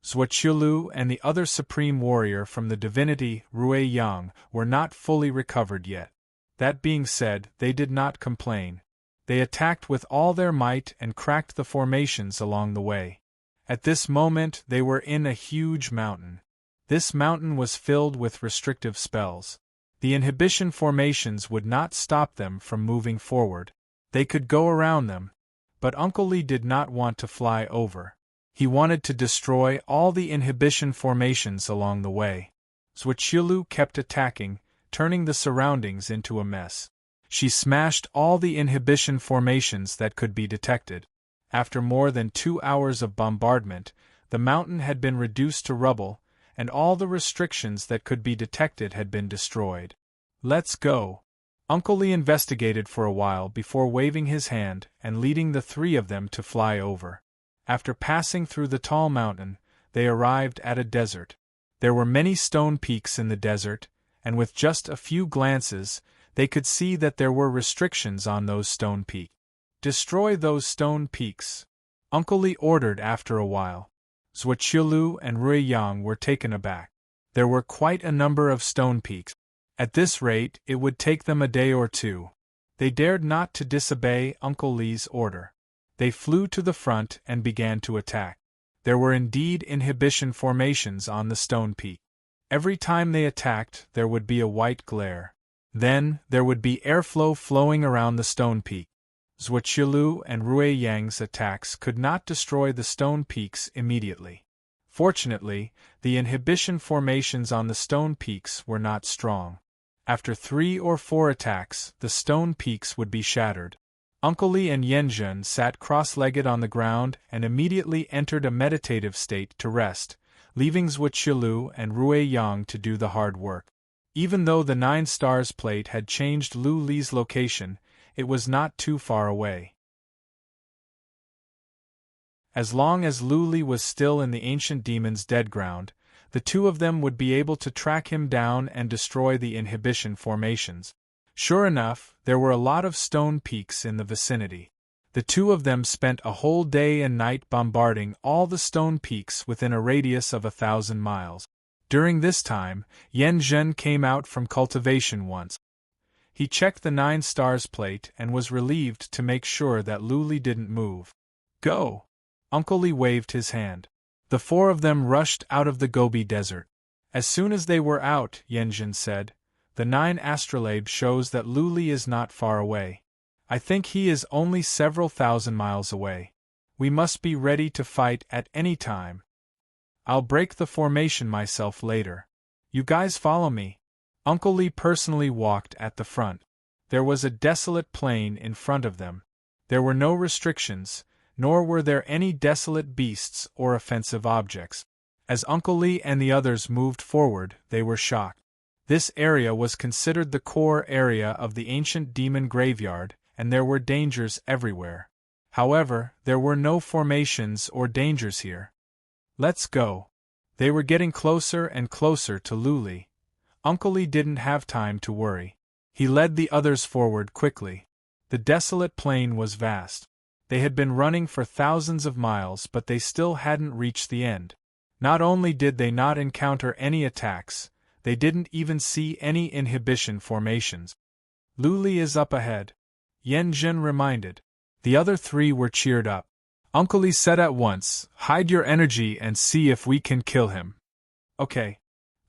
Zhuoqilu and the other supreme warrior from the divinity, Rui Yang, were not fully recovered yet. That being said, they did not complain. They attacked with all their might and cracked the formations along the way. At this moment they were in a huge mountain. This mountain was filled with restrictive spells. The inhibition formations would not stop them from moving forward. They could go around them. But Uncle Li did not want to fly over. He wanted to destroy all the inhibition formations along the way. Zhuoqilu kept attacking, turning the surroundings into a mess. She smashed all the inhibition formations that could be detected. After more than 2 hours of bombardment, the mountain had been reduced to rubble, and all the restrictions that could be detected had been destroyed. Let's go. Uncle Li investigated for a while before waving his hand and leading the 3 of them to fly over. After passing through the tall mountain, they arrived at a desert. There were many stone peaks in the desert, and with just a few glances, they could see that there were restrictions on those stone peaks. Destroy those stone peaks, Uncle Li ordered after a while. Zhuoqilu and Rui Yang were taken aback. There were quite a number of stone peaks. At this rate, it would take them a day or 2. They dared not to disobey Uncle Li's order. They flew to the front and began to attack. There were indeed inhibition formations on the stone peak. Every time they attacked, there would be a white glare. Then, there would be airflow flowing around the stone peak. Zhuoqilu and Rui Yang's attacks could not destroy the stone peaks immediately. Fortunately, the inhibition formations on the stone peaks were not strong. After 3 or 4 attacks, the stone peaks would be shattered. Uncle Li and Yanjun sat cross-legged on the ground and immediately entered a meditative state to rest, leaving Zhuoqilu and Rui Yang to do the hard work. Even though the 9 stars plate had changed Lu Li's location, it was not too far away. As long as Lu Li was still in the ancient demon's dead ground, the two of them would be able to track him down and destroy the inhibition formations. Sure enough, there were a lot of stone peaks in the vicinity. The two of them spent a whole day and night bombarding all the stone peaks within a radius of 1,000 miles. During this time, Yan Zhen came out from cultivation once. He checked the 9 stars plate and was relieved to make sure that Lu Li didn't move. Go! Uncle Li waved his hand. The 4 of them rushed out of the Gobi Desert. As soon as they were out, Yan Zhen said, the 9 astrolabe shows that Lu Li is not far away. I think he is only several thousand miles away. We must be ready to fight at any time. I'll break the formation myself later. You guys follow me. Uncle Li personally walked at the front. There was a desolate plain in front of them. There were no restrictions, nor were there any desolate beasts or offensive objects. As Uncle Li and the others moved forward, they were shocked. This area was considered the core area of the ancient demon graveyard, and there were dangers everywhere. However, there were no formations or dangers here. Let's go. They were getting closer and closer to Lu Li. Uncle Li didn't have time to worry. He led the others forward quickly. The desolate plain was vast. They had been running for thousands of miles, but they still hadn't reached the end. Not only did they not encounter any attacks, they didn't even see any inhibition formations. Lu Li is up ahead, Yan Zhen reminded. The other 3 were cheered up. Uncle Li said at once, hide your energy and see if we can kill him. Okay.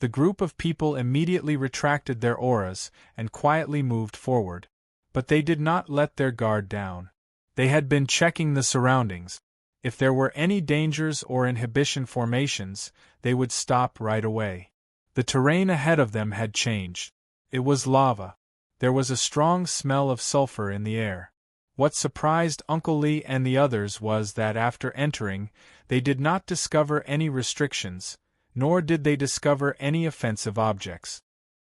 The group of people immediately retracted their auras and quietly moved forward. But they did not let their guard down. They had been checking the surroundings. If there were any dangers or inhibition formations, they would stop right away. The terrain ahead of them had changed. It was lava. There was a strong smell of sulfur in the air. What surprised Uncle Li and the others was that after entering, they did not discover any restrictions, nor did they discover any offensive objects.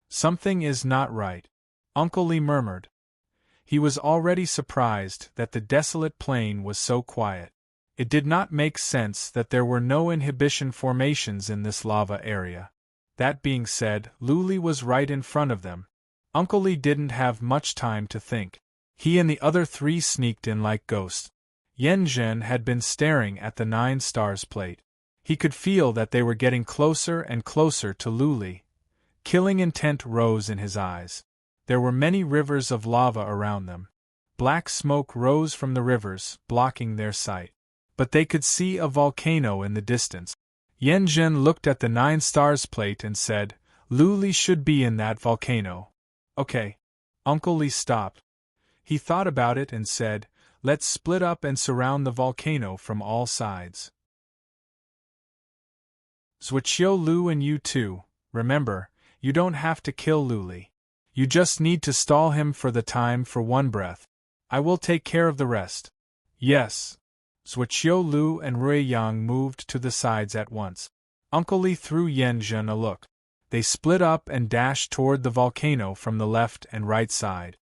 Something is not right, Uncle Li murmured. He was already surprised that the desolate plain was so quiet. It did not make sense that there were no inhibition formations in this lava area. That being said, Lu Li was right in front of them. Uncle Li didn't have much time to think. He and the other 3 sneaked in like ghosts. Yan Zhen had been staring at the 9 stars plate. He could feel that they were getting closer and closer to Lu Li. Killing intent rose in his eyes. There were many rivers of lava around them. Black smoke rose from the rivers, blocking their sight. But they could see a volcano in the distance. Yan Zhen looked at the 9 stars plate and said, Lu Li should be in that volcano. Okay. Uncle Li stopped. He thought about it and said, let's split up and surround the volcano from all sides. Zhuoqilu and you too, remember, you don't have to kill Lu Li. You just need to stall him for the time for one breath. I will take care of the rest. Yes. Zhuoqilu and Rui Yang moved to the sides at once. Uncle Li threw Yan Zhen a look. They split up and dashed toward the volcano from the left and right side.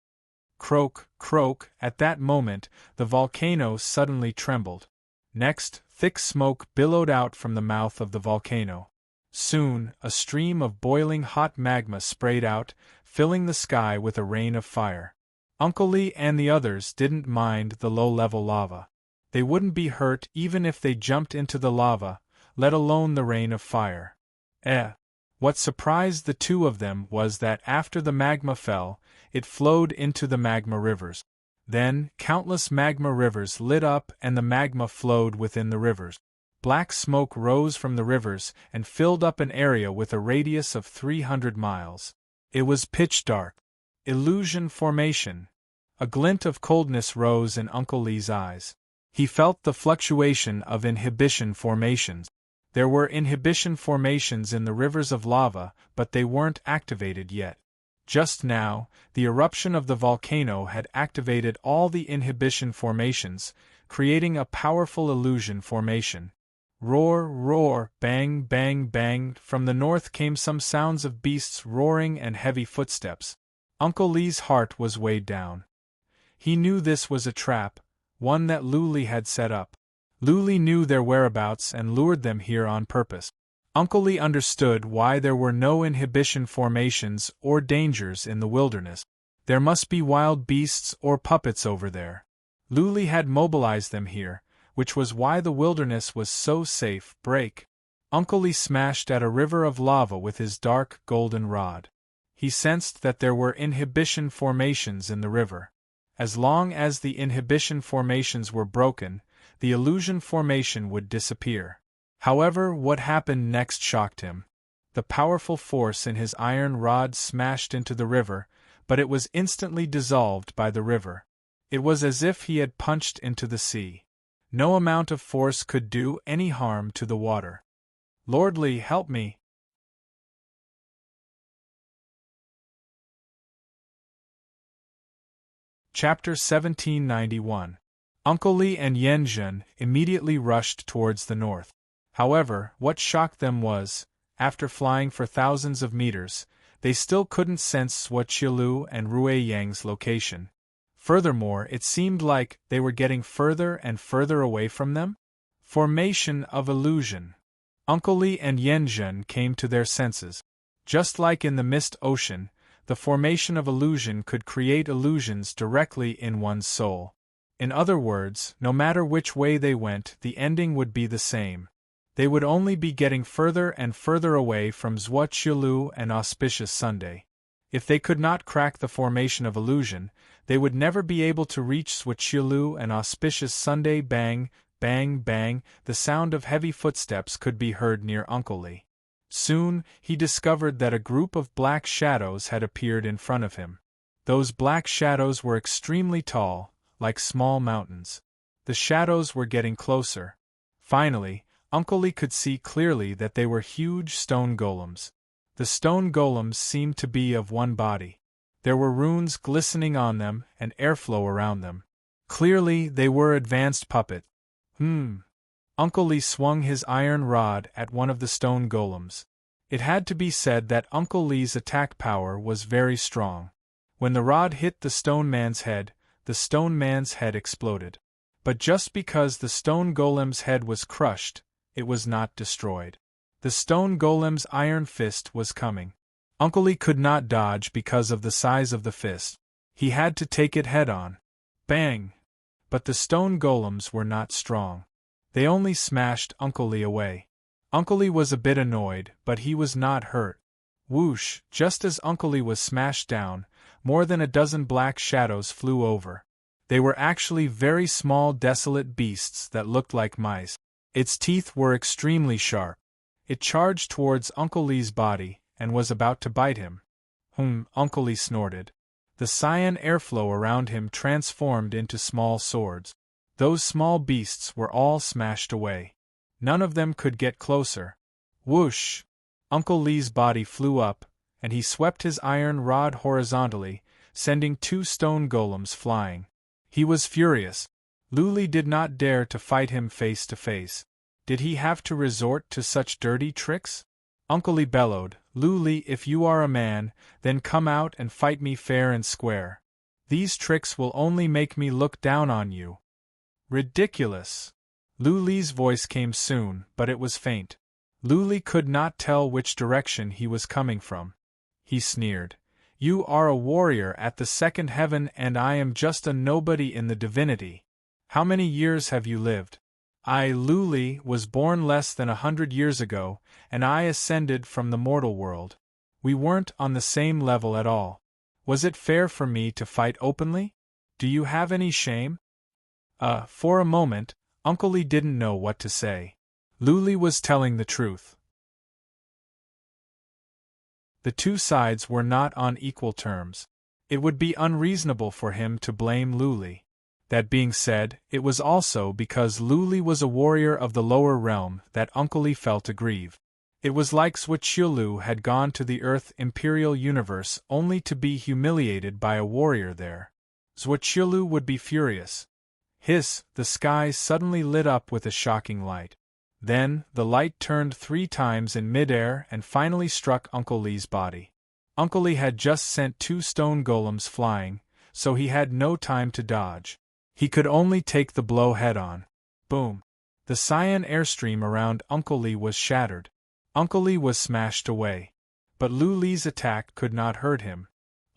Croak, croak, at that moment, the volcano suddenly trembled. Next, thick smoke billowed out from the mouth of the volcano. Soon, a stream of boiling hot magma sprayed out, filling the sky with a rain of fire. Uncle Li and the others didn't mind the low-level lava. They wouldn't be hurt even if they jumped into the lava, let alone the rain of fire. What surprised the two of them was that after the magma fell, it flowed into the magma rivers. Then, countless magma rivers lit up and the magma flowed within the rivers. Black smoke rose from the rivers and filled up an area with a radius of 300 miles. It was pitch dark. Illusion formation. A glint of coldness rose in Uncle Li's eyes. He felt the fluctuation of inhibition formations. There were inhibition formations in the rivers of lava, but they weren't activated yet. Just now, the eruption of the volcano had activated all the inhibition formations, creating a powerful illusion formation. Roar, roar, bang, bang, bang. From the north came some sounds of beasts roaring and heavy footsteps. Uncle Lee's heart was weighed down. He knew this was a trap, one that Luli had set up. Luli knew their whereabouts and lured them here on purpose. Uncle Lee understood why there were no inhibition formations or dangers in the wilderness. There must be wild beasts or puppets over there. Luli had mobilized them here, which was why the wilderness was so safe. Break. Uncle Lee smashed at a river of lava with his dark, golden rod. He sensed that there were inhibition formations in the river. As long as the inhibition formations were broken, the illusion formation would disappear. However, what happened next shocked him. The powerful force in his iron rod smashed into the river, but it was instantly dissolved by the river. It was as if he had punched into the sea. No amount of force could do any harm to the water. Lord Lee, help me! Chapter 1791. Uncle Lee and Yen Zhen immediately rushed towards the north. However, what shocked them was, after flying for thousands of meters, they still couldn't sense Zhuo Qilu and Rue Yang's location. Furthermore, it seemed like they were getting further and further away from them. Formation of illusion. Uncle Lee and Yen Zhen came to their senses. Just like in the mist ocean, the formation of illusion could create illusions directly in one's soul. In other words, no matter which way they went, the ending would be the same. They would only be getting further and further away from Zhuo Qilu and Auspicious Sunday. If they could not crack the formation of illusion, they would never be able to reach Zhuo Qilu and Auspicious Sunday. Bang, bang, bang, the sound of heavy footsteps could be heard near Uncle Lee. Soon, he discovered that a group of black shadows had appeared in front of him. Those black shadows were extremely tall, like small mountains. The shadows were getting closer. Finally, Uncle Lee could see clearly that they were huge stone golems. The stone golems seemed to be of one body. There were runes glistening on them and airflow around them. Clearly, they were advanced puppets. Uncle Lee swung his iron rod at one of the stone golems. It had to be said that Uncle Lee's attack power was very strong. When the rod hit the stone man's head exploded. But just because the stone golem's head was crushed, it was not destroyed. The stone golem's iron fist was coming. Uncle Lee could not dodge because of the size of the fist. He had to take it head-on. Bang! But the stone golems were not strong. They only smashed Uncle Lee away. Uncle Lee was a bit annoyed, but he was not hurt. Whoosh! Just as Uncle Lee was smashed down, more than a dozen black shadows flew over. They were actually very small, desolate beasts that looked like mice. Its teeth were extremely sharp. It charged towards Uncle Lee's body and was about to bite him. Uncle Lee snorted. The cyan airflow around him transformed into small swords. Those small beasts were all smashed away. None of them could get closer. Whoosh! Uncle Lee's body flew up, and he swept his iron rod horizontally, sending two stone golems flying. He was furious. Luli did not dare to fight him face to face. Did he have to resort to such dirty tricks? Uncle Lee bellowed, "Luli, if you are a man, then come out and fight me fair and square. These tricks will only make me look down on you." Ridiculous! Luli's voice came soon, but it was faint. Luli could not tell which direction he was coming from. He sneered. "You are a warrior at the second heaven and I am just a nobody in the divinity. How many years have you lived? I, Luli, was born less than 100 years ago, and I ascended from the mortal world. We weren't on the same level at all. Was it fair for me to fight openly? Do you have any shame?" For a moment, Uncle Lee didn't know what to say. Luli was telling the truth. The two sides were not on equal terms. It would be unreasonable for him to blame Luli. That being said, it was also because Luli was a warrior of the lower realm that Uncle Lee felt aggrieved. It was like Zhuo Qilu had gone to the Earth Imperial Universe only to be humiliated by a warrior there. Zhuo Qilu would be furious. Hiss! The sky suddenly lit up with a shocking light. Then, the light turned 3 times in midair and finally struck Uncle Lee's body. Uncle Lee had just sent 2 stone golems flying, so he had no time to dodge. He could only take the blow head-on. Boom! The cyan airstream around Uncle Lee was shattered. Uncle Lee was smashed away. But Lu Li's attack could not hurt him.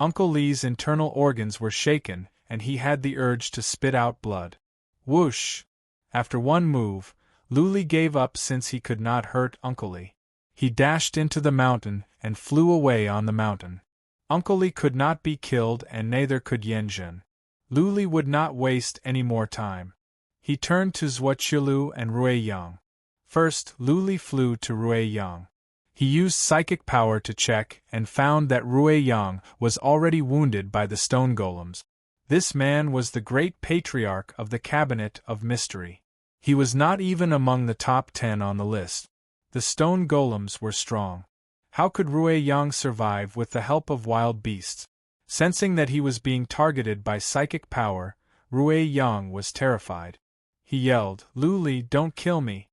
Uncle Lee's internal organs were shaken, and he had the urge to spit out blood. Whoosh! After one move, Lu Li gave up since he could not hurt Uncle Lee. He dashed into the mountain and flew away on the mountain. Uncle Lee could not be killed and neither could Yan Zhen. Lu Li would not waste any more time. He turned to Zhuoqilu and Rui Yang. First, Lu Li flew to Rui Yang. He used psychic power to check and found that Rui Yang was already wounded by the stone golems. This man was the great patriarch of the Cabinet of Mystery. He was not even among the top 10 on the list. The stone golems were strong. How could Rui Yang survive with the help of wild beasts? Sensing that he was being targeted by psychic power, Rui Yang was terrified. He yelled, "Lu Li, don't kill me.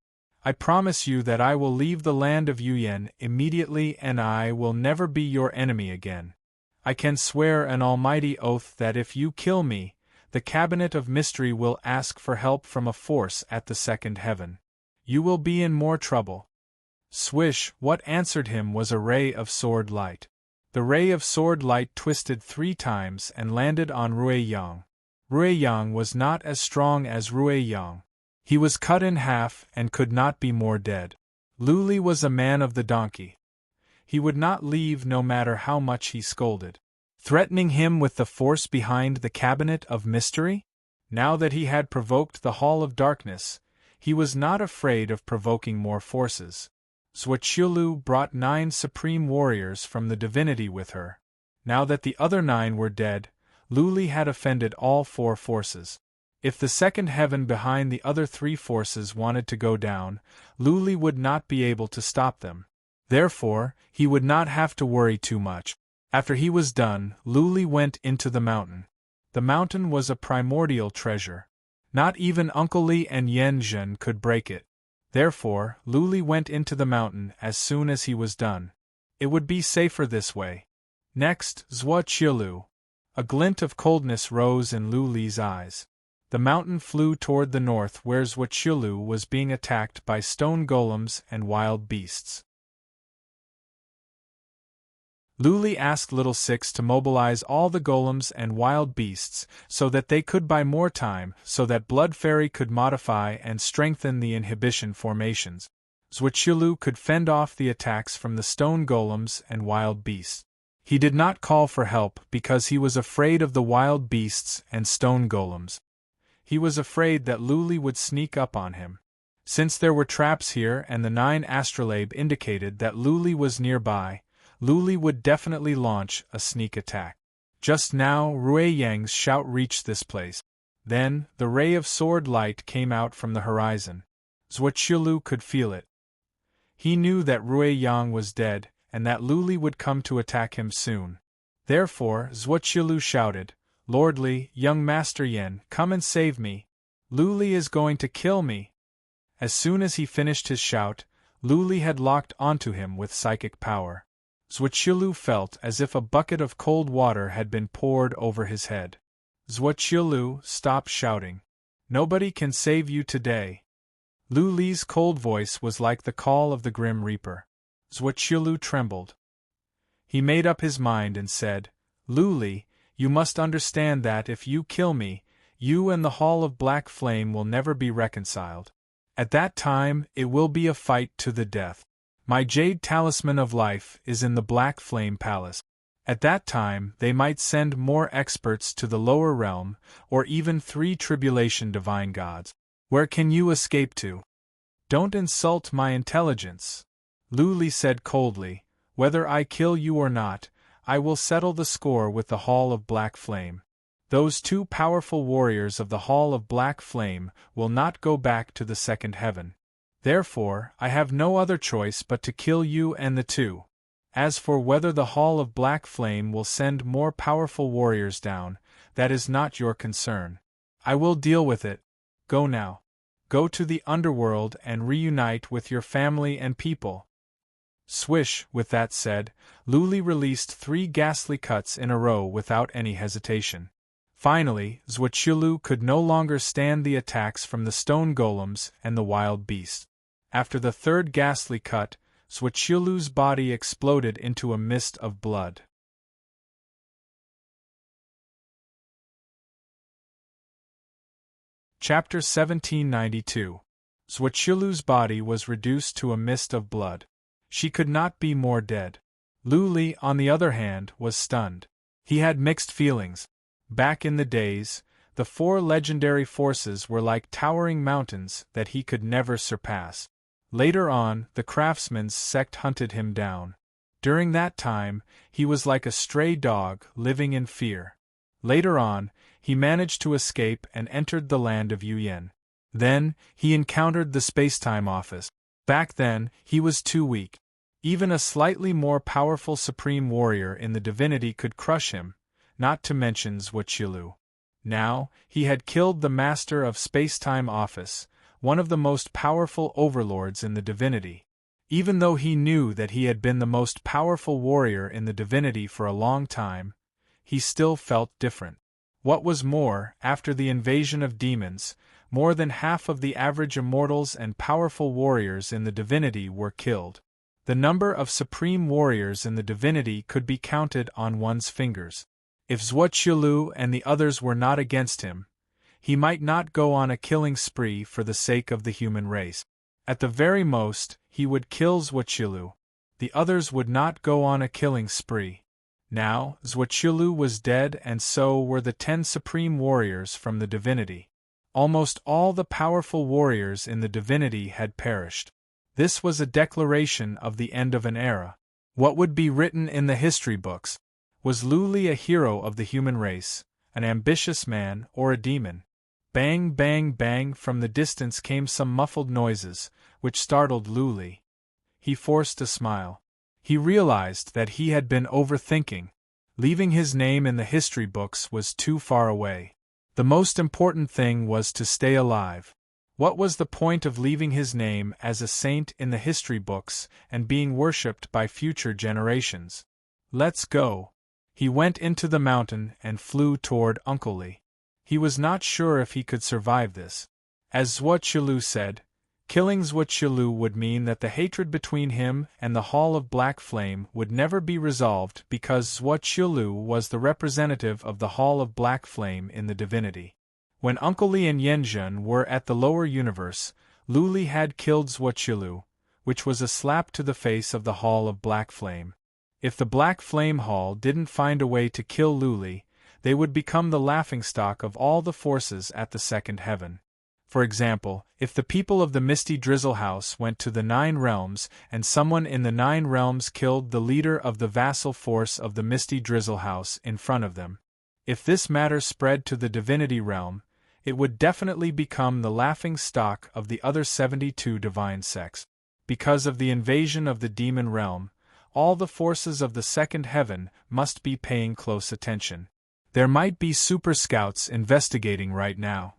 I promise you that I will leave the land of Yuyan immediately and I will never be your enemy again. I can swear an almighty oath that if you kill me, the Cabinet of Mystery will ask for help from a force at the second heaven. You will be in more trouble." Swish! What answered him was a ray of sword light. The ray of sword light twisted 3 times and landed on Rui Yang. Rui Yang was not as strong as Rui Yang. He was cut in half and could not be more dead. Lu Li was a man of the donkey. He would not leave no matter how much he scolded. Threatening him with the force behind the Cabinet of Mystery? Now that he had provoked the Hall of Darkness, he was not afraid of provoking more forces. Zhuoqilu brought 9 supreme warriors from the divinity with her. Now that the other 9 were dead, Lu Li had offended all 4 forces. If the second heaven behind the other 3 forces wanted to go down, Lu Li would not be able to stop them. Therefore, he would not have to worry too much. After he was done, Lu Li went into the mountain. The mountain was a primordial treasure. Not even Uncle Lee and Yan Zhen could break it. Therefore, Lu Li went into the mountain as soon as he was done. It would be safer this way. Next, Zhuoqilu. A glint of coldness rose in Lu Li's eyes. The mountain flew toward the north where Zhuoqilu was being attacked by stone golems and wild beasts. Lu Li asked Little Six to mobilize all the golems and wild beasts so that they could buy more time so that Blood Fairy could modify and strengthen the inhibition formations. Zhuoqilu could fend off the attacks from the stone golems and wild beasts. He did not call for help because he was afraid of the wild beasts and stone golems. He was afraid that Lu Li would sneak up on him. Since there were traps here and the 9 astrolabe indicated that Lu Li was nearby, Lu Li would definitely launch a sneak attack. Just now Rui Yang's shout reached this place. Then, the ray of sword light came out from the horizon. Zhuoqilu could feel it. He knew that Rui Yang was dead, and that Lu Li would come to attack him soon. Therefore, Zhuoqilu shouted, "Lord Li, young Master Yan, come and save me. Lu Li is going to kill me." As soon as he finished his shout, Lu Li had locked onto him with psychic power. Zhuoqilu felt as if a bucket of cold water had been poured over his head. "Zhuoqilu, stop shouting. Nobody can save you today." Lu Li's cold voice was like the call of the Grim Reaper. Zhuoqilu trembled. He made up his mind and said, "Lu Li, you must understand that if you kill me, you and the Hall of Black Flame will never be reconciled. At that time, it will be a fight to the death. My jade talisman of life is in the Black Flame Palace. At that time, they might send more experts to the lower realm, or even 3 tribulation divine gods. Where can you escape to? Don't insult my intelligence." Lu Li said coldly, "Whether I kill you or not, I will settle the score with the Hall of Black Flame. Those 2 powerful warriors of the Hall of Black Flame will not go back to the second heaven. Therefore, I have no other choice but to kill you and the 2. As for whether the Hall of Black Flame will send more powerful warriors down, that is not your concern. I will deal with it. Go now. Go to the underworld and reunite with your family and people. Swish, with that said, Luli released 3 ghastly cuts in a row without any hesitation. Finally, Zhuoqiulu could no longer stand the attacks from the stone golems and the wild beasts. After the 3rd ghastly cut, Zhuoqiulu's body exploded into a mist of blood. Chapter 1792. Zhuoqiulu's body was reduced to a mist of blood. She could not be more dead. Luli, on the other hand, was stunned. He had mixed feelings. Back in the days, the 4 legendary forces were like towering mountains that he could never surpass. Later on, the craftsman's sect hunted him down. During that time, he was like a stray dog living in fear. Later on, he managed to escape and entered the land of Yuyan. Then, he encountered the Spacetime Office. Back then, he was too weak. Even a slightly more powerful supreme warrior in the divinity could crush him, not to mention Zhuoqiulu. Now, he had killed the master of Spacetime Office, one of the most powerful overlords in the divinity. Even though he knew that he had been the most powerful warrior in the divinity for a long time, he still felt different. What was more, after the invasion of demons, more than half of the average immortals and powerful warriors in the divinity were killed. The number of supreme warriors in the divinity could be counted on one's fingers. If Zhuoqiulu and the others were not against him, he might not go on a killing spree for the sake of the human race. At the very most, he would kill Zhuoqiulu. The others would not go on a killing spree. Now, Zhuoqiulu was dead and so were the 10 supreme warriors from the divinity. Almost all the powerful warriors in the divinity had perished. This was a declaration of the end of an era. What would be written in the history books? Was Luli a hero of the human race, an ambitious man, or a demon? Bang, bang, bang, from the distance came some muffled noises, which startled Luli. He forced a smile. He realized that he had been overthinking. Leaving his name in the history books was too far away. The most important thing was to stay alive. What was the point of leaving his name as a saint in the history books and being worshipped by future generations? Let's go. He went into the mountain and flew toward Uncle Li. He was not sure if he could survive this. As Zhuoqiulu said, killing Zhuoqiulu would mean that the hatred between him and the Hall of Black Flame would never be resolved because Zhuoqiulu was the representative of the Hall of Black Flame in the divinity. When Uncle Li and Yanjun were at the lower universe, Luli had killed Zhuoqiulu, which was a slap to the face of the Hall of Black Flame. If the Black Flame Hall didn't find a way to kill Luli, they would become the laughingstock of all the forces at the second heaven. For example, if the people of the Misty Drizzle House went to the 9 realms and someone in the 9 realms killed the leader of the vassal force of the Misty Drizzle House in front of them. If this matter spread to the divinity realm, it would definitely become the laughing stock of the other 72 divine sects. Because of the invasion of the demon realm, all the forces of the second heaven must be paying close attention. There might be super scouts investigating right now.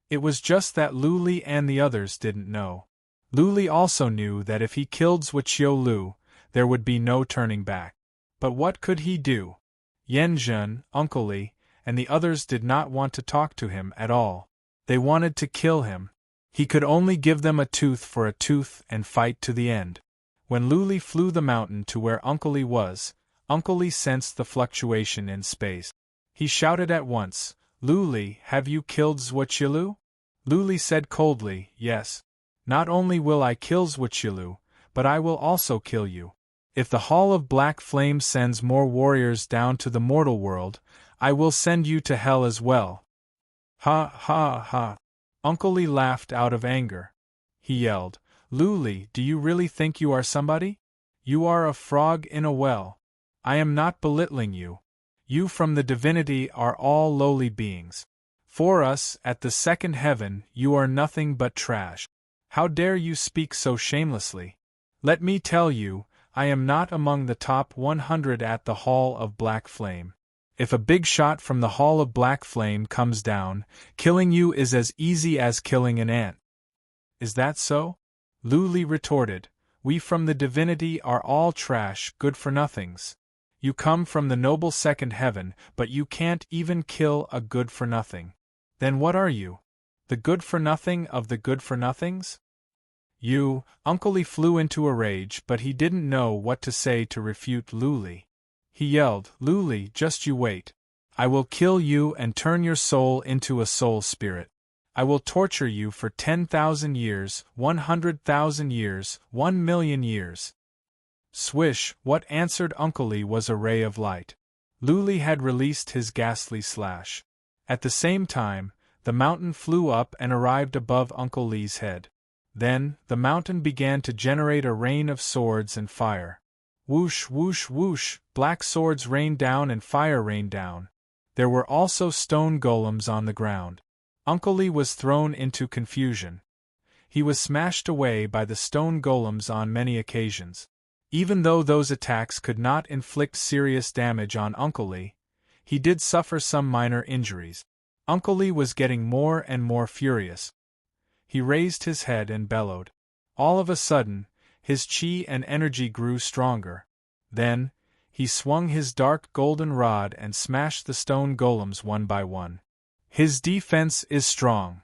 It was just that Luli and the others didn't know. Luli also knew that if he killed Zhuoqiulu, there would be no turning back. But what could he do? Yanjun, Uncle Li, and the others did not want to talk to him at all. They wanted to kill him. He could only give them a tooth for a tooth and fight to the end. When Luli flew the mountain to where Uncle Li was, Uncle Li sensed the fluctuation in space. He shouted at once, "Luli, have you killed Zhuoqiulu?" Luli said coldly, "Yes. Not only will I kill Zhuoqiulu, but I will also kill you. If the Hall of Black Flame sends more warriors down to the mortal world, I will send you to hell as well." Ha ha ha. Uncle Li laughed out of anger. He yelled, "Luli, do you really think you are somebody? You are a frog in a well. I am not belittling you. You from the divinity are all lowly beings. For us, at the second heaven, you are nothing but trash. How dare you speak so shamelessly? Let me tell you, I am not among the top 100 at the Hall of Black Flame. If a big shot from the Hall of Black Flame comes down, killing you is as easy as killing an ant. Is that so? Lu Li retorted. We from the divinity are all trash, good-for-nothings. You come from the noble second heaven, but you can't even kill a good-for-nothing. Then what are you? The good-for-nothing of the good-for-nothings? You, Uncle Li flew into a rage, but he didn't know what to say to refute Lu Li. He yelled, Lu Li, just you wait. I will kill you and turn your soul into a soul spirit. I will torture you for 10,000 years, 100,000 years, 1,000,000 years. Swish, what answered Uncle Li was a ray of light. Lu Li had released his ghastly slash. At the same time, the mountain flew up and arrived above Uncle Li's head. Then, the mountain began to generate a rain of swords and fire. Whoosh, whoosh, whoosh, black swords rained down and fire rained down. There were also stone golems on the ground. Uncle Li was thrown into confusion. He was smashed away by the stone golems on many occasions. Even though those attacks could not inflict serious damage on Uncle Li, he did suffer some minor injuries. Uncle Li was getting more and more furious. He raised his head and bellowed. All of a sudden, his chi and energy grew stronger. Then, he swung his dark golden rod and smashed the stone golems one by one. His defense is strong.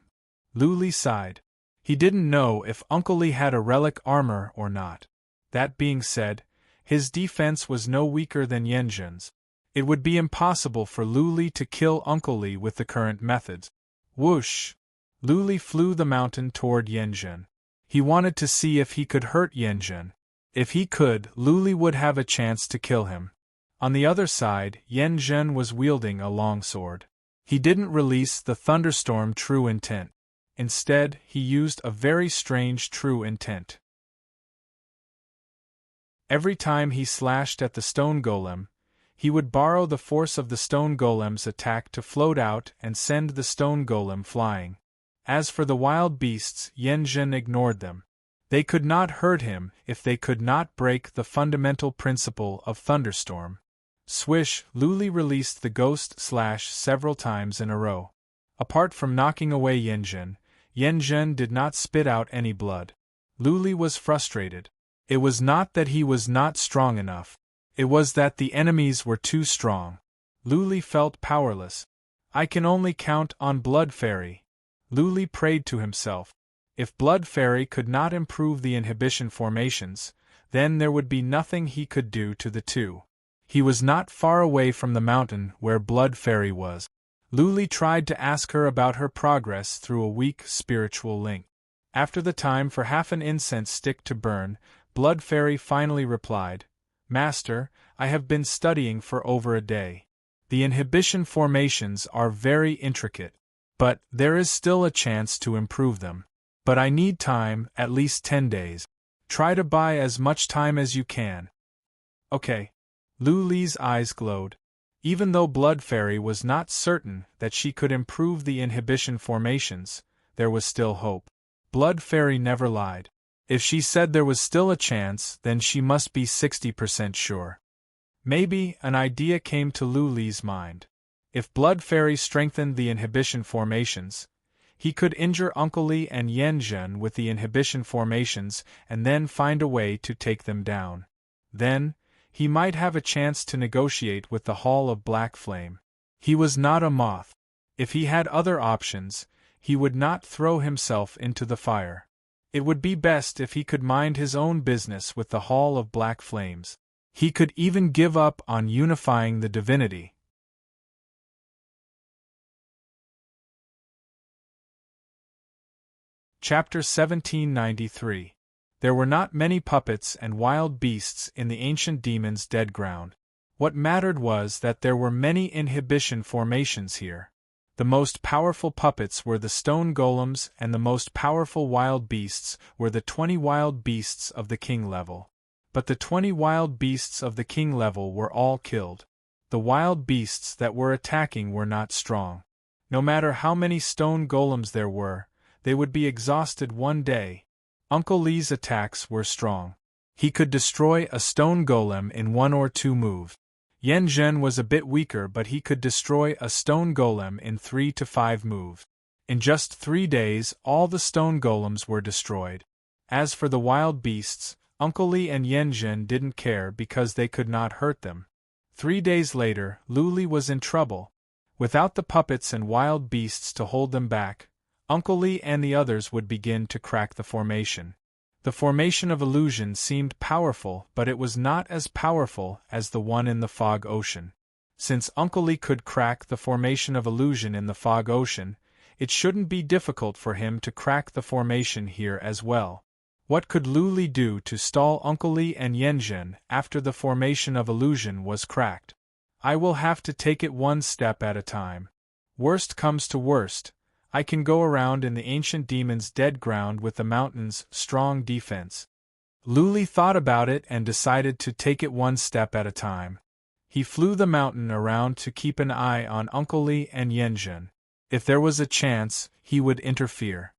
Lu Li sighed. He didn't know if Uncle Li had a relic armor or not. That being said, his defense was no weaker than Yanzhen's. It would be impossible for Lu Li to kill Uncle Li with the current methods. Whoosh! Lu Li flew the mountain toward Yanzhen. He wanted to see if he could hurt Yanzhen. If he could, Lu Li would have a chance to kill him. On the other side, Yanzhen was wielding a longsword. He didn't release the thunderstorm true intent. Instead, he used a very strange true intent. Every time he slashed at the stone golem, he would borrow the force of the stone golem's attack to float out and send the stone golem flying. As for the wild beasts, Yanzhen ignored them. They could not hurt him if they could not break the fundamental principle of thunderstorm. Swish, Lu Li released the ghost slash several times in a row. Apart from knocking away Yanzhen did not spit out any blood. Lu Li was frustrated. It was not that he was not strong enough. It was that the enemies were too strong. Lu Li felt powerless. I can only count on Blood Fairy. Lu Li prayed to himself. If Blood Fairy could not improve the inhibition formations, then there would be nothing he could do to the two. He was not far away from the mountain where Blood Fairy was. Lu Li tried to ask her about her progress through a weak spiritual link. After the time for half an incense stick to burn, Blood Fairy finally replied, Master, I have been studying for over a day. The inhibition formations are very intricate, but there is still a chance to improve them. But I need time, at least 10 days. Try to buy as much time as you can. Okay. Lu Li's eyes glowed. Even though Blood Fairy was not certain that she could improve the inhibition formations, there was still hope. Blood Fairy never lied. If she said there was still a chance, then she must be 60% sure. Maybe an idea came to Lu Li's mind. If Blood Fairy strengthened the inhibition formations, he could injure Uncle Li and Yanzhen with the inhibition formations and then find a way to take them down. Then, he might have a chance to negotiate with the Hall of Black Flame. He was not a moth. If he had other options, he would not throw himself into the fire. It would be best if he could mind his own business with the Hall of Black Flames. He could even give up on unifying the divinity. Chapter 1793. There were not many puppets and wild beasts in the ancient demon's dead ground. What mattered was that there were many inhibition formations here. The most powerful puppets were the stone golems and the most powerful wild beasts were the 20 wild beasts of the king level. But the 20 wild beasts of the king level were all killed. The wild beasts that were attacking were not strong. No matter how many stone golems there were, they would be exhausted one day. Uncle Li's attacks were strong. He could destroy a stone golem in 1 or 2 moves. Yen Zhen was a bit weaker, but he could destroy a stone golem in 3 to 5 moves. In just 3 days, all the stone golems were destroyed. As for the wild beasts, Uncle Li and Yen Zhen didn't care because they could not hurt them. 3 days later, Lu Li was in trouble. Without the puppets and wild beasts to hold them back, Uncle Li and the others would begin to crack the formation. The formation of illusion seemed powerful, but it was not as powerful as the one in the fog ocean. Since Uncle Li could crack the formation of illusion in the fog ocean, it shouldn't be difficult for him to crack the formation here as well. What could Lu Li do to stall Uncle Li and Yen Zhen after the formation of illusion was cracked? I will have to take it one step at a time. Worst comes to worst, I can go around in the ancient demon's dead ground with the mountain's strong defense. Lu Li thought about it and decided to take it one step at a time. He flew the mountain around to keep an eye on Uncle Li and Yen Zhen. If there was a chance, he would interfere.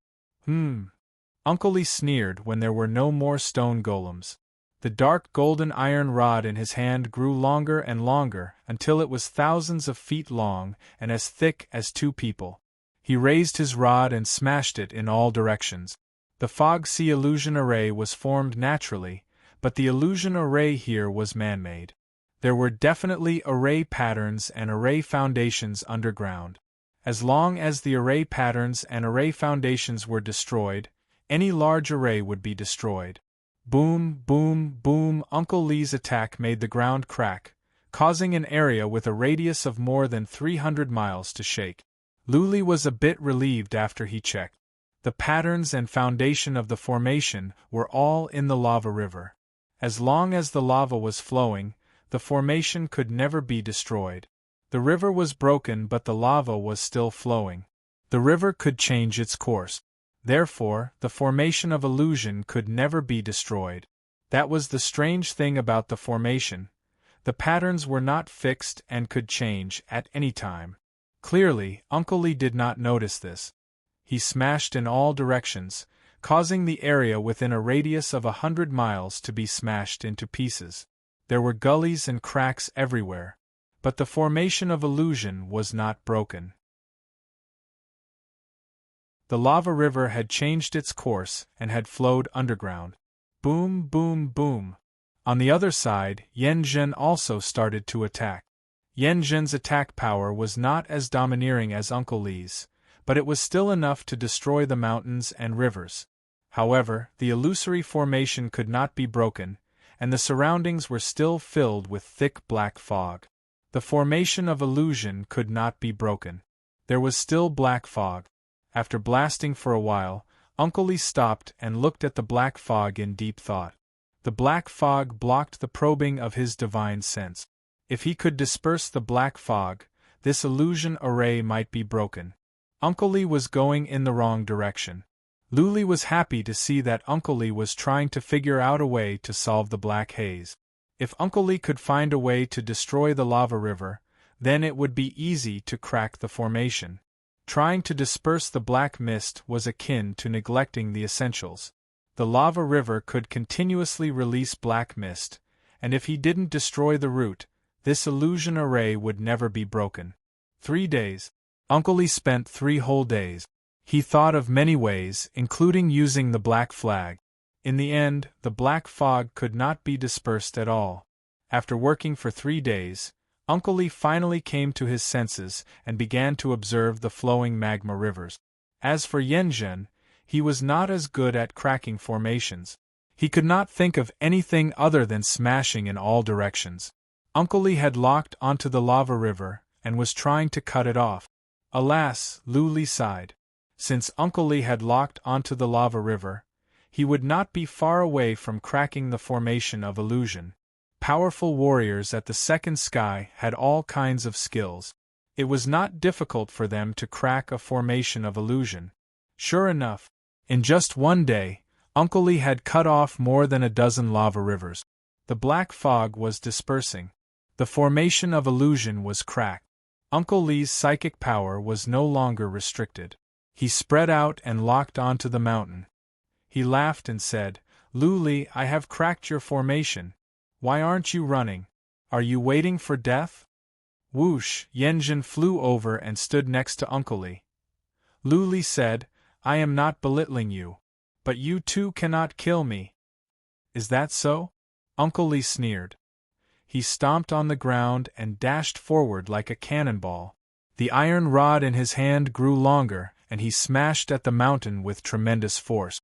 Uncle Li sneered when there were no more stone golems. The dark golden iron rod in his hand grew longer and longer until it was thousands of feet long and as thick as 2 people. He raised his rod and smashed it in all directions. The fog sea illusion array was formed naturally, but the illusion array here was man-made. There were definitely array patterns and array foundations underground. As long as the array patterns and array foundations were destroyed, any large array would be destroyed. Boom, boom, boom. Uncle Li's attack made the ground crack, causing an area with a radius of more than 300 miles to shake. Lu Li was a bit relieved after he checked. The patterns and foundation of the formation were all in the lava river. As long as the lava was flowing, the formation could never be destroyed. The river was broken, but the lava was still flowing. The river could change its course. Therefore, the formation of illusion could never be destroyed. That was the strange thing about the formation. The patterns were not fixed and could change at any time. Clearly, Uncle Li did not notice this. He smashed in all directions, causing the area within a radius of 100 miles to be smashed into pieces. There were gullies and cracks everywhere. But the formation of illusion was not broken. The lava river had changed its course and had flowed underground. Boom, boom, boom. On the other side, Yen Zhen also started to attack. Yen Zhen's attack power was not as domineering as Uncle Li's, but it was still enough to destroy the mountains and rivers. However, the illusory formation could not be broken, and the surroundings were still filled with thick black fog. The formation of illusion could not be broken. There was still black fog. After blasting for a while, Uncle Li stopped and looked at the black fog in deep thought. The black fog blocked the probing of his divine sense. If he could disperse the black fog, this illusion array might be broken. Uncle Li was going in the wrong direction. Lu Li was happy to see that Uncle Li was trying to figure out a way to solve the black haze. If Uncle Li could find a way to destroy the lava river, then it would be easy to crack the formation. Trying to disperse the black mist was akin to neglecting the essentials. The lava river could continuously release black mist, and if he didn't destroy the root, this illusion array would never be broken. 3 days. Uncle Li spent 3 whole days. He thought of many ways, including using the black flag. In the end, the black fog could not be dispersed at all. After working for 3 days, Uncle Li finally came to his senses and began to observe the flowing magma rivers. As for Yen Zhen, he was not as good at cracking formations. He could not think of anything other than smashing in all directions. Uncle Li had locked onto the lava river and was trying to cut it off. Alas, Lu Li sighed. Since Uncle Li had locked onto the lava river, he would not be far away from cracking the formation of illusion. Powerful warriors at the second sky had all kinds of skills. It was not difficult for them to crack a formation of illusion. Sure enough, in just 1 day, Uncle Li had cut off more than a dozen lava rivers. The black fog was dispersing. The formation of illusion was cracked. Uncle Li's psychic power was no longer restricted. He spread out and locked onto the mountain. He laughed and said, "Lu Li, I have cracked your formation. Why aren't you running? Are you waiting for death? Whoosh, Yenjin flew over and stood next to Uncle Li. Lu Li said, I am not belittling you. But you too cannot kill me. Is that so? Uncle Li sneered. He stomped on the ground and dashed forward like a cannonball. The iron rod in his hand grew longer, and he smashed at the mountain with tremendous force.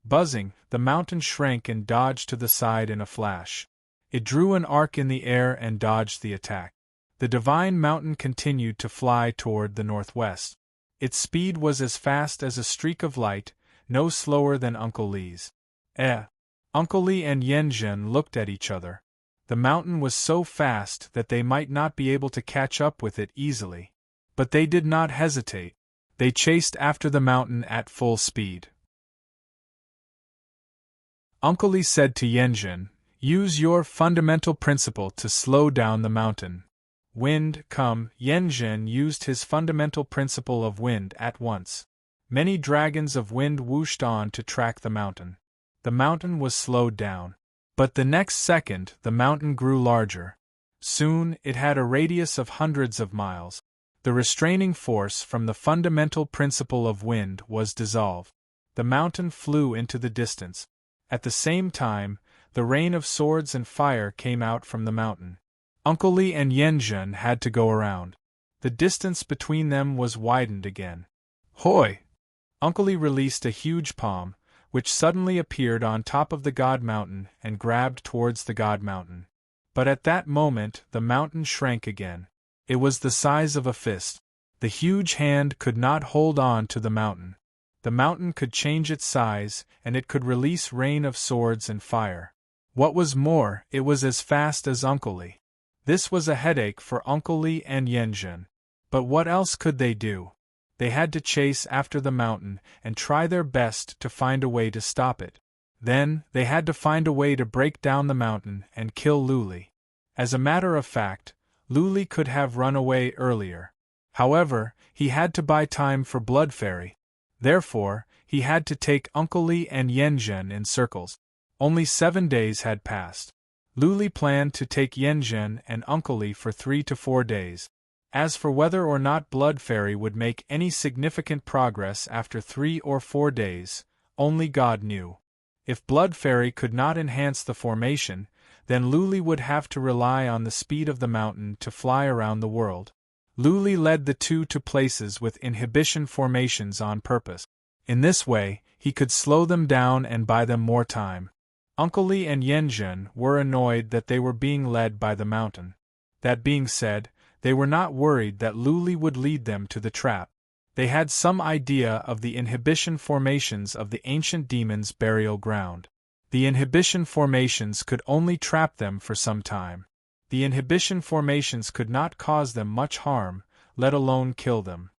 Buzzing, the mountain shrank and dodged to the side in a flash. It drew an arc in the air and dodged the attack. The divine mountain continued to fly toward the northwest. Its speed was as fast as a streak of light, no slower than Uncle Li's. Uncle Li and Yenjin looked at each other. The mountain was so fast that they might not be able to catch up with it easily. But they did not hesitate. They chased after the mountain at full speed. Uncle Li said to Yenjin, use your fundamental principle to slow down the mountain. Wind, come. Yenjin used his fundamental principle of wind at once. Many dragons of wind whooshed on to track the mountain. The mountain was slowed down. But the next second, the mountain grew larger. Soon, it had a radius of hundreds of miles. The restraining force from the fundamental principle of wind was dissolved. The mountain flew into the distance. At the same time, the rain of swords and fire came out from the mountain. Uncle Li and Yenjin had to go around. The distance between them was widened again. Hoi! Uncle Li released a huge palm, which suddenly appeared on top of the God Mountain and grabbed towards the God Mountain. But at that moment, the mountain shrank again. It was the size of a fist. The huge hand could not hold on to the mountain. The mountain could change its size, and it could release rain of swords and fire. What was more, it was as fast as Uncle Li. This was a headache for Uncle Li and Yenjin. But what else could they do? They had to chase after the mountain and try their best to find a way to stop it. Then, they had to find a way to break down the mountain and kill Lu Li. As a matter of fact, Lu Li could have run away earlier. However, he had to buy time for Blood Fairy. Therefore, he had to take Uncle Li and Yenjin in circles. Only 7 days had passed. Lu Li planned to take Yenjin and Uncle Li for 3 to 4 days. As for whether or not Blood Fairy would make any significant progress after 3 or 4 days, only God knew. If Blood Fairy could not enhance the formation, then Lu Li would have to rely on the speed of the mountain to fly around the world. Lu Li led the two to places with inhibition formations on purpose. In this way, he could slow them down and buy them more time. Uncle Li and Yenjin were annoyed that they were being led by the mountain. That being said, they were not worried that Lu Li would lead them to the trap. They had some idea of the inhibition formations of the ancient demon's burial ground. The inhibition formations could only trap them for some time. The inhibition formations could not cause them much harm, let alone kill them.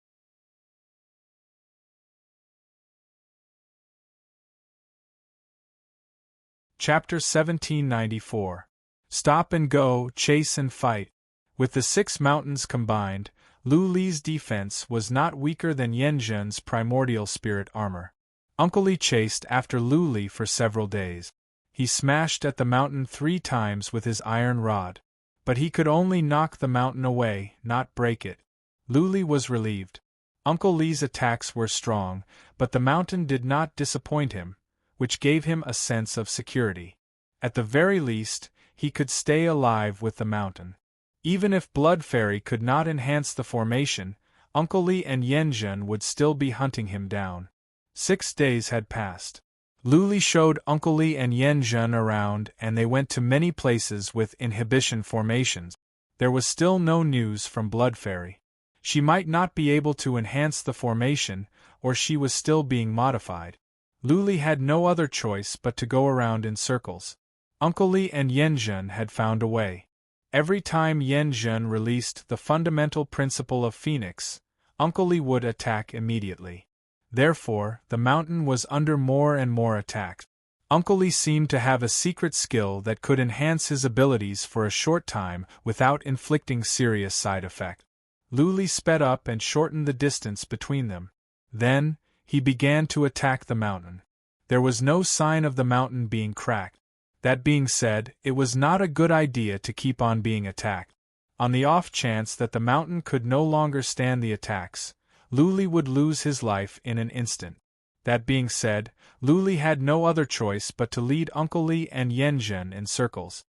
Chapter 1794. Stop and Go, Chase and Fight. With the 6 mountains combined, Lu Li's defense was not weaker than Yenjin's primordial spirit armor. Uncle Li chased after Lu Li for several days. He smashed at the mountain 3 times with his iron rod. But he could only knock the mountain away, not break it. Lu Li was relieved. Uncle Li's attacks were strong, but the mountain did not disappoint him, which gave him a sense of security. At the very least, he could stay alive with the mountain. Even if Blood Fairy could not enhance the formation, Uncle Li and Yenjin would still be hunting him down. 6 days had passed. Lu Li showed Uncle Li and Yenjin around, and they went to many places with inhibition formations. There was still no news from Blood Fairy. She might not be able to enhance the formation, or she was still being modified. Lu Li had no other choice but to go around in circles. Uncle Li and Yenjin had found a way. Every time Yenjin released the fundamental principle of Phoenix, Uncle Li would attack immediately. Therefore, the mountain was under more and more attacks. Uncle Li seemed to have a secret skill that could enhance his abilities for a short time without inflicting serious side effect. Lu Li sped up and shortened the distance between them. Then, he began to attack the mountain. There was no sign of the mountain being cracked. That being said, it was not a good idea to keep on being attacked. On the off chance that the mountain could no longer stand the attacks, Luli would lose his life in an instant. That being said, Luli had no other choice but to lead Uncle Li and Yanzhen in circles.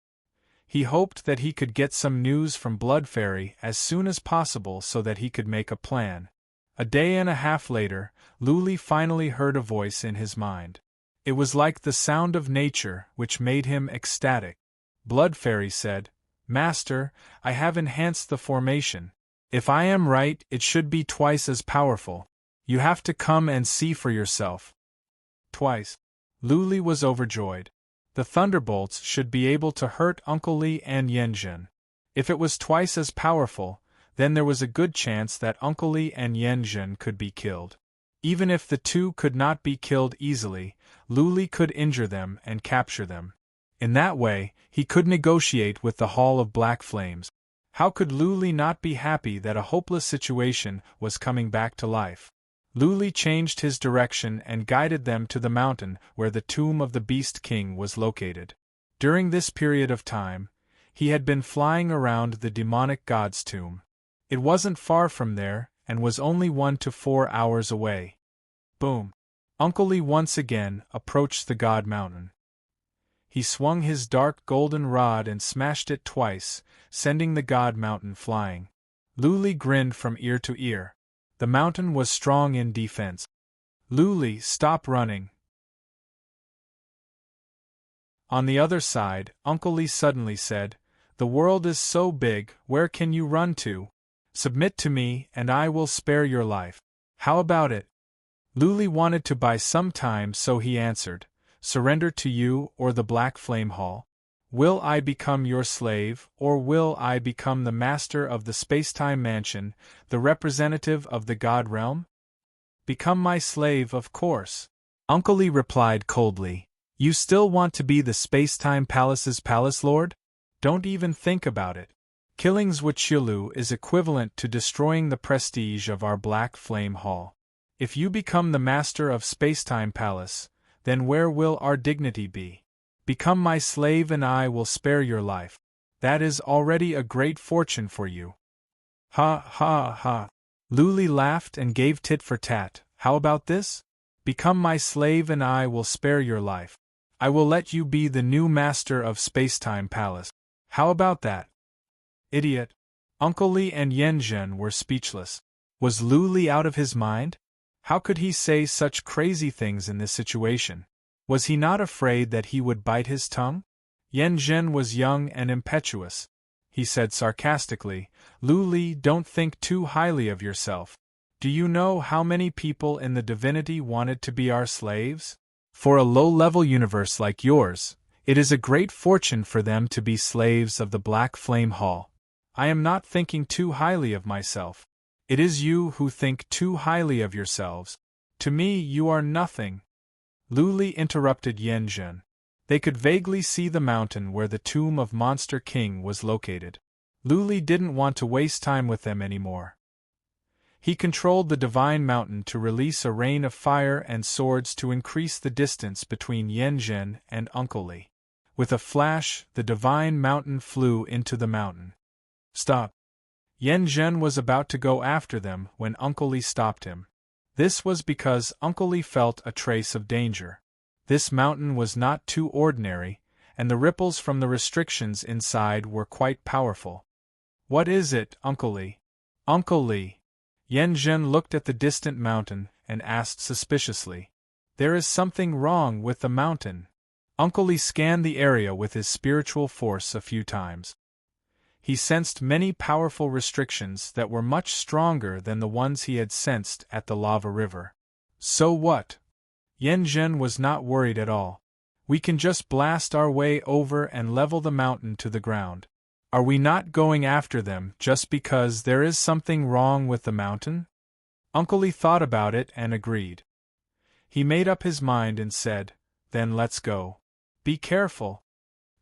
He hoped that he could get some news from Blood Fairy as soon as possible so that he could make a plan. A day and a half later, Luli finally heard a voice in his mind. It was like the sound of nature, which made him ecstatic. Blood Fairy said, "Master, I have enhanced the formation. If I am right, it should be twice as powerful. You have to come and see for yourself." Twice. Luli was overjoyed. The thunderbolts should be able to hurt Uncle Li and Yanzhen. If it was twice as powerful, then there was a good chance that Uncle Li and Yanzhen could be killed. Even if the two could not be killed easily, Luli could injure them and capture them. In that way, he could negotiate with the Hall of Black Flames. How could Luli not be happy that a hopeless situation was coming back to life? Luli changed his direction and guided them to the mountain where the tomb of the Beast King was located. During this period of time, he had been flying around the demonic god's tomb. It wasn't far from there, and was only 1 to 4 hours away. Boom! Uncle Li once again approached the god mountain. He swung his dark golden rod and smashed it twice, sending the god mountain flying. Luli grinned from ear to ear. The mountain was strong in defense. "Luli, stop running." On the other side, Uncle Li suddenly said, "The world is so big, where can you run to? Submit to me, and I will spare your life. How about it?" Luli wanted to buy some time, so he answered, "Surrender to you or the Black Flame Hall? Will I become your slave, or will I become the master of the Spacetime Mansion, the representative of the God Realm?" "Become my slave, of course," Uncle Li replied coldly. "You still want to be the Spacetime Palace's Palace Lord? Don't even think about it. Killing Zhuoqiulu is equivalent to destroying the prestige of our Black Flame Hall. If you become the master of Spacetime Palace, then where will our dignity be? Become my slave and I will spare your life. That is already a great fortune for you." "Ha ha ha." Luli laughed and gave tit for tat. "How about this? Become my slave and I will spare your life. I will let you be the new master of Spacetime Palace. How about that?" "Idiot." Uncle Li and Yanzhen were speechless. Was Luli out of his mind? How could he say such crazy things in this situation? Was he not afraid that he would bite his tongue? Yanzhen was young and impetuous. He said sarcastically, "Luli, don't think too highly of yourself. Do you know how many people in the divinity wanted to be our slaves? For a low-level universe like yours, it is a great fortune for them to be slaves of the Black Flame Hall. I am not thinking too highly of myself. It is you who think too highly of yourselves. To me you are nothing." Luli interrupted Yanzhen. They could vaguely see the mountain where the tomb of Monster King was located. Luli didn't want to waste time with them anymore. He controlled the Divine Mountain to release a rain of fire and swords to increase the distance between Yanzhen and Uncle Li. With a flash, the Divine Mountain flew into the mountain. "Stop!" Yanzhen was about to go after them when Uncle Li stopped him. This was because Uncle Li felt a trace of danger. This mountain was not too ordinary, and the ripples from the restrictions inside were quite powerful. "What is it, Uncle Li?" "Uncle Li." Yanzhen looked at the distant mountain and asked suspiciously. "There is something wrong with the mountain." Uncle Li scanned the area with his spiritual force a few times. He sensed many powerful restrictions that were much stronger than the ones he had sensed at the lava river. "So what?" Yanzhen was not worried at all. "We can just blast our way over and level the mountain to the ground. Are we not going after them just because there is something wrong with the mountain?" Uncle Li thought about it and agreed. He made up his mind and said, "Then let's go. Be careful."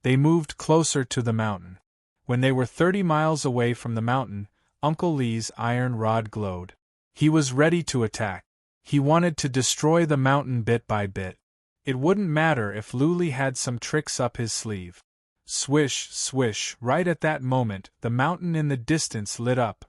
They moved closer to the mountain. When they were 30 miles away from the mountain, Uncle Li's iron rod glowed. He was ready to attack. He wanted to destroy the mountain bit by bit. It wouldn't matter if Luli had some tricks up his sleeve. Swish, swish, right at that moment, the mountain in the distance lit up.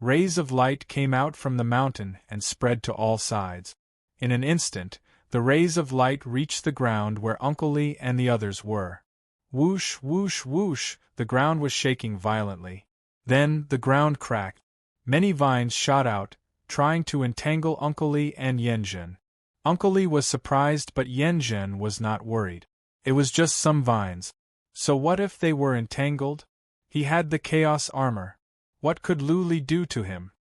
Rays of light came out from the mountain and spread to all sides. In an instant, the rays of light reached the ground where Uncle Lee and the others were. Whoosh, whoosh, whoosh, the ground was shaking violently. Then, the ground cracked. Many vines shot out, trying to entangle Uncle Lee and Yanjun. Uncle Lee was surprised, but Yanjun was not worried. It was just some vines. So what if they were entangled? He had the chaos armor. What could Luli do to him?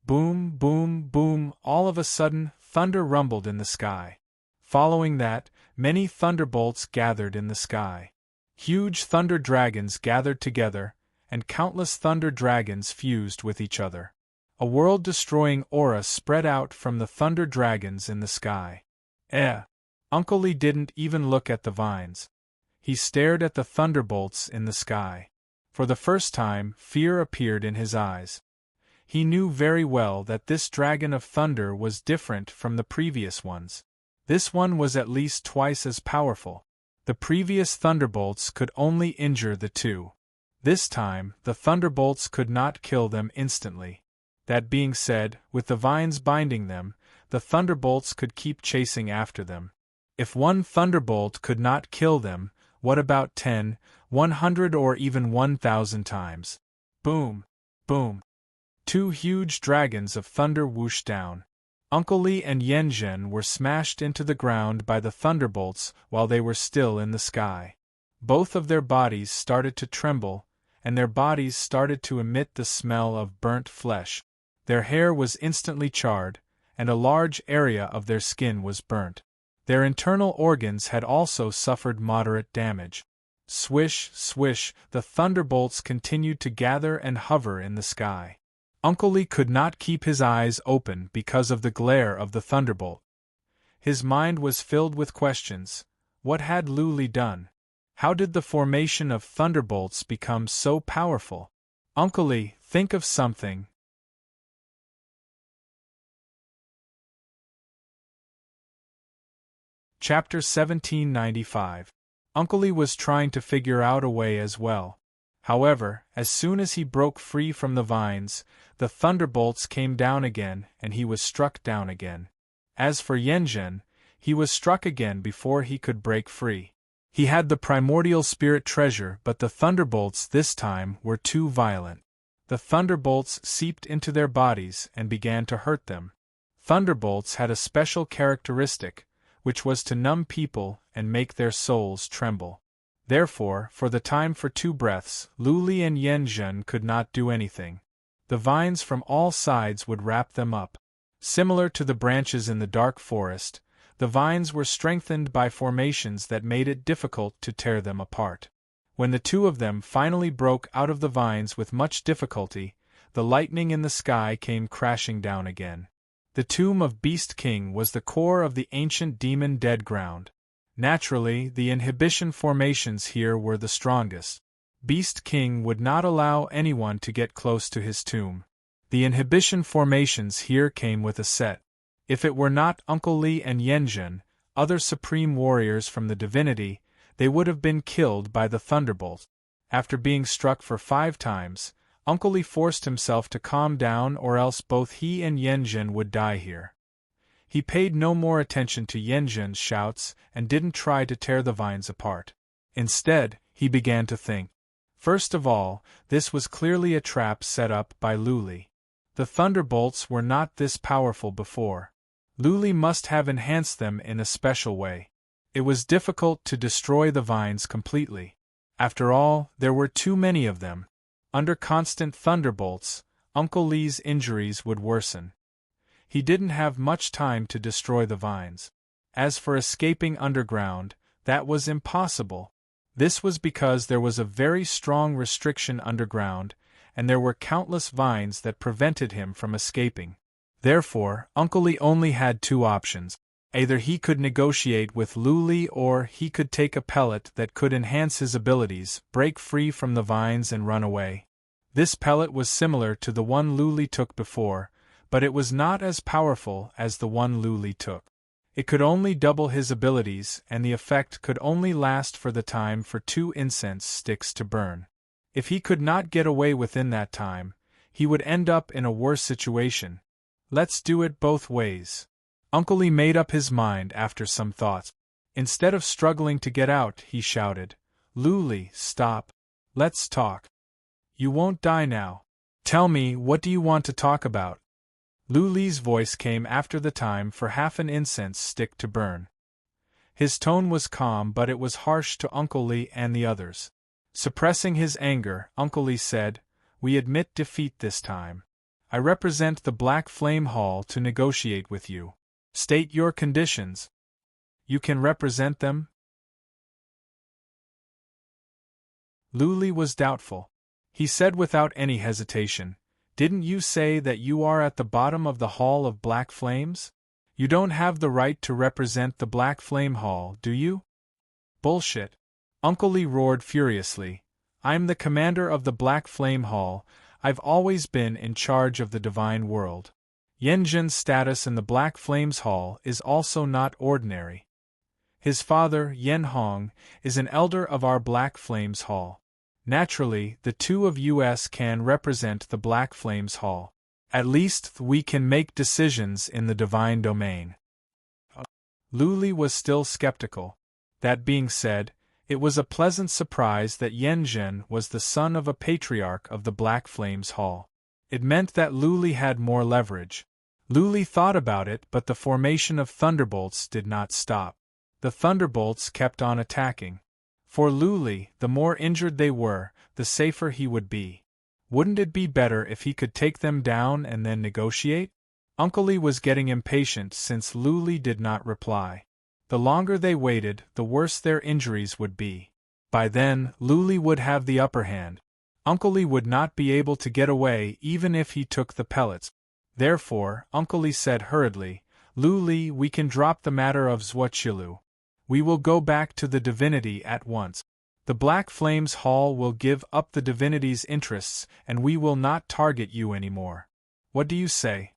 Boom, boom, boom, all of a sudden, thunder rumbled in the sky. Following that, many thunderbolts gathered in the sky. Huge thunder dragons gathered together, and countless thunder dragons fused with each other. A world-destroying aura spread out from the thunder dragons in the sky. Uncle Lee didn't even look at the vines. He stared at the thunderbolts in the sky. For the first time, fear appeared in his eyes. He knew very well that this dragon of thunder was different from the previous ones. This one was at least twice as powerful. The previous thunderbolts could only injure the two. This time, the thunderbolts could not kill them instantly. That being said, with the vines binding them, the thunderbolts could keep chasing after them. If one thunderbolt could not kill them, what about 10, 100 or even 1,000 times? Boom! Boom! Two huge dragons of thunder whooshed down. Uncle Lee and Yanjun were smashed into the ground by the thunderbolts while they were still in the sky. Both of their bodies started to tremble, and their bodies started to emit the smell of burnt flesh. Their hair was instantly charred, and a large area of their skin was burnt. Their internal organs had also suffered moderate damage. Swish, swish, the thunderbolts continued to gather and hover in the sky. Uncle Lee could not keep his eyes open because of the glare of the thunderbolt. His mind was filled with questions. What had Luli done? How did the formation of thunderbolts become so powerful? Uncle Lee, think of something. Chapter 1795. Uncle Lee was trying to figure out a way as well. However, as soon as he broke free from the vines, the thunderbolts came down again and he was struck down again. As for Yanjun, he was struck again before he could break free. He had the primordial spirit treasure, but the thunderbolts this time were too violent. The thunderbolts seeped into their bodies and began to hurt them. Thunderbolts had a special characteristic, which was to numb people and make their souls tremble. Therefore, for the time for 2 breaths, Luli and Yanjun could not do anything. The vines from all sides would wrap them up. Similar to the branches in the dark forest, the vines were strengthened by formations that made it difficult to tear them apart. When the 2 of them finally broke out of the vines with much difficulty, the lightning in the sky came crashing down again. The tomb of Beast King was the core of the ancient demon dead ground. Naturally, the inhibition formations here were the strongest. Beast King would not allow anyone to get close to his tomb. The inhibition formations here came with a set. If it were not Uncle Lee and Yanjun, other supreme warriors from the divinity, they would have been killed by the thunderbolt. After being struck for 5 times, Uncle Lee forced himself to calm down, or else both he and Yanjun would die here. He paid no more attention to Yanjun's shouts and didn't try to tear the vines apart. Instead, he began to think. First of all, this was clearly a trap set up by Luli. The thunderbolts were not this powerful before. Luli must have enhanced them in a special way. It was difficult to destroy the vines completely. After all, there were too many of them. Under constant thunderbolts, Uncle Lee's injuries would worsen. He didn't have much time to destroy the vines. As for escaping underground, that was impossible. This was because there was a very strong restriction underground, and there were countless vines that prevented him from escaping. Therefore, Uncle Lee only had 2 options. Either he could negotiate with Luli, or he could take a pellet that could enhance his abilities, break free from the vines and run away. This pellet was similar to the one Luli took before, but it was not as powerful as the one Lu Li took. It could only double his abilities, and the effect could only last for the time for 2 incense sticks to burn. If he could not get away within that time, he would end up in a worse situation. Let's do it both ways. Uncle Li made up his mind after some thoughts. Instead of struggling to get out, he shouted, "Lu Li, stop. Let's talk. You won't die now. Tell me, what do you want to talk about?" Lu Li's voice came after the time for half an incense stick to burn. His tone was calm, but it was harsh to Uncle Li and the others. Suppressing his anger, Uncle Li said, "We admit defeat this time. I represent the Black Flame Hall to negotiate with you. State your conditions. You can represent them?" Lu Li was doubtful. He said without any hesitation, "Didn't you say that you are at the bottom of the Hall of Black Flames? You don't have the right to represent the Black Flame Hall, do you?" "Bullshit!" Uncle Li roared furiously. "I'm the commander of the Black Flame Hall. I've always been in charge of the divine world. Yanjin's status in the Black Flames Hall is also not ordinary. His father, Yan Hong, is an elder of our Black Flames Hall. Naturally, the two of us can represent the Black Flames Hall. At least we can make decisions in the divine domain." Lu Li was still skeptical. That being said, it was a pleasant surprise that Yanjin was the son of a patriarch of the Black Flames Hall. It meant that Lu Li had more leverage. Lu Li thought about it, but the formation of thunderbolts did not stop. The thunderbolts kept on attacking. For Lu Li, the more injured they were, the safer he would be. Wouldn't it be better if he could take them down and then negotiate? Uncle Li was getting impatient since Lu Li did not reply. The longer they waited, the worse their injuries would be. By then, Lu Li would have the upper hand. Uncle Li would not be able to get away even if he took the pellets. Therefore, Uncle Li said hurriedly, "Lu Li, we can drop the matter of Zhuoqilu. We will go back to the divinity at once. The Black Flames Hall will give up the divinity's interests, and we will not target you anymore. What do you say?"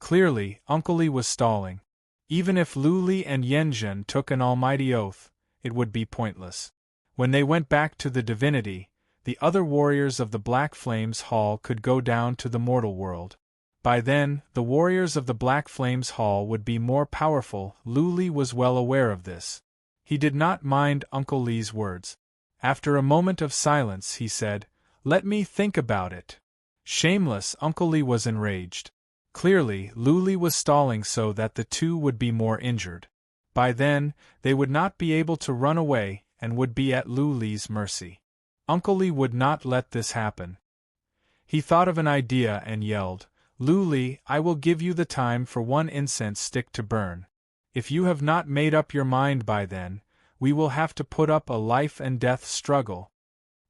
Clearly, Uncle Li was stalling. Even if Lu Li and Yanjin took an almighty oath, it would be pointless. When they went back to the divinity, the other warriors of the Black Flames Hall could go down to the mortal world. By then, the warriors of the Black Flames Hall would be more powerful. Lu Li was well aware of this. He did not mind Uncle Li's words. After a moment of silence, he said, "Let me think about it." Shameless, Uncle Li was enraged. Clearly, Lu Li was stalling so that the two would be more injured. By then, they would not be able to run away and would be at Lu Li's mercy. Uncle Li would not let this happen. He thought of an idea and yelled, "Lu Li, I will give you the time for 1 incense stick to burn. If you have not made up your mind by then, we will have to put up a life-and-death struggle."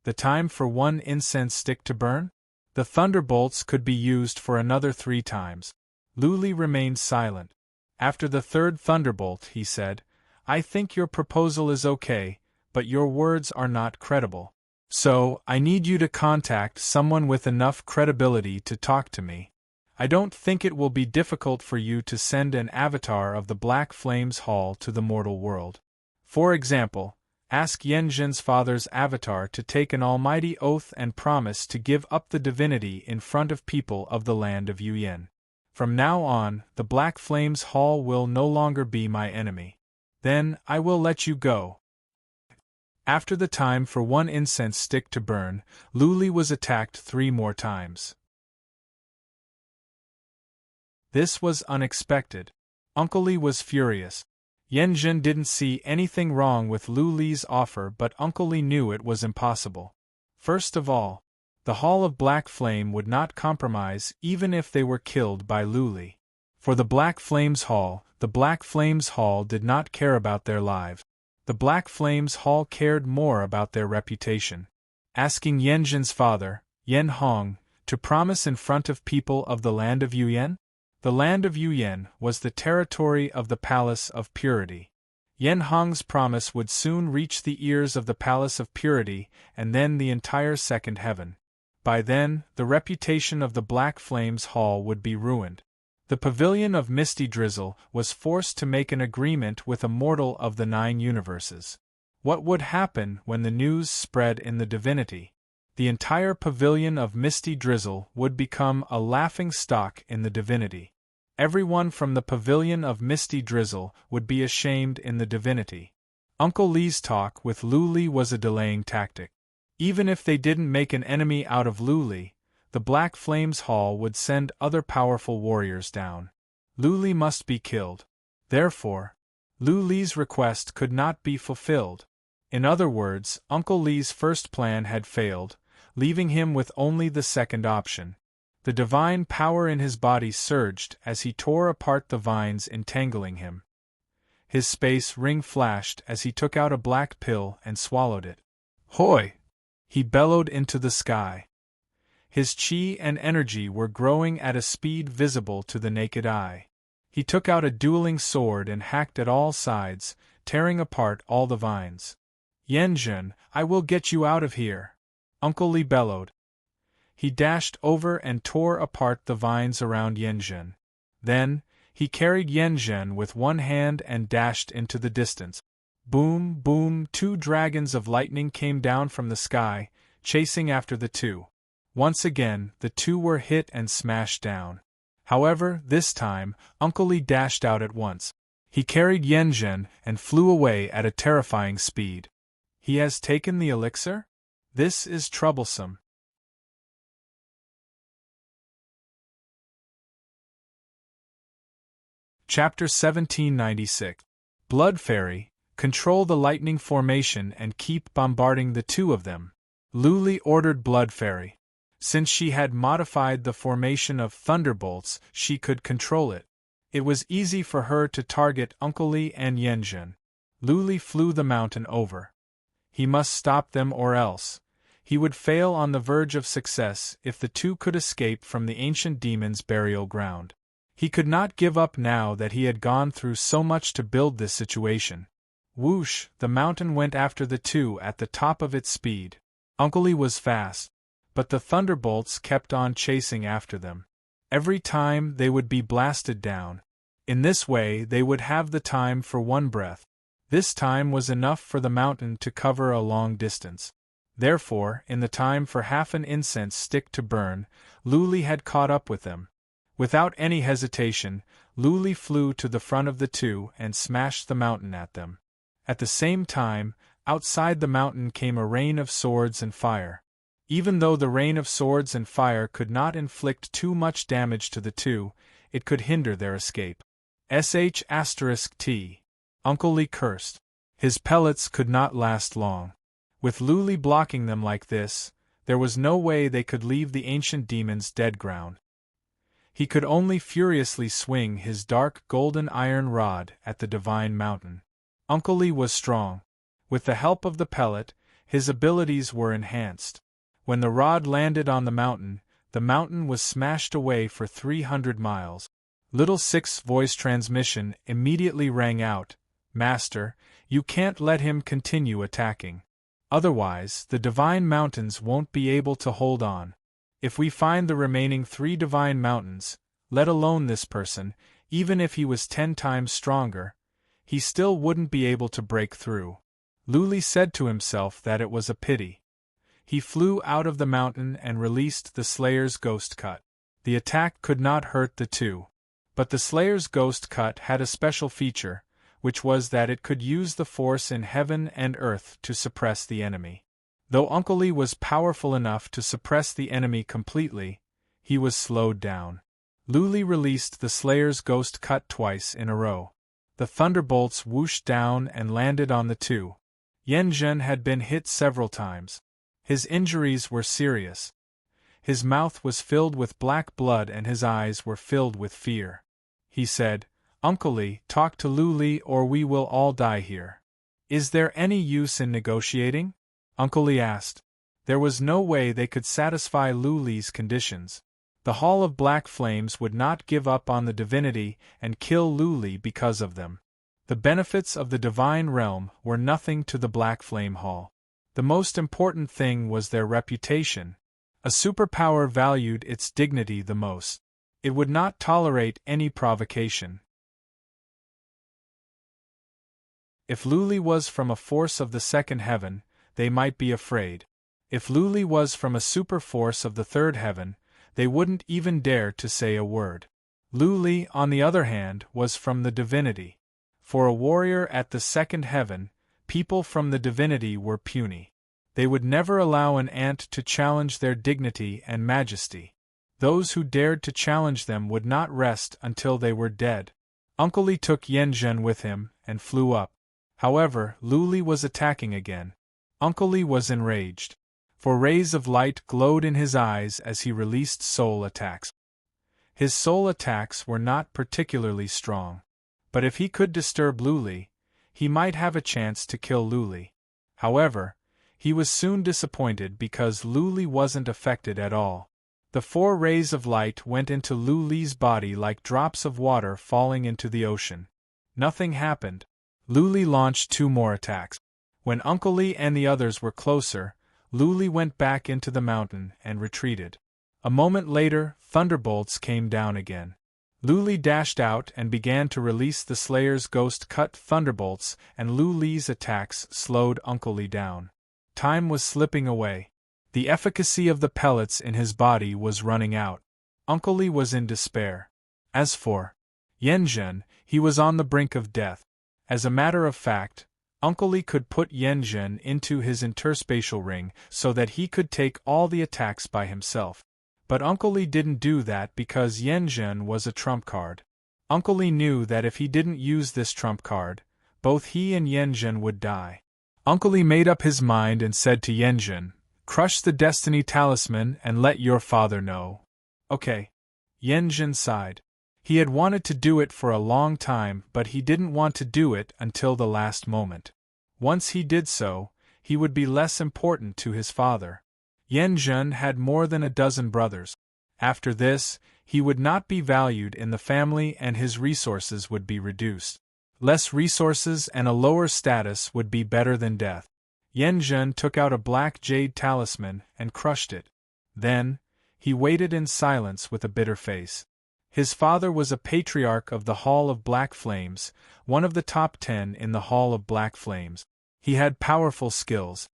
The time for 1 incense stick to burn? The thunderbolts could be used for another 3 times. Lu Li remained silent. After the 3rd thunderbolt, he said, "I think your proposal is okay, but your words are not credible. So, I need you to contact someone with enough credibility to talk to me. I don't think it will be difficult for you to send an avatar of the Black Flames Hall to the mortal world. For example, ask Yanjin's father's avatar to take an almighty oath and promise to give up the divinity in front of people of the land of Yuyin. From now on, the Black Flames Hall will no longer be my enemy. Then, I will let you go." After the time for 1 incense stick to burn, Lu Li was attacked 3 more times. This was unexpected. Uncle Li was furious. Yanjin didn't see anything wrong with Lu Li's offer, but Uncle Li knew it was impossible. First of all, the Hall of Black Flame would not compromise even if they were killed by Lu Li. For the Black Flames Hall, the Black Flames Hall did not care about their lives. The Black Flames Hall cared more about their reputation. Asking Yanjin's father, Yan Hong, to promise in front of people of the land of Yuyin? The land of Yuyin was the territory of the Palace of Purity. Yan Hong's promise would soon reach the ears of the Palace of Purity and then the entire second heaven. By then, the reputation of the Black Flames Hall would be ruined. The Pavilion of Misty Drizzle was forced to make an agreement with a mortal of the 9 universes. What would happen when the news spread in the divinity? The entire Pavilion of Misty Drizzle would become a laughing stock in the divinity. Everyone from the Pavilion of Misty Drizzle would be ashamed in the divinity. Uncle Lee's talk with Luli was a delaying tactic. Even if they didn't make an enemy out of Luli, the Black Flames Hall would send other powerful warriors down. Luli must be killed. Therefore, Luli's request could not be fulfilled. In other words, Uncle Lee's first plan had failed, leaving him with only the second option. The divine power in his body surged as he tore apart the vines entangling him. His space ring flashed as he took out a black pill and swallowed it. Hoy! He bellowed into the sky. His chi and energy were growing at a speed visible to the naked eye. He took out a dueling sword and hacked at all sides, tearing apart all the vines. Yenjin, I will get you out of here! Uncle Lee bellowed. He dashed over and tore apart the vines around Yenjin. Then, he carried Yenjin with one hand and dashed into the distance. Boom, boom, 2 dragons of lightning came down from the sky, chasing after the two. Once again, the two were hit and smashed down. However, this time, Uncle Lee dashed out at once. He carried Yenjin and flew away at a terrifying speed. He has taken the elixir? This is troublesome. Chapter 1796. Blood Fairy, control the lightning formation and keep bombarding the two of them. Luli ordered Blood Fairy. Since she had modified the formation of thunderbolts, she could control it. It was easy for her to target Uncle Lee and Yenjin. Luli flew the mountain over. He must stop them or else. He would fail on the verge of success if the two could escape from the ancient demon's burial ground. He could not give up now that he had gone through so much to build this situation. Whoosh, the mountain went after the two at the top of its speed. Uncle Lee was fast, but the thunderbolts kept on chasing after them. Every time they would be blasted down. In this way they would have the time for one breath. This time was enough for the mountain to cover a long distance. Therefore, in the time for half an incense stick to burn, Luli had caught up with them. Without any hesitation, Luli flew to the front of the two and smashed the mountain at them. At the same time, outside the mountain came a rain of swords and fire. Even though the rain of swords and fire could not inflict too much damage to the two, it could hinder their escape. *T. Uncle Lee cursed. His pellets could not last long. With Luli blocking them like this, there was no way they could leave the ancient demon's dead ground. He could only furiously swing his dark golden iron rod at the divine mountain. Uncle Lee was strong. With the help of the pellet, his abilities were enhanced. When the rod landed on the mountain was smashed away for 300 miles. Little Six's voice transmission immediately rang out, "Master, you can't let him continue attacking. Otherwise, the divine mountains won't be able to hold on. If we find the remaining 3 divine mountains, let alone this person, even if he was 10 times stronger, he still wouldn't be able to break through." Luli said to himself that it was a pity. He flew out of the mountain and released the Slayer's Ghost Cut. The attack could not hurt the two. But the Slayer's Ghost Cut had a special feature, which was that it could use the force in heaven and earth to suppress the enemy. Though Uncle Lee was powerful enough to suppress the enemy completely, he was slowed down. Luli released the Slayer's Ghost Cut twice in a row. The thunderbolts whooshed down and landed on the two. Yenjin had been hit several times. His injuries were serious. His mouth was filled with black blood and his eyes were filled with fear. He said, "Uncle Lee, talk to Luli or we will all die here." "Is there any use in negotiating?" Uncle Lee asked. There was no way they could satisfy Luli's conditions. The Hall of Black Flames would not give up on the divinity and kill Luli because of them. The benefits of the divine realm were nothing to the Black Flame Hall. The most important thing was their reputation. A superpower valued its dignity the most. It would not tolerate any provocation. If Luli was from a force of the second heaven, they might be afraid. If Luli was from a super force of the third heaven, they wouldn't even dare to say a word. Luli, on the other hand, was from the divinity. For a warrior at the second heaven, people from the divinity were puny. They would never allow an ant to challenge their dignity and majesty. Those who dared to challenge them would not rest until they were dead. Uncle Li took Yanzhen with him and flew up. However, Luli was attacking again. Uncle Li was enraged. For rays of light glowed in his eyes as he released soul attacks. His soul attacks were not particularly strong. But if he could disturb Luli, he might have a chance to kill Luli. However, he was soon disappointed because Luli wasn't affected at all. The 4 rays of light went into Luli's body like drops of water falling into the ocean. Nothing happened. Luli launched 2 more attacks. When Uncle Li and the others were closer, Luli went back into the mountain and retreated. A moment later, thunderbolts came down again. Luli dashed out and began to release the Slayer's ghost-cut thunderbolts, and Luli's attacks slowed Uncle Li down. Time was slipping away. The efficacy of the pellets in his body was running out. Uncle Li was in despair. As for Yanzhen, he was on the brink of death. As a matter of fact, Uncle Li could put Yanzhen into his interspatial ring so that he could take all the attacks by himself. But Uncle Li didn't do that because Yanzhen was a trump card. Uncle Li knew that if he didn't use this trump card, both he and Yanzhen would die. Uncle Li made up his mind and said to Yanzhen, "Crush the Destiny Talisman and let your father know." Okay. Yanzhen sighed. He had wanted to do it for a long time, but he didn't want to do it until the last moment. Once he did so, he would be less important to his father. Yanzhen had more than a dozen brothers. After this, he would not be valued in the family and his resources would be reduced. Less resources and a lower status would be better than death. Yanzhen took out a black jade talisman and crushed it. Then, he waited in silence with a bitter face. His father was a patriarch of the Hall of Black Flames, one of the top 10 in the Hall of Black Flames. He had powerful skills.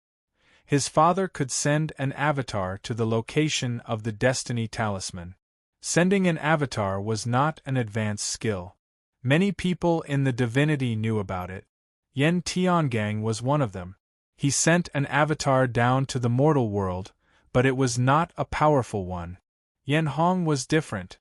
His father could send an avatar to the location of the Destiny Talisman. Sending an avatar was not an advanced skill. Many people in the divinity knew about it. Yen Tiangang was one of them. He sent an avatar down to the mortal world, but it was not a powerful one. Yen Hong was different.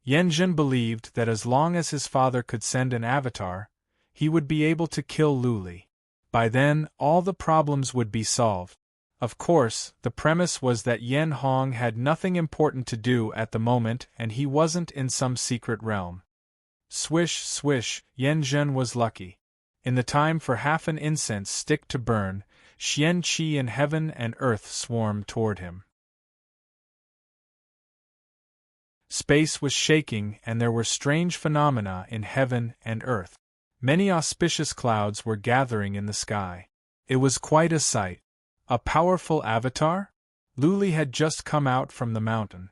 Yanzhen believed that as long as his father could send an avatar, he would be able to kill Luli. By then, all the problems would be solved. Of course, the premise was that Yen Hong had nothing important to do at the moment and he wasn't in some secret realm. Swish, swish, Yanzhen was lucky. In the time for half an incense stick to burn, Xian Qi in heaven and earth swarmed toward him. Space was shaking and there were strange phenomena in heaven and earth. Many auspicious clouds were gathering in the sky. It was quite a sight. A powerful avatar? Luli had just come out from the mountain.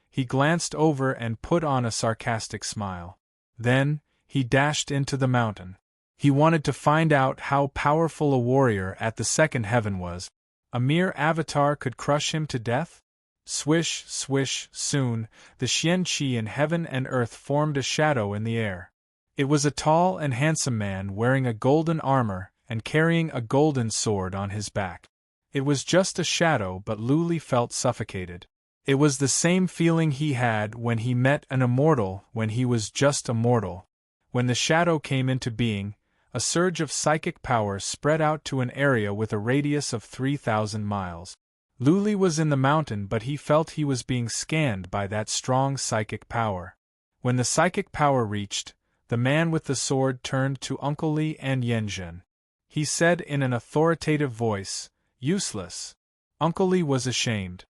He glanced over and put on a sarcastic smile. Then, he dashed into the mountain. He wanted to find out how powerful a warrior at the second heaven was. A mere avatar could crush him to death? Swish, swish, soon, the Xian Qi in heaven and earth formed a shadow in the air. It was a tall and handsome man wearing a golden armor and carrying a golden sword on his back. It was just a shadow, but Luli felt suffocated. It was the same feeling he had when he met an immortal when he was just a mortal. When the shadow came into being, a surge of psychic power spread out to an area with a radius of 3,000 miles. Luli was in the mountain, but he felt he was being scanned by that strong psychic power. When the psychic power reached, the man with the sword turned to Uncle Li and Yanzhen. He said in an authoritative voice, "Useless." Uncle Li was ashamed.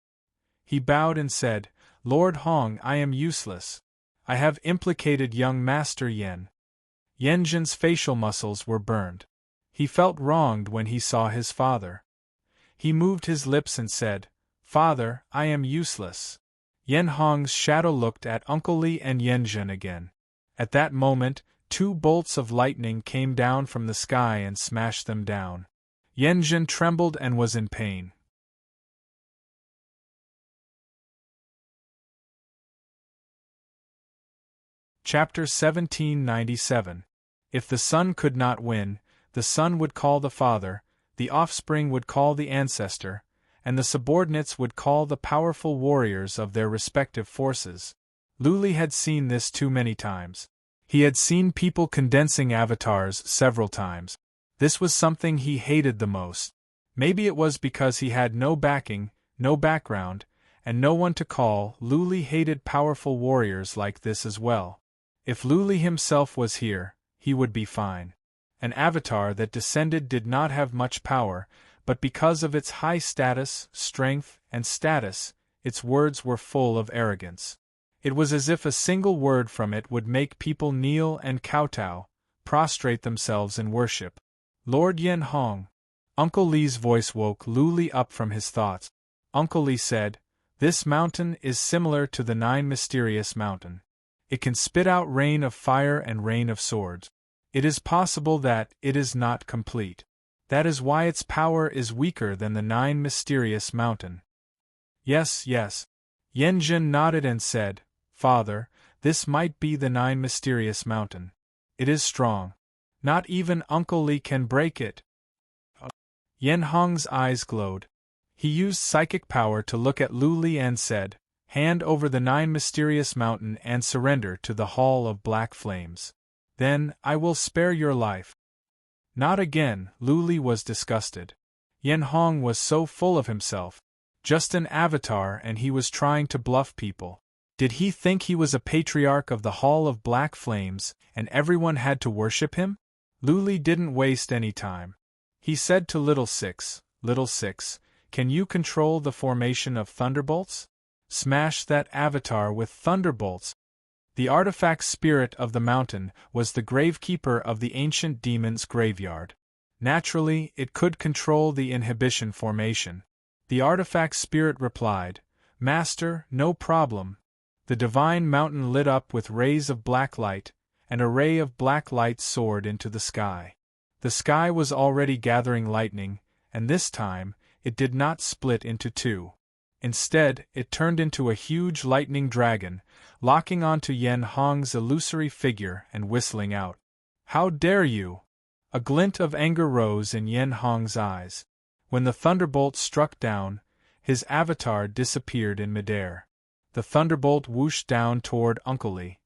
He bowed and said, "Lord Hong, I am useless. I have implicated young Master Yen." Yanzhen's facial muscles were burned. He felt wronged when he saw his father. He moved his lips and said, "Father, I am useless." Yen Hong's shadow looked at Uncle Li and Yen Zhen again. At that moment, 2 bolts of lightning came down from the sky and smashed them down. Yen Zhen trembled and was in pain. Chapter 1797. If the son could not win, the son would call the father, the offspring would call the ancestor, and the subordinates would call the powerful warriors of their respective forces. Lu Li had seen this too many times. He had seen people condensing avatars several times. This was something he hated the most. Maybe it was because he had no backing, no background, and no one to call. Lu Li hated powerful warriors like this as well. If Lu Li himself was here, he would be fine. An avatar that descended did not have much power, but because of its high status, strength, and status, its words were full of arrogance. It was as if a single word from it would make people kneel and kowtow, prostrate themselves in worship. Lord Yen Hong. Uncle Li's voice woke Lu Li up from his thoughts. Uncle Li said, "This mountain is similar to the 9 mysterious mountain. It can spit out rain of fire and rain of swords. It is possible that it is not complete. That is why its power is weaker than the 9 mysterious mountain." Yes. Yen Zhen nodded and said, "Father, this might be the 9 mysterious mountain. It is strong. Not even Uncle Li can break it." Yen Hong's eyes glowed. He used psychic power to look at Lu Li and said, "Hand over the 9 mysterious mountain and surrender to the Hall of Black Flames. Then I will spare your life." Not again. Lu Li was disgusted. Yen Hong was so full of himself. Just an avatar, and he was trying to bluff people. Did he think he was a patriarch of the Hall of Black Flames, and everyone had to worship him? Lu Li didn't waste any time. He said to Little Six, "Little Six, can you control the formation of thunderbolts? Smash that avatar with thunderbolts." The artifact spirit of the mountain was the gravekeeper of the ancient demon's graveyard. Naturally, it could control the inhibition formation. The artifact spirit replied, "Master, no problem." The divine mountain lit up with rays of black light, and a ray of black light soared into the sky. The sky was already gathering lightning, and this time, it did not split into 2. Instead, it turned into a huge lightning dragon, locking onto Yen Hong's illusory figure and whistling out, "How dare you!" A glint of anger rose in Yen Hong's eyes. When the thunderbolt struck down, his avatar disappeared in midair. The thunderbolt whooshed down toward Uncle Li.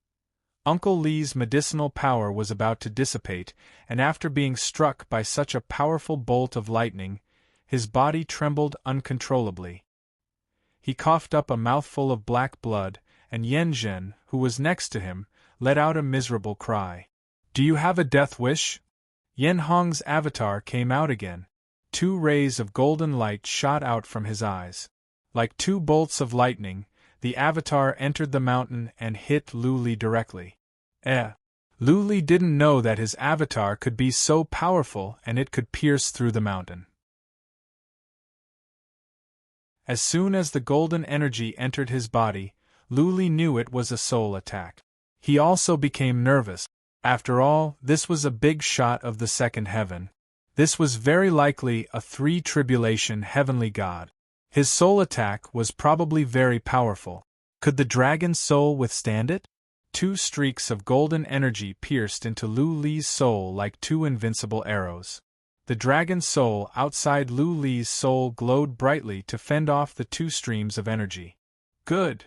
Uncle Li's medicinal power was about to dissipate, and after being struck by such a powerful bolt of lightning, his body trembled uncontrollably. He coughed up a mouthful of black blood, and Yen Zhen, who was next to him, let out a miserable cry. "Do you have a death wish?" Yen Hong's avatar came out again. 2 rays of golden light shot out from his eyes. Like 2 bolts of lightning, the avatar entered the mountain and hit Lu Li directly. Lu Li didn't know that his avatar could be so powerful and it could pierce through the mountain. As soon as the golden energy entered his body, Lu Li knew it was a soul attack. He also became nervous. After all, this was a big shot of the second heaven. This was very likely a 3-tribulation heavenly god. His soul attack was probably very powerful. Could the dragon's soul withstand it? 2 streaks of golden energy pierced into Lu Li's soul like 2 invincible arrows. The dragon's soul outside Lu Li's soul glowed brightly to fend off the 2 streams of energy. Good!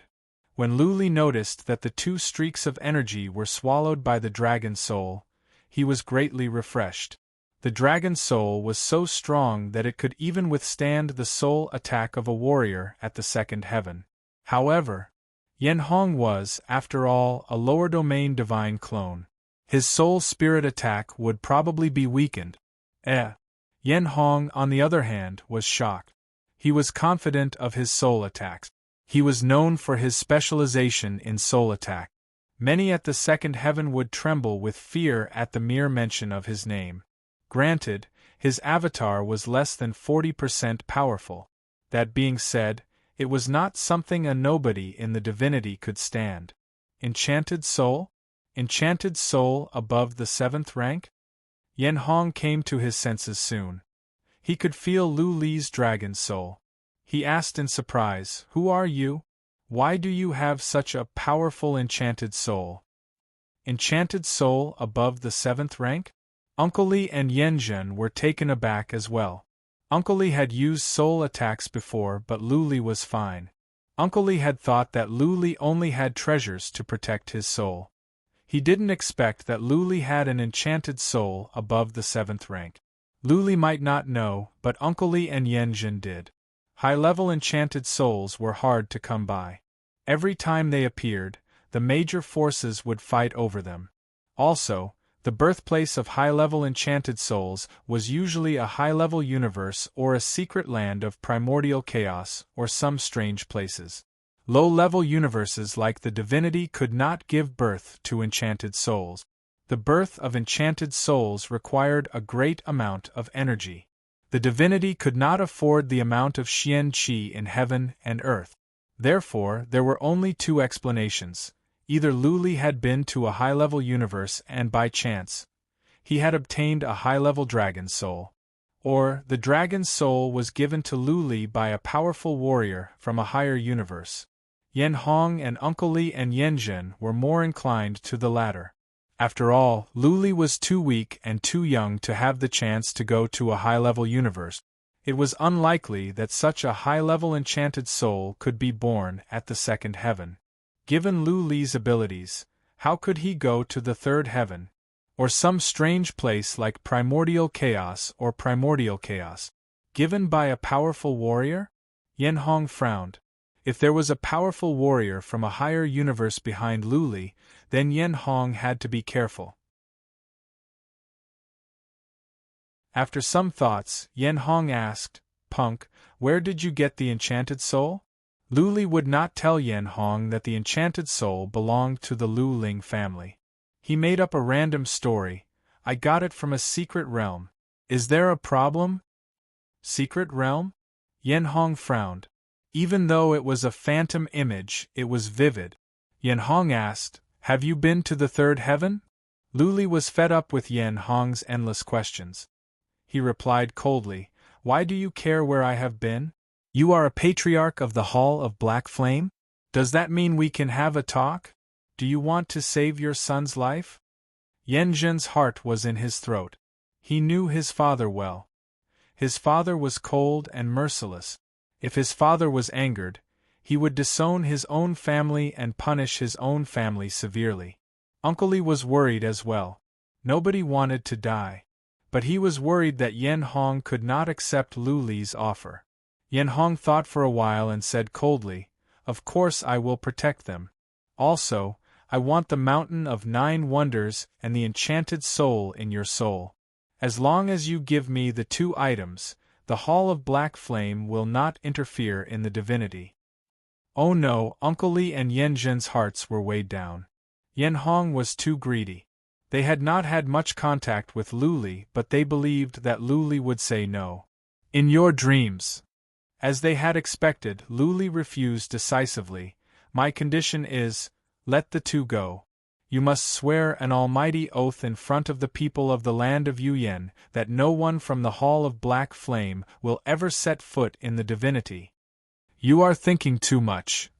When Lu Li noticed that the 2 streaks of energy were swallowed by the dragon's soul, he was greatly refreshed. The dragon's soul was so strong that it could even withstand the soul attack of a warrior at the second heaven. However, Yen Hong was, after all, a lower domain divine clone. His soul spirit attack would probably be weakened. Yen Hong, on the other hand, was shocked. He was confident of his soul attacks. He was known for his specialization in soul attack. Many at the second heaven would tremble with fear at the mere mention of his name. Granted, his avatar was less than 40% powerful. That being said, It was not something a nobody in the divinity could stand. Enchanted soul? Enchanted soul above the 7th rank? Yen Hong came to his senses soon. He could feel Lu Li's dragon soul. He asked in surprise, "Who are you? Why do you have such a powerful enchanted soul?" Enchanted soul above the 7th rank? Uncle Li and Yen Zhen were taken aback as well. Uncle Li had used soul attacks before, but Lu Li was fine. Uncle Li had thought that Lu Li only had treasures to protect his soul. He didn't expect that Lu Li had an enchanted soul above the 7th rank. Lu Li might not know, but Uncle Li and Yen Zhen did. High-level enchanted souls were hard to come by. Every time they appeared, the major forces would fight over them. Also, the birthplace of high-level enchanted souls was usually a high-level universe or a secret land of primordial chaos or some strange places. Low-level universes like the divinity could not give birth to enchanted souls. The birth of enchanted souls required a great amount of energy. The divinity could not afford the amount of Xian Qi in heaven and earth. Therefore, there were only two explanations. Either Lu Li had been to a high-level universe and by chance, he had obtained a high-level dragon soul. Or, the dragon's soul was given to Lu Li by a powerful warrior from a higher universe. Yen Hong and Uncle Li and Yen Zhen were more inclined to the latter. After all, Lu Li was too weak and too young to have the chance to go to a high-level universe. It was unlikely that such a high-level enchanted soul could be born at the 2nd heaven. Given Lu Li's abilities, how could he go to the 3rd heaven? Or some strange place like primordial chaos or primordial chaos? Given by a powerful warrior? Yen Hong frowned. If there was a powerful warrior from a higher universe behind Lu Li, then Yen Hong had to be careful. After some thoughts, Yen Hong asked, "Punk, where did you get the enchanted soul?" Lu Li would not tell Yen Hong that the enchanted soul belonged to the Lu Ling family. He made up a random story. "I got it from a secret realm. Is there a problem?" Secret realm? Yen Hong frowned. Even though it was a phantom image, it was vivid. Yen Hong asked, "Have you been to the 3rd heaven?" Lu Li was fed up with Yen Hong's endless questions. He replied coldly, "Why do you care where I have been? You are a patriarch of the Hall of Black Flame? Does that mean we can have a talk? Do you want to save your son's life?" Yen Zhen's heart was in his throat. He knew his father well. His father was cold and merciless. If his father was angered, he would disown his own family and punish his own family severely. Uncle Li was worried as well. Nobody wanted to die. But he was worried that Yen Hong could not accept Lu Li's offer. Yen Hong thought for a while and said coldly, "Of course I will protect them. Also, I want the Mountain of 9 Wonders and the enchanted soul in your soul. As long as you give me the 2 items, the Hall of Black Flame will not interfere in the divinity." Oh no, Uncle Li and Yen Zhen's hearts were weighed down. Yen Hong was too greedy. They had not had much contact with Lu Li, but they believed that Lu Li would say no. "In your dreams." As they had expected, Lu Li refused decisively. "My condition is, let the 2 go. You must swear an almighty oath in front of the people of the land of Yuyan that no one from the Hall of Black Flame will ever set foot in the divinity." "You are thinking too much."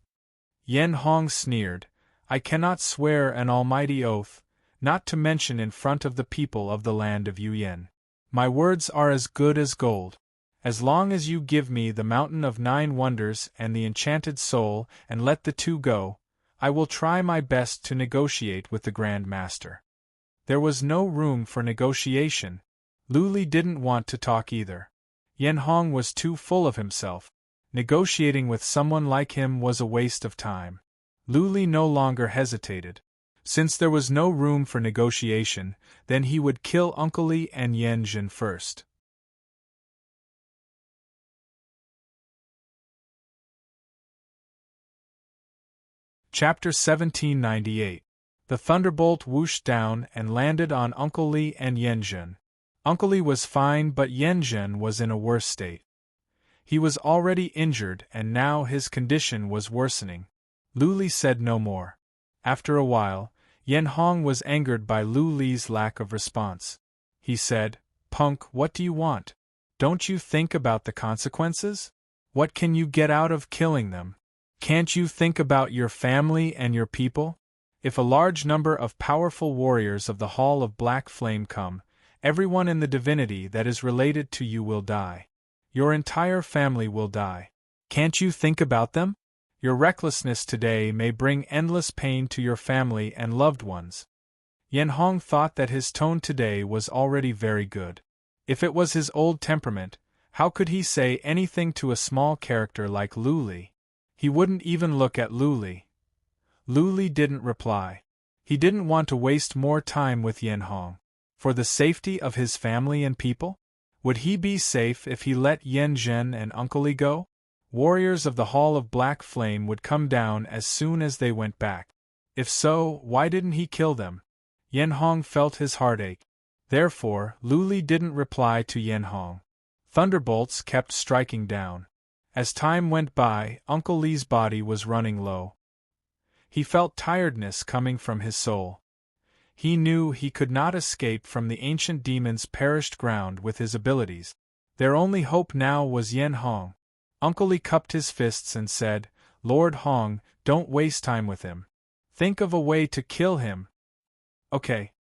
Yen Hong sneered. "I cannot swear an almighty oath, not to mention in front of the people of the land of Yuyan. My words are as good as gold. As long as you give me the Mountain of 9 Wonders and the enchanted soul and let the 2 go, I will try my best to negotiate with the Grand Master." There was no room for negotiation. Lu Li didn't want to talk either. Yen Hong was too full of himself. Negotiating with someone like him was a waste of time. Lu Li no longer hesitated. Since there was no room for negotiation, then he would kill Uncle Li and Yen Zhen first. Chapter 1798. The thunderbolt whooshed down and landed on Uncle Li and Yen Zhen. Uncle Li was fine, but Yen Zhen was in a worse state. He was already injured and now his condition was worsening. Lu Li said no more. After a while, Yen Hong was angered by Lu Li's lack of response. He said, "Punk, what do you want? Don't you think about the consequences? What can you get out of killing them? Can't you think about your family and your people? If a large number of powerful warriors of the Hall of Black Flame come, everyone in the divinity that is related to you will die. Your entire family will die. Can't you think about them? Your recklessness today may bring endless pain to your family and loved ones." Yen Hong thought that his tone today was already very good. If it was his old temperament, how could he say anything to a small character like Lu Li? He wouldn't even look at Lu Li. Lu Li didn't reply. He didn't want to waste more time with Yen Hong. For the safety of his family and people? Would he be safe if he let Yen Zhen and Uncle Li go? Warriors of the Hall of Black Flame would come down as soon as they went back. If so, why didn't he kill them? Yen Hong felt his heart ache. Therefore, Lu Li didn't reply to Yen Hong. Thunderbolts kept striking down. As time went by, Uncle Li's body was running low. He felt tiredness coming from his soul. He knew he could not escape from the ancient demon's perished ground with his abilities. Their only hope now was Yen Hong. Uncle Li cupped his fists and said, "Lord Hong, don't waste time with him. Think of a way to kill him." "Okay."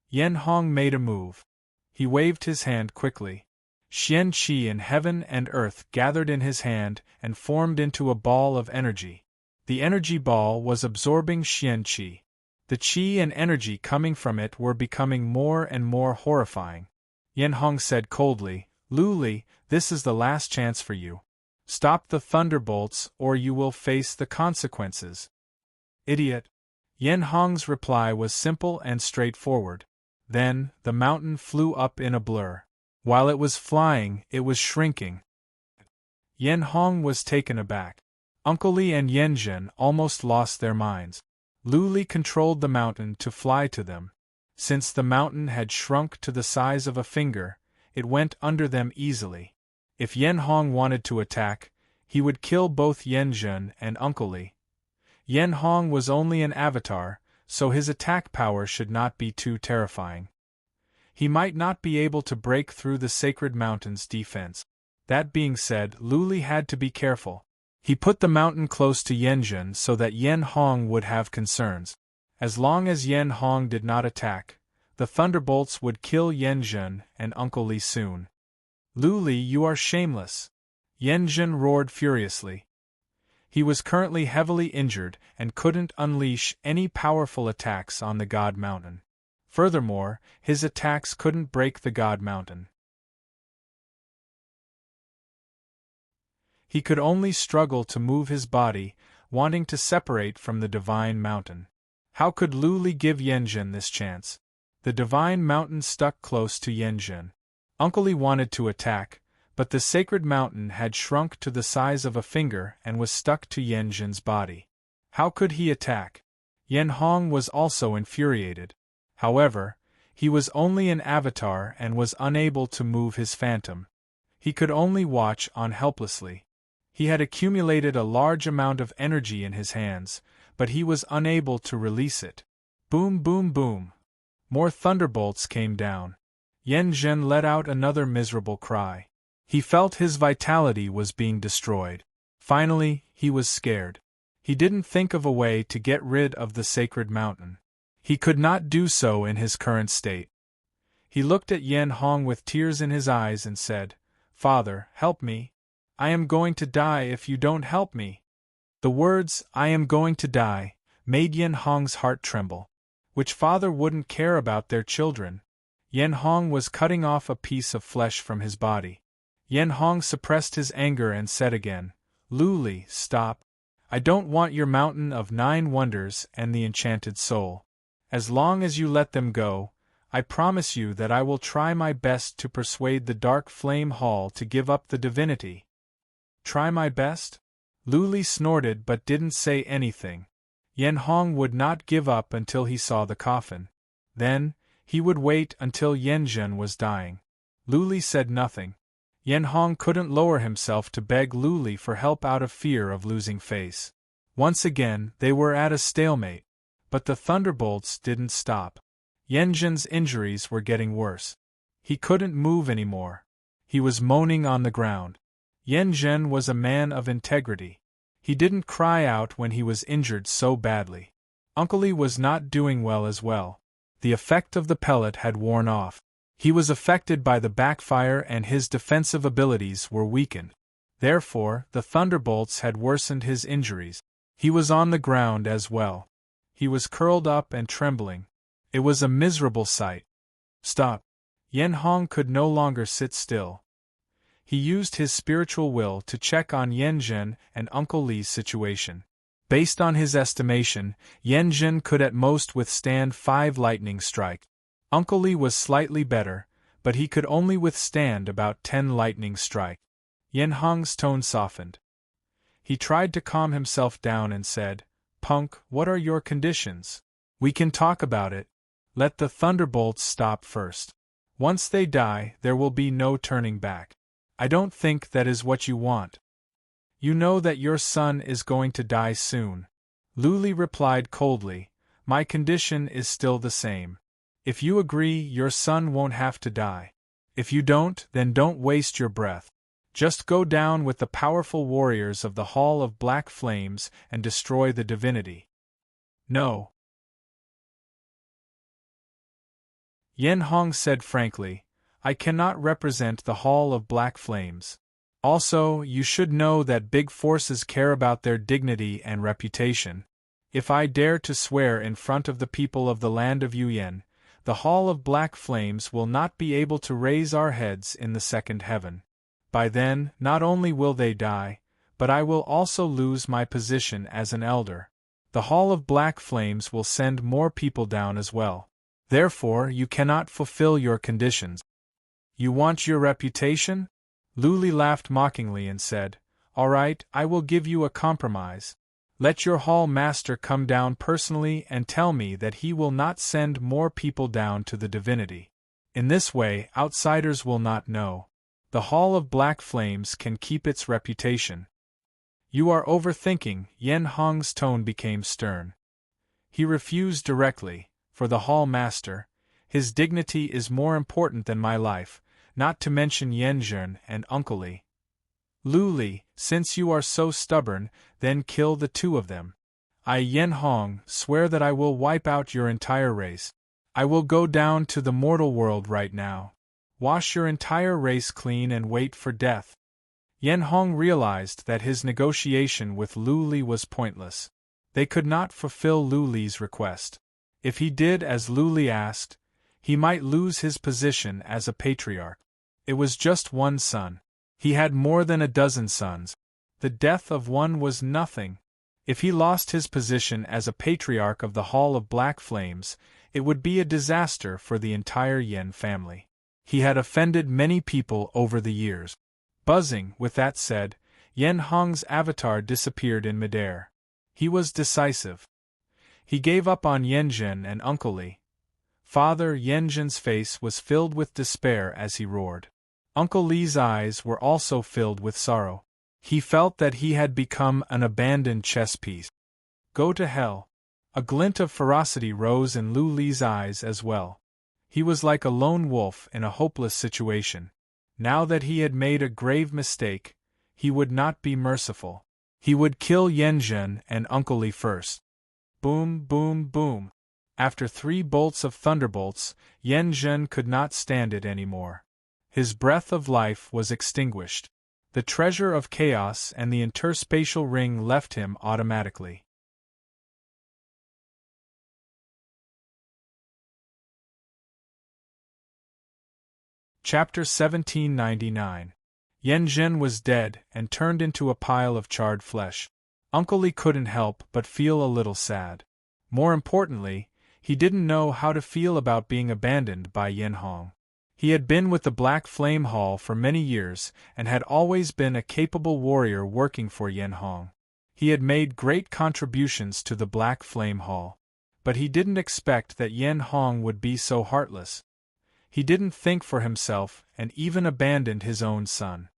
Yen Hong made a move. He waved his hand quickly. Xian Qi in heaven and earth gathered in his hand and formed into a ball of energy. The energy ball was absorbing Xian Qi. The qi and energy coming from it were becoming more and more horrifying. Yen Hong said coldly, "Lu Li, this is the last chance for you. Stop the thunderbolts or you will face the consequences." "Idiot." Yen Hong's reply was simple and straightforward. Then, the mountain flew up in a blur. While it was flying, it was shrinking. Yen Hong was taken aback. Uncle Li and Yen Zhen almost lost their minds. Lu Li controlled the mountain to fly to them. Since the mountain had shrunk to the size of a finger, it went under them easily. If Yen Hong wanted to attack, he would kill both Yen Zhen and Uncle Li. Yen Hong was only an avatar, so his attack power should not be too terrifying. He might not be able to break through the sacred mountain's defense. That being said, Lu Li had to be careful. He put the mountain close to Yen Zhen so that Yen Hong would have concerns. As long as Yen Hong did not attack, the thunderbolts would kill Yen Zhen and Uncle Li soon. "Lu Li, you are shameless!" Yen Zhen roared furiously. He was currently heavily injured and couldn't unleash any powerful attacks on the God Mountain. Furthermore, his attacks couldn't break the God Mountain. He could only struggle to move his body, wanting to separate from the Divine Mountain. How could Lu Li give Yen Zhen this chance? The Divine Mountain stuck close to Yen Zhen. Uncle Li wanted to attack, but the sacred mountain had shrunk to the size of a finger and was stuck to Yen Zhen's body. How could he attack? Yen Hong was also infuriated. However, he was only an avatar and was unable to move his phantom. He could only watch on helplessly. He had accumulated a large amount of energy in his hands, but he was unable to release it. Boom, boom, boom. More thunderbolts came down. Yen Zhen let out another miserable cry. He felt his vitality was being destroyed. Finally, he was scared. He didn't think of a way to get rid of the sacred mountain. He could not do so in his current state. He looked at Yen Hong with tears in his eyes and said, "Father, help me. I am going to die if you don't help me." The words, "I am going to die," made Yen Hong's heart tremble. Which father wouldn't care about their children? Yen Hong was cutting off a piece of flesh from his body. Yen Hong suppressed his anger and said again, "Lu Li, stop. I don't want your mountain of 9 wonders and the enchanted soul. As long as you let them go, I promise you that I will try my best to persuade the Dark Flame Hall to give up the divinity." Try my best? Lu Li snorted but didn't say anything. Yen Hong would not give up until he saw the coffin. Then, he would wait until Yen Zhen was dying. Lu Li said nothing. Yen Hong couldn't lower himself to beg Lu Li for help out of fear of losing face. Once again, they were at a stalemate. But the thunderbolts didn't stop. Yen Zhen's injuries were getting worse. He couldn't move anymore. He was moaning on the ground. Yen Zhen was a man of integrity. He didn't cry out when he was injured so badly. Uncle Li was not doing well as well. The effect of the pellet had worn off. He was affected by the backfire and his defensive abilities were weakened. Therefore, the thunderbolts had worsened his injuries. He was on the ground as well. He was curled up and trembling. It was a miserable sight. Stop. Yen Hong could no longer sit still. He used his spiritual will to check on Yen Zhen and Uncle Li's situation. Based on his estimation, Yen Zhen could at most withstand 5 lightning strikes. Uncle Li was slightly better, but he could only withstand about 10 lightning strikes. Yen Hong's tone softened. He tried to calm himself down and said, "Punk, what are your conditions? We can talk about it. Let the thunderbolts stop first. Once they die, there will be no turning back. I don't think that is what you want. You know that your son is going to die soon." Lu Li replied coldly, "My condition is still the same. If you agree, your son won't have to die. If you don't, then don't waste your breath. Just go down with the powerful warriors of the Hall of Black Flames and destroy the divinity." "No." Yen Hong said frankly, "I cannot represent the Hall of Black Flames. Also, you should know that big forces care about their dignity and reputation. If I dare to swear in front of the people of the land of Yuyan, the Hall of Black Flames will not be able to raise our heads in the second heaven. By then, not only will they die, but I will also lose my position as an elder. The Hall of Black Flames will send more people down as well. Therefore, you cannot fulfill your conditions." "You want your reputation?" Lu Li laughed mockingly and said, "All right, I will give you a compromise. Let your hall master come down personally and tell me that he will not send more people down to the divinity. In this way, outsiders will not know. The Hall of Black Flames can keep its reputation." "You are overthinking." Yen Hong's tone became stern. He refused directly. "For the hall master, his dignity is more important than my life, not to mention Yen Zhen and Uncle Li. Lu Li, since you are so stubborn, then kill the 2 of them. I, Yen Hong, swear that I will wipe out your entire race. I will go down to the mortal world right now. Wash your entire race clean and wait for death." Yen Hong realized that his negotiation with Lu Li was pointless. They could not fulfill Lu Li's request. If he did as Lu Li asked, he might lose his position as a patriarch. It was just one son. He had more than a dozen sons. The death of one was nothing. If he lost his position as a patriarch of the Hall of Black Flames, it would be a disaster for the entire Yen family. He had offended many people over the years. Buzzing, with that said, Yen Hong's avatar disappeared in midair. He was decisive. He gave up on Yen Zhen and Uncle Li. Father Yen Zhen's face was filled with despair as he roared. Uncle Li's eyes were also filled with sorrow. He felt that he had become an abandoned chess piece. "Go to hell." A glint of ferocity rose in Lu Li's eyes as well. He was like a lone wolf in a hopeless situation. Now that he had made a grave mistake, he would not be merciful. He would kill Yen Zhen and Uncle Li first. Boom, boom, boom. After 3 bolts of thunderbolts, Yen Zhen could not stand it anymore. His breath of life was extinguished. The treasure of chaos and the interspatial ring left him automatically. Chapter 1799. Yen Zhen was dead and turned into a pile of charred flesh. Uncle Li couldn't help but feel a little sad. More importantly, he didn't know how to feel about being abandoned by Yen Hong. He had been with the Black Flame Hall for many years and had always been a capable warrior working for Yen Hong. He had made great contributions to the Black Flame Hall. But he didn't expect that Yen Hong would be so heartless. He didn't think for himself and even abandoned his own son.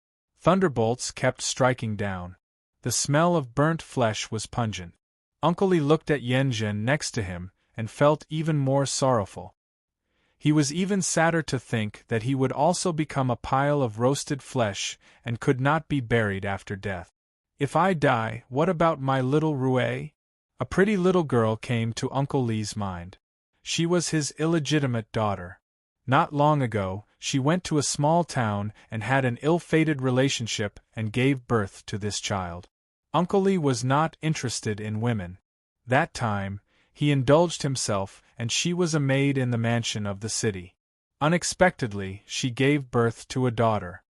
Thunderbolts kept striking down. The smell of burnt flesh was pungent. Uncle Li looked at Yen Zhen next to him and felt even more sorrowful. He was even sadder to think that he would also become a pile of roasted flesh and could not be buried after death. If I die, what about my little Rue? A pretty little girl came to Uncle Li's mind. She was his illegitimate daughter. Not long ago, she went to a small town and had an ill-fated relationship and gave birth to this child. Uncle Li was not interested in women. That time, he indulged himself, and she was a maid in the mansion of the city. Unexpectedly, she gave birth to a daughter.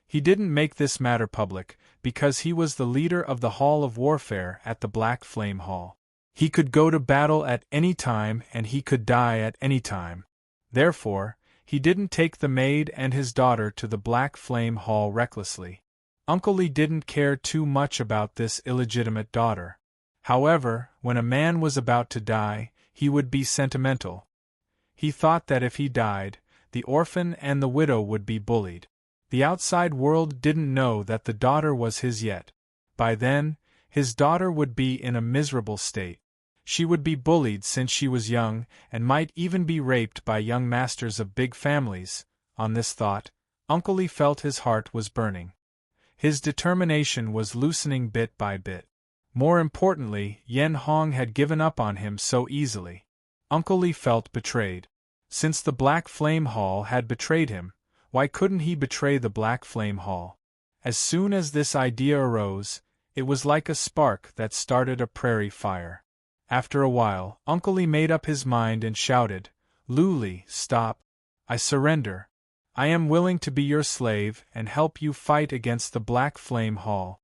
He didn't make this matter public, because he was the leader of the Hall of Warfare at the Black Flame Hall. He could go to battle at any time and he could die at any time. Therefore, he didn't take the maid and his daughter to the Black Flame Hall recklessly. Uncle Li didn't care too much about this illegitimate daughter. However, when a man was about to die, he would be sentimental. He thought that if he died, the orphan and the widow would be bullied. The outside world didn't know that the daughter was his yet. By then, his daughter would be in a miserable state. She would be bullied since she was young and might even be raped by young masters of big families. On this thought, Uncle Li felt his heart was burning. His determination was loosening bit by bit. More importantly, Yen Hong had given up on him so easily. Uncle Li felt betrayed. Since the Black Flame Hall had betrayed him, why couldn't he betray the Black Flame Hall? As soon as this idea arose, it was like a spark that started a prairie fire. After a while, Uncle Li made up his mind and shouted, "Lu Li, stop! I surrender. I am willing to be your slave and help you fight against the Black Flame Hall."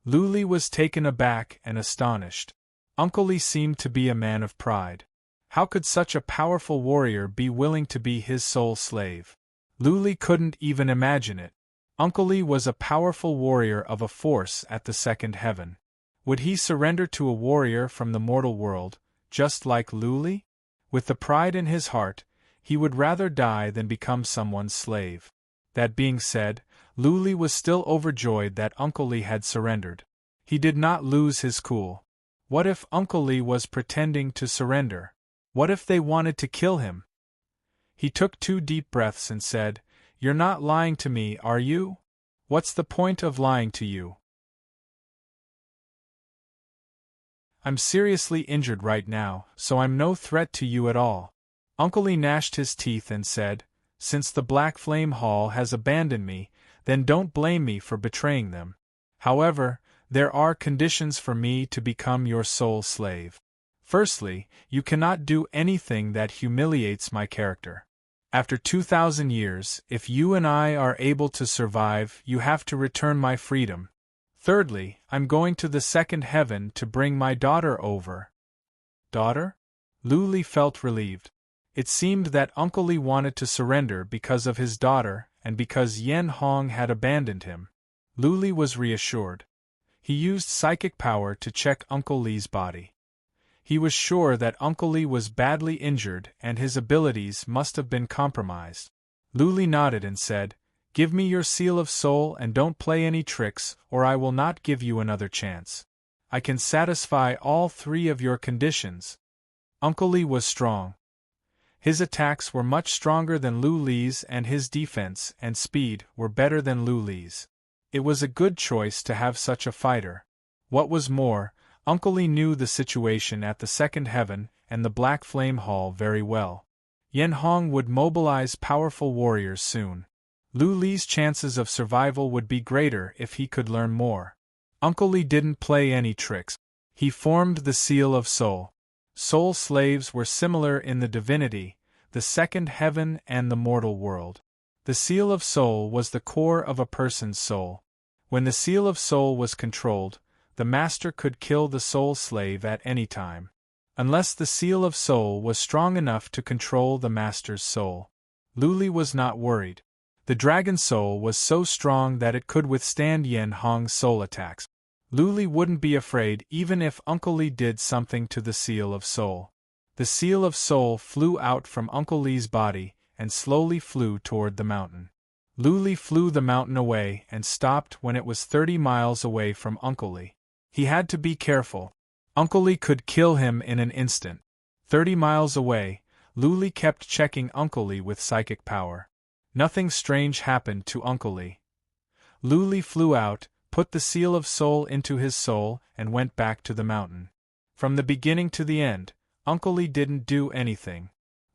Lu Li was taken aback and astonished. Uncle Li seemed to be a man of pride. How could such a powerful warrior be willing to be his sole slave? Lu Li couldn't even imagine it. Uncle Li was a powerful warrior of a force at the second heaven. Would he surrender to a warrior from the mortal world, just like Lu Li? With the pride in his heart, he would rather die than become someone's slave. That being said, Lu Li was still overjoyed that Uncle Li had surrendered. He did not lose his cool. What if Uncle Li was pretending to surrender? What if they wanted to kill him? He took 2 deep breaths and said, "You're not lying to me, are you? What's the point of lying to you? I'm seriously injured right now, so I'm no threat to you at all." Uncle Li gnashed his teeth and said, "Since the Black Flame Hall has abandoned me, then don't blame me for betraying them. However, there are conditions for me to become your sole slave. Firstly, you cannot do anything that humiliates my character. After 2,000 years, if you and I are able to survive, you have to return my freedom. Thirdly, I'm going to the second heaven to bring my daughter over." Daughter? Lu Li felt relieved. It seemed that Uncle Li wanted to surrender because of his daughter and because Yen Hong had abandoned him. Lu Li was reassured. He used psychic power to check Uncle Li's body. He was sure that Uncle Li was badly injured and his abilities must have been compromised. Lu Li nodded and said, "Give me your seal of soul and don't play any tricks, or I will not give you another chance. I can satisfy all 3 of your conditions." Uncle Li was strong. His attacks were much stronger than Lu Li's and his defense and speed were better than Lu Li's. It was a good choice to have such a fighter. What was more, Uncle Li knew the situation at the second heaven and the Black Flame Hall very well. Yen Hong would mobilize powerful warriors soon. Lu Li's chances of survival would be greater if he could learn more. Uncle Li didn't play any tricks. He formed the Seal of Soul. Soul slaves were similar in the divinity, the second heaven and the mortal world. The Seal of Soul was the core of a person's soul. When the Seal of Soul was controlled, the master could kill the soul slave at any time. Unless the Seal of Soul was strong enough to control the master's soul. Lu Li was not worried. The dragon soul was so strong that it could withstand Yen Hong's soul attacks. Lu Li wouldn't be afraid even if Uncle Li did something to the Seal of Soul. The Seal of Soul flew out from Uncle Li's body, and slowly flew toward the mountain. Luli flew the mountain away and stopped when it was 30 miles away from Uncle Lee. He had to be careful. Uncle Lee could kill him in an instant. 30 miles away, Luli kept checking Uncle Lee with psychic power. Nothing strange happened to Uncle Lee. Luli flew out, put the seal of soul into his soul, and went back to the mountain. From the beginning to the end, Uncle Lee didn't do anything.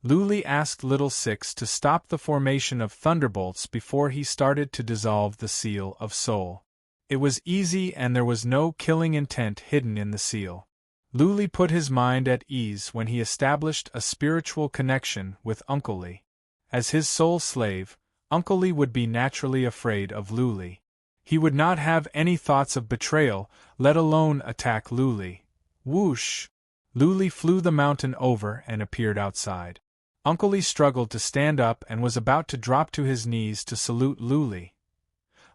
Luli asked Little Six to stop the formation of thunderbolts before he started to dissolve the seal of soul. It was easy and there was no killing intent hidden in the seal. Luli put his mind at ease when he established a spiritual connection with Uncle Lee. As his sole slave, Uncle Lee would be naturally afraid of Luli. He would not have any thoughts of betrayal, let alone attack Luli. Whoosh! Luli flew the mountain over and appeared outside. Uncle Lee struggled to stand up and was about to drop to his knees to salute Luli.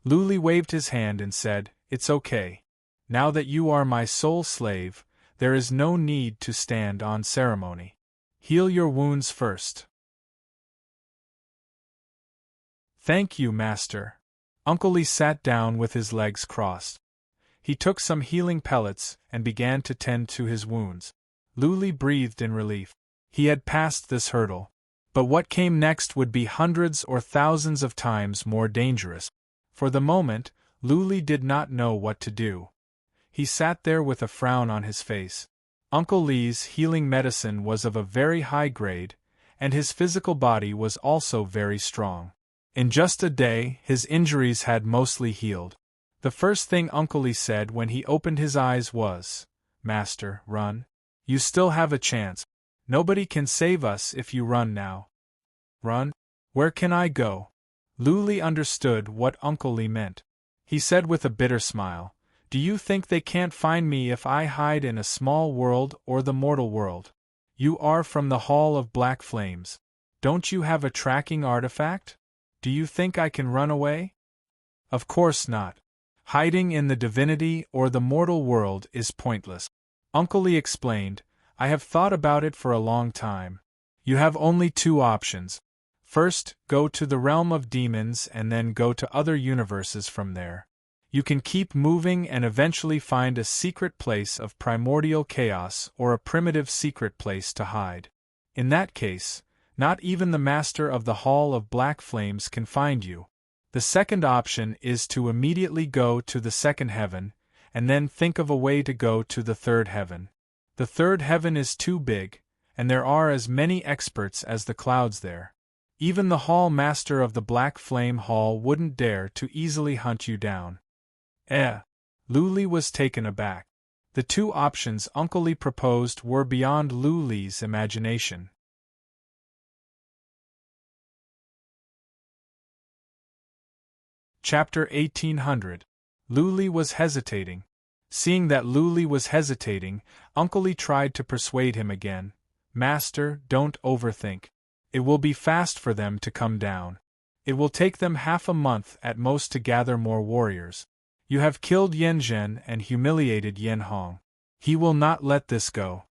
Luli waved his hand and said, "It's okay. Now that you are my sole slave, there is no need to stand on ceremony. Heal your wounds first." "Thank you, Master." Uncle Lee sat down with his legs crossed. He took some healing pellets and began to tend to his wounds. Luli breathed in relief. He had passed this hurdle. But what came next would be hundreds or thousands of times more dangerous. For the moment, Luli did not know what to do. He sat there with a frown on his face. Uncle Lee's healing medicine was of a very high grade, and his physical body was also very strong. In just a day, his injuries had mostly healed. The first thing Uncle Lee said when he opened his eyes was, "Master, run. You still have a chance. Nobody can save us if you run now." "Run? Where can I go?" Luli understood what Uncle Lee meant. He said with a bitter smile, "Do you think they can't find me if I hide in a small world or the mortal world? You are from the Hall of Black Flames. Don't you have a tracking artifact? Do you think I can run away?" "Of course not. Hiding in the divinity or the mortal world is pointless." Uncle Lee explained, "I have thought about it for a long time. You have only two options. First, go to the realm of demons and then go to other universes from there. You can keep moving and eventually find a secret place of primordial chaos or a primitive secret place to hide. In that case, not even the master of the Hall of Black Flames can find you. The second option is to immediately go to the second heaven, and then think of a way to go to the third heaven. The third heaven is too big, and there are as many experts as the clouds there. Even the Hall Master of the Black Flame Hall wouldn't dare to easily hunt you down." Luli was taken aback. The two options Uncle Lee proposed were beyond Luli's imagination. Chapter 1800. Luli was hesitating. Seeing that Luli was hesitating, Uncle Lee tried to persuade him again. "Master, don't overthink. It will be fast for them to come down. It will take them half a month at most to gather more warriors. You have killed Yen Zhen and humiliated Yen Hong. He will not let this go.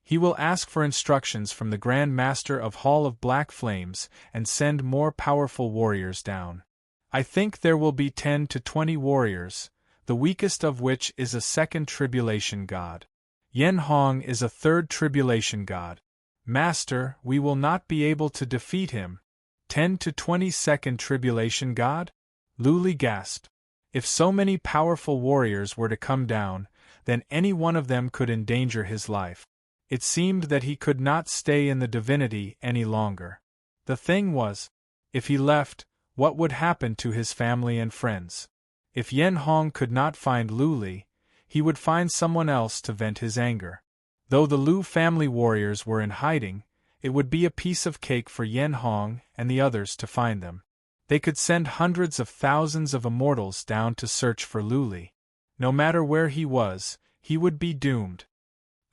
He will ask for instructions from the Grand Master of Hall of Black Flames and send more powerful warriors down. I think there will be 10 to 20 warriors, the weakest of which is a second tribulation god. Yen Hong is a third tribulation god. Master, we will not be able to defeat him. 10 to 20 second tribulation god?" Luli gasped. If so many powerful warriors were to come down, then any one of them could endanger his life. It seemed that he could not stay in the divinity any longer. The thing was, if he left, what would happen to his family and friends? If Yen Hong could not find Luli, he would find someone else to vent his anger. Though the Lu family warriors were in hiding, it would be a piece of cake for Yen Hong and the others to find them. They could send hundreds of thousands of immortals down to search for Luli. No matter where he was, he would be doomed.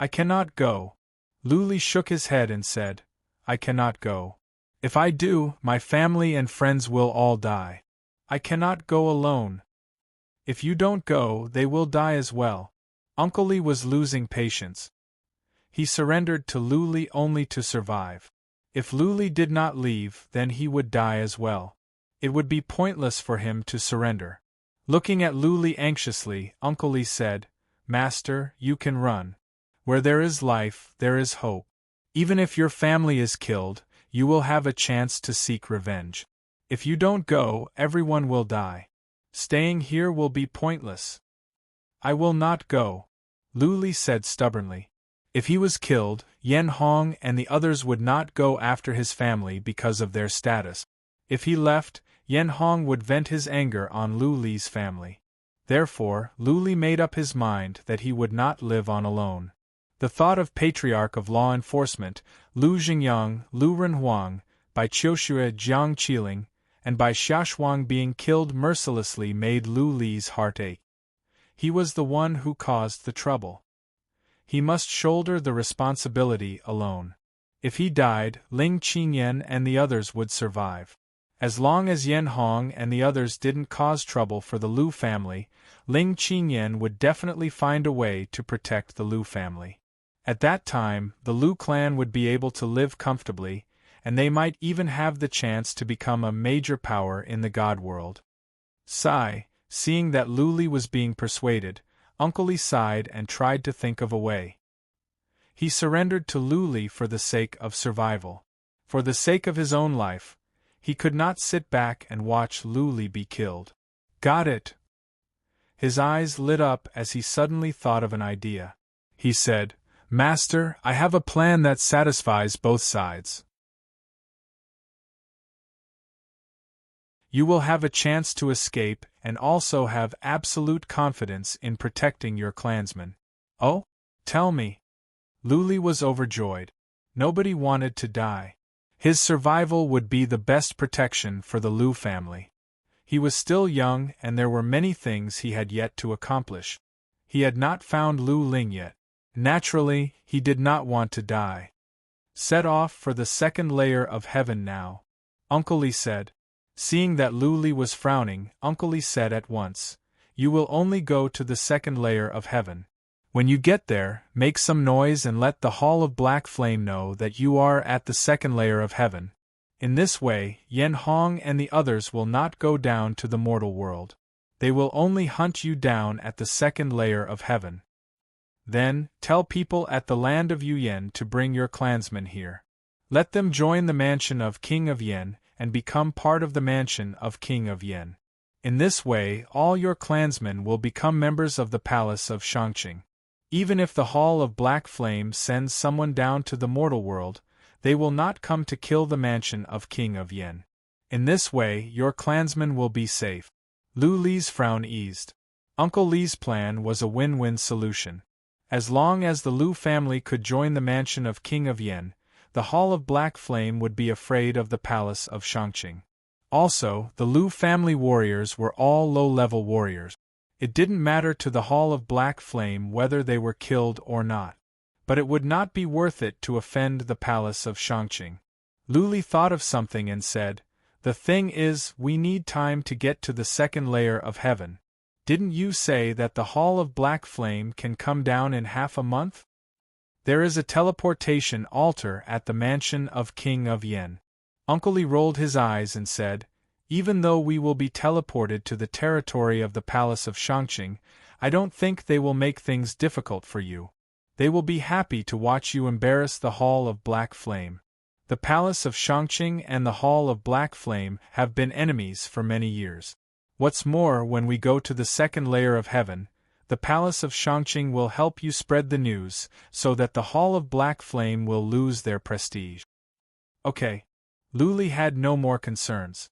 "I cannot go." Luli shook his head and said, "I cannot go. If I do, my family and friends will all die. I cannot go alone. If you don't go, they will die as well." Uncle Lee was losing patience. He surrendered to Luli only to survive. If Lu Li did not leave, then he would die as well. It would be pointless for him to surrender. Looking at Lu Li anxiously, Uncle Li said, "Master, you can run. Where there is life, there is hope. Even if your family is killed, you will have a chance to seek revenge. If you don't go, everyone will die. Staying here will be pointless." "I will not go," Lu Li said stubbornly. If he was killed, Yen Hong and the others would not go after his family because of their status. If he left, Yen Hong would vent his anger on Lu Li's family. Therefore, Lu Li made up his mind that he would not live on alone. The thought of Patriarch of Law Enforcement, Lu Xingyang, Lu Renhuang, by Qiushue Jiang Qiling, and by Xiaoshuang being killed mercilessly made Lu Li's heart ache. He was the one who caused the trouble. He must shoulder the responsibility alone. If he died, Ling Qingyan and the others would survive. As long as Yen Hong and the others didn't cause trouble for the Lu family, Ling Qingyan would definitely find a way to protect the Lu family. At that time, the Lu clan would be able to live comfortably, and they might even have the chance to become a major power in the God world. Seeing that Lu Li was being persuaded, Uncle Li sighed and tried to think of a way. He surrendered to Lu Li for the sake of survival. For the sake of his own life, he could not sit back and watch Lu Li be killed. "Got it!" His eyes lit up as he suddenly thought of an idea. He said, "Master, I have a plan that satisfies both sides. You will have a chance to escape and also have absolute confidence in protecting your clansmen." "Oh? Tell me." Lu Li was overjoyed. Nobody wanted to die. His survival would be the best protection for the Lu family. He was still young and there were many things he had yet to accomplish. He had not found Lu Ling yet. Naturally, he did not want to die. "Set off for the second layer of heaven now," Uncle Li said. Seeing that Lu Li was frowning, Uncle Li said at once, "You will only go to the second layer of heaven. When you get there, make some noise and let the Hall of Black Flame know that you are at the second layer of heaven. In this way, Yen Hong and the others will not go down to the mortal world. They will only hunt you down at the second layer of heaven. Then, tell people at the land of Yuyan to bring your clansmen here. Let them join the mansion of King of Yen and become part of the mansion of King of Yen. In this way, all your clansmen will become members of the palace of Shangqing. Even if the Hall of Black Flame sends someone down to the mortal world, they will not come to kill the mansion of King of Yen. In this way, your clansmen will be safe." Lu Li's frown eased. Uncle Li's plan was a win-win solution. As long as the Lu family could join the mansion of King of Yen, the Hall of Black Flame would be afraid of the palace of Shangqing. Also, the Lu family warriors were all low-level warriors. It didn't matter to the Hall of Black Flame whether they were killed or not. But it would not be worth it to offend the palace of Shangqing. Lu Li thought of something and said, "The thing is, we need time to get to the second layer of heaven. Didn't you say that the Hall of Black Flame can come down in half a month? There is a teleportation altar at the mansion of King of Yen." Uncle Li rolled his eyes and said, "Even though we will be teleported to the territory of the palace of Shangqing, I don't think they will make things difficult for you. They will be happy to watch you embarrass the Hall of Black Flame. The palace of Shangqing and the Hall of Black Flame have been enemies for many years. What's more, when we go to the second layer of heaven, the palace of Shangqing will help you spread the news, so that the Hall of Black Flame will lose their prestige." Okay. Lu Li had no more concerns.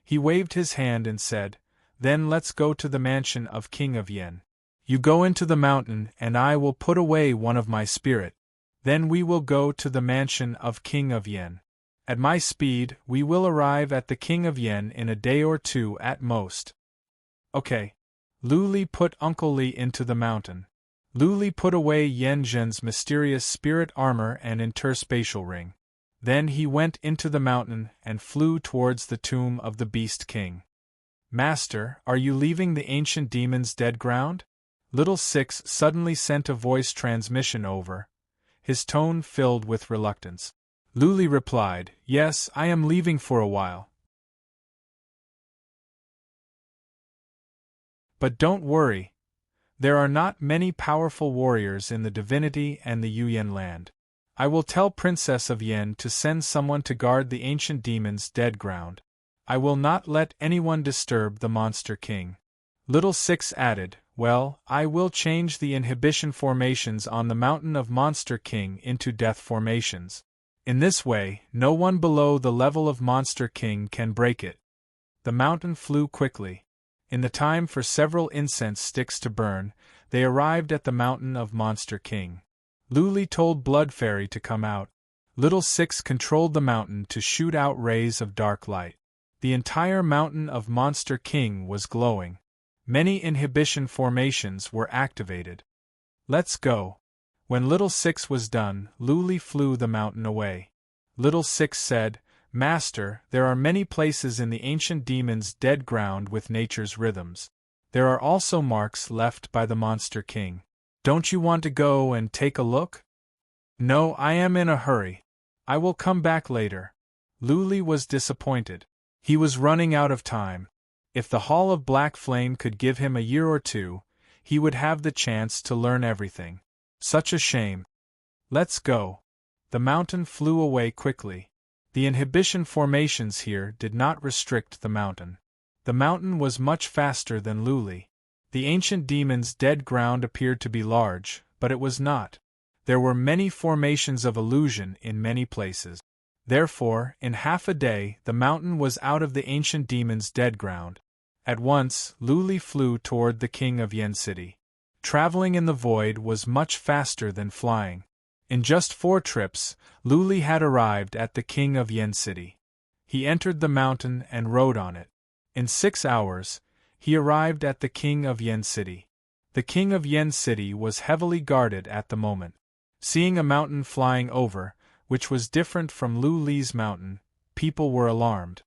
He waved his hand and said, "Then let's go to the mansion of King of Yen. You go into the mountain and I will put away one of my spirit. Then we will go to the mansion of King of Yen. At my speed, we will arrive at the King of Yen in a day or two at most." Okay. Lu Li put Uncle Li into the mountain. Lu Li put away Yen Zhen's mysterious spirit armor and interspatial ring. Then he went into the mountain and flew towards the tomb of the Beast King. "Master, are you leaving the ancient demon's dead ground?" Little Six suddenly sent a voice transmission over, his tone filled with reluctance. Luli replied, "Yes, I am leaving for a while. But don't worry. There are not many powerful warriors in the divinity and the Yuyan land. I will tell Princess of Yen to send someone to guard the ancient demon's dead ground. I will not let anyone disturb the Monster King." Little Six added, "Well, I will change the inhibition formations on the mountain of Monster King into death formations. In this way, no one below the level of Monster King can break it." The mountain flew quickly. In the time for several incense sticks to burn, they arrived at the mountain of Monster King. Luli told Blood Fairy to come out. Little Six controlled the mountain to shoot out rays of dark light. The entire mountain of Monster King was glowing. Many inhibition formations were activated. "Let's go." When Little Six was done, Luli flew the mountain away. Little Six said, "Master, there are many places in the ancient demon's dead ground with nature's rhythms. There are also marks left by the Monster King. Don't you want to go and take a look?" "No, I am in a hurry. I will come back later." Luli was disappointed. He was running out of time. If the Hall of Black Flame could give him a year or two, he would have the chance to learn everything. Such a shame. "Let's go." The mountain flew away quickly. The inhibition formations here did not restrict the mountain. The mountain was much faster than Luli. The ancient demon's dead ground appeared to be large, but it was not. There were many formations of illusion in many places. Therefore, in half a day, the mountain was out of the ancient demon's dead ground. At once, Luli flew toward the king of Yen City. Traveling in the void was much faster than flying. In just 4 trips, Luli had arrived at the king of Yen City. He entered the mountain and rode on it. In 6 hours, he arrived at the king of Yen City. The king of Yen City was heavily guarded at the moment. Seeing a mountain flying over, which was different from Luli's mountain, people were alarmed.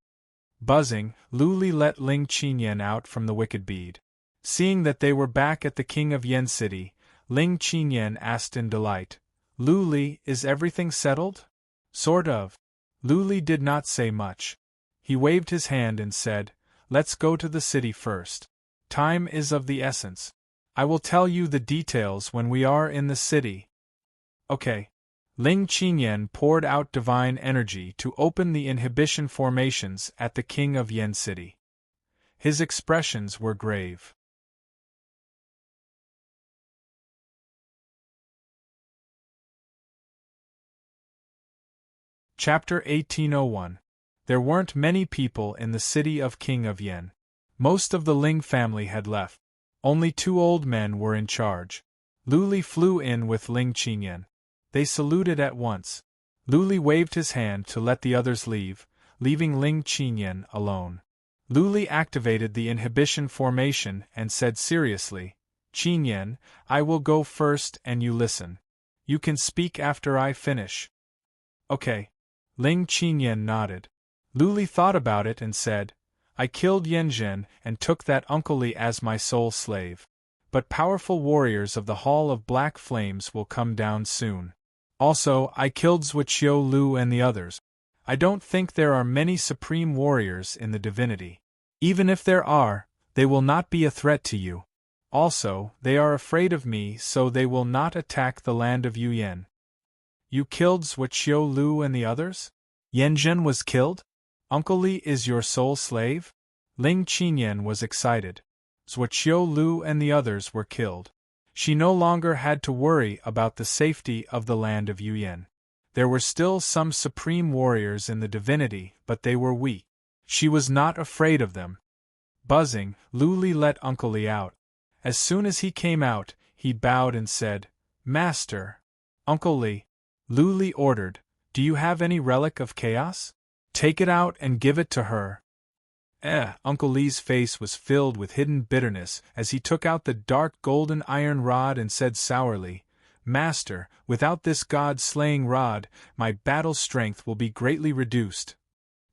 Buzzing, Luli let Ling Qinyan out from the wicked bead. Seeing that they were back at the king of Yen City, Ling Qinyan asked in delight, "Luli, is everything settled?" "Sort of." Luli did not say much. He waved his hand and said, "Let's go to the city first. Time is of the essence. I will tell you the details when we are in the city." "Okay." Ling Qinyan poured out divine energy to open the inhibition formations at the king of Yen City. His expressions were grave. Chapter 1801. There weren't many people in the city of King of Yen. Most of the Ling family had left. Only 2 old men were in charge. Luli flew in with Ling Qinyan. They saluted at once. Luli waved his hand to let the others leave, leaving Ling Qinyan alone. Luli activated the inhibition formation and said seriously, "Qinyan, I will go first and you listen. You can speak after I finish." "Okay." Ling Qinyan nodded. Luli thought about it and said, "I killed Yanzhen and took that Uncle Li as my sole slave. But powerful warriors of the Hall of Black Flames will come down soon. Also, I killed Zhuqiu Lu and the others. I don't think there are many supreme warriors in the divinity. Even if there are, they will not be a threat to you. Also, they are afraid of me, so they will not attack the land of Yuyan." "You killed Zhuqiu Lu and the others? Yanzhen was killed? Uncle Li is your sole slave?" Ling Qinyan was excited. Zhuqiu Lu and the others were killed. She no longer had to worry about the safety of the land of Yuyan. There were still some supreme warriors in the divinity, but they were weak. She was not afraid of them. Buzzing, Luli let Uncle Li out. As soon as he came out, he bowed and said, "Master." "Uncle Li," Luli ordered, "do you have any relic of chaos? Take it out and give it to her." Uncle Li's face was filled with hidden bitterness as he took out the dark golden iron rod and said sourly, "Master, without this god-slaying rod, my battle strength will be greatly reduced."